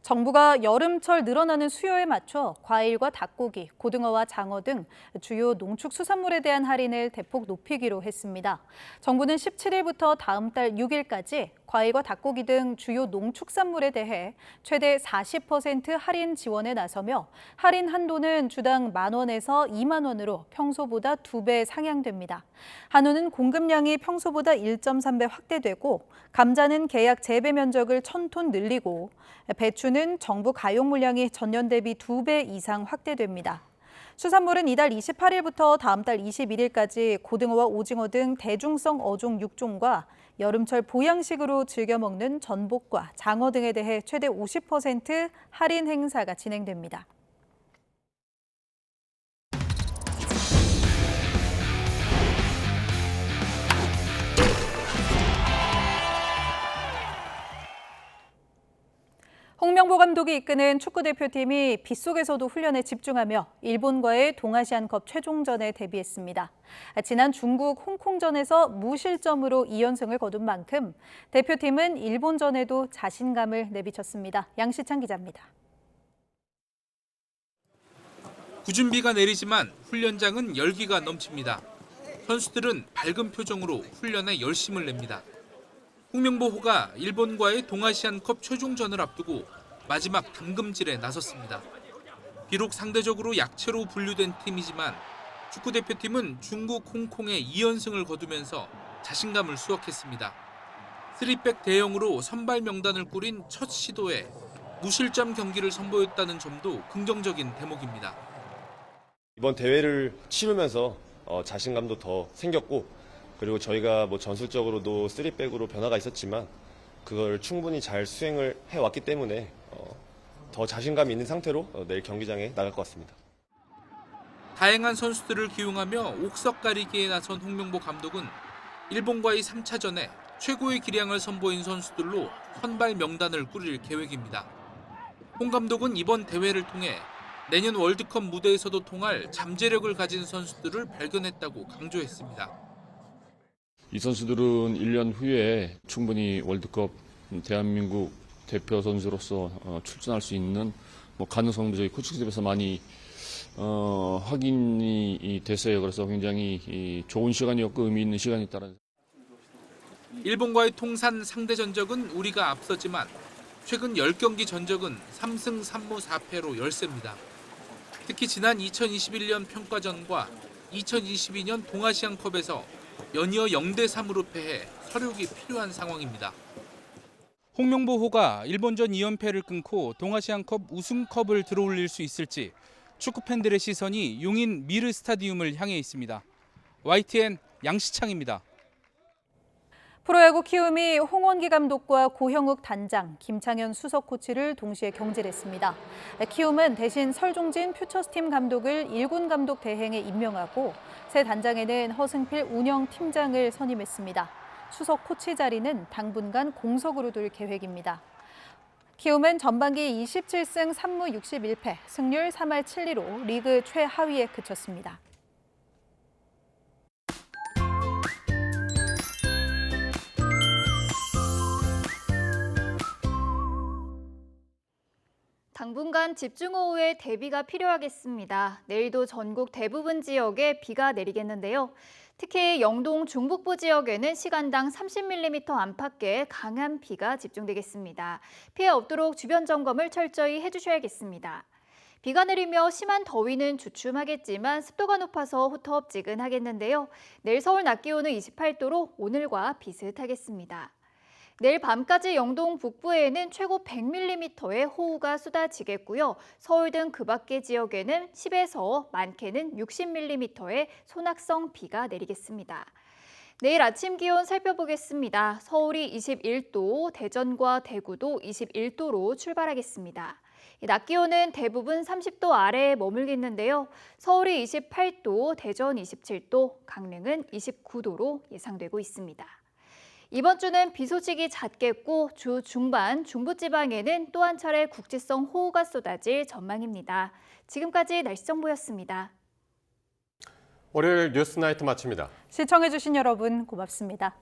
정부가 여름철 늘어나는 수요에 맞춰 과일과 닭고기, 고등어와 장어 등 주요 농축수산물에 대한 할인을 대폭 높이기로 했습니다. 정부는 17일부터 다음 달 6일까지 과일과 닭고기 등 주요 농축산물에 대해 최대 40% 할인 지원에 나서며 할인 한도는 주당 10,000원에서 20,000원으로 평소보다 2배 상향됩니다. 한우는 공급량이 평소보다 1.3배 확대되고 감자는 계약 재배 면적을 1,000톤 늘리고 배추는 정부 가용 물량이 전년 대비 2배 이상 확대됩니다. 수산물은 이달 28일부터 다음 달 21일까지 고등어와 오징어 등 대중성 어종 6종과 여름철 보양식으로 즐겨 먹는 전복과 장어 등에 대해 최대 50% 할인 행사가 진행됩니다. 홍명보 감독이 이끄는 축구대표팀이 빗속에서도 훈련에 집중하며 일본과의 동아시안컵 최종전에 대비했습니다. 지난 중국 홍콩전에서 무실점으로 2연승을 거둔 만큼 대표팀은 일본전에도 자신감을 내비쳤습니다. 양시창 기자입니다. 구준비가 내리지만 훈련장은 열기가 넘칩니다. 선수들은 밝은 표정으로 훈련에 열심을 냅니다. 홍명보호가 일본과의 동아시안컵 최종전을 앞두고 마지막 담금질에 나섰습니다. 비록 상대적으로 약체로 분류된 팀이지만 축구대표팀은 중국, 홍콩에 2연승을 거두면서 자신감을 수확했습니다. 3백 대형으로 선발 명단을 꾸린 첫 시도에 무실점 경기를 선보였다는 점도 긍정적인 대목입니다. 이번 대회를 치르면서 자신감도 더 생겼고 그리고 저희가 전술적으로도 3백으로 변화가 있었지만 그걸 충분히 잘 수행을 해왔기 때문에 더 자신감 있는 상태로 내일 경기장에 나갈 것 같습니다. 다양한 선수들을 기용하며 옥석 가리기에 나선 홍명보 감독은 일본과의 3차전에 최고의 기량을 선보인 선수들로 선발 명단을 꾸릴 계획입니다. 홍 감독은 이번 대회를 통해 내년 월드컵 무대에서도 통할 잠재력을 가진 선수들을 발견했다고 강조했습니다. 이 선수들은 1년 후에 충분히 월드컵 대한민국 대표 선수로서 출전할 수 있는 가능성도 저희 코칭스텝에서 많이 확인이 됐어요. 그래서 굉장히 좋은 시간이었고 의미 있는 시간이었다는. 일본과의 통산 상대 전적은 우리가 앞섰지만 최근 10경기 전적은 3승 3무 4패로 열세입니다. 특히 지난 2021년 평가전과 2022년 동아시안컵에서 연이어 0대3으로 패해 서륙이 필요한 상황입니다. 홍명보호가 일본전 2연패를 끊고 동아시안컵 우승컵을 들어올릴 수 있을지 축구 팬들의 시선이 용인 미르 스타디움을 향해 있습니다. YTN 양시창입니다. 프로야구 키움이 홍원기 감독과 고형욱 단장, 김창현 수석 코치를 동시에 경질했습니다. 키움은 대신 설종진 퓨처스팀 감독을 1군 감독 대행에 임명하고 새 단장에는 허승필 운영팀장을 선임했습니다. 수석 코치 자리는 당분간 공석으로 둘 계획입니다. 키움은 전반기 27승 3무 61패, 승률 3할 7리로 리그 최하위에 그쳤습니다. 당분간 집중호우에 대비가 필요하겠습니다. 내일도 전국 대부분 지역에 비가 내리겠는데요. 특히 영동 중북부 지역에는 시간당 30mm 안팎의 강한 비가 집중되겠습니다. 피해 없도록 주변 점검을 철저히 해주셔야겠습니다. 비가 내리며 심한 더위는 주춤하겠지만 습도가 높아서 후텁지근하겠는데요. 내일 서울 낮 기온은 28도로 오늘과 비슷하겠습니다. 내일 밤까지 영동 북부에는 최고 100mm의 호우가 쏟아지겠고요. 서울 등 그 밖의 지역에는 10에서 많게는 60mm의 소낙성 비가 내리겠습니다. 내일 아침 기온 살펴보겠습니다. 서울이 21도, 대전과 대구도 21도로 출발하겠습니다. 낮 기온은 대부분 30도 아래에 머물겠는데요. 서울이 28도, 대전 27도, 강릉은 29도로 예상되고 있습니다. 이번 주는 비 소식이 잦겠고 주 중반 중부지방에는 또 한 차례 국지성 호우가 쏟아질 전망입니다. 지금까지 날씨 정보였습니다. 월요일 뉴스나이트 마칩니다. 시청해주신 여러분 고맙습니다.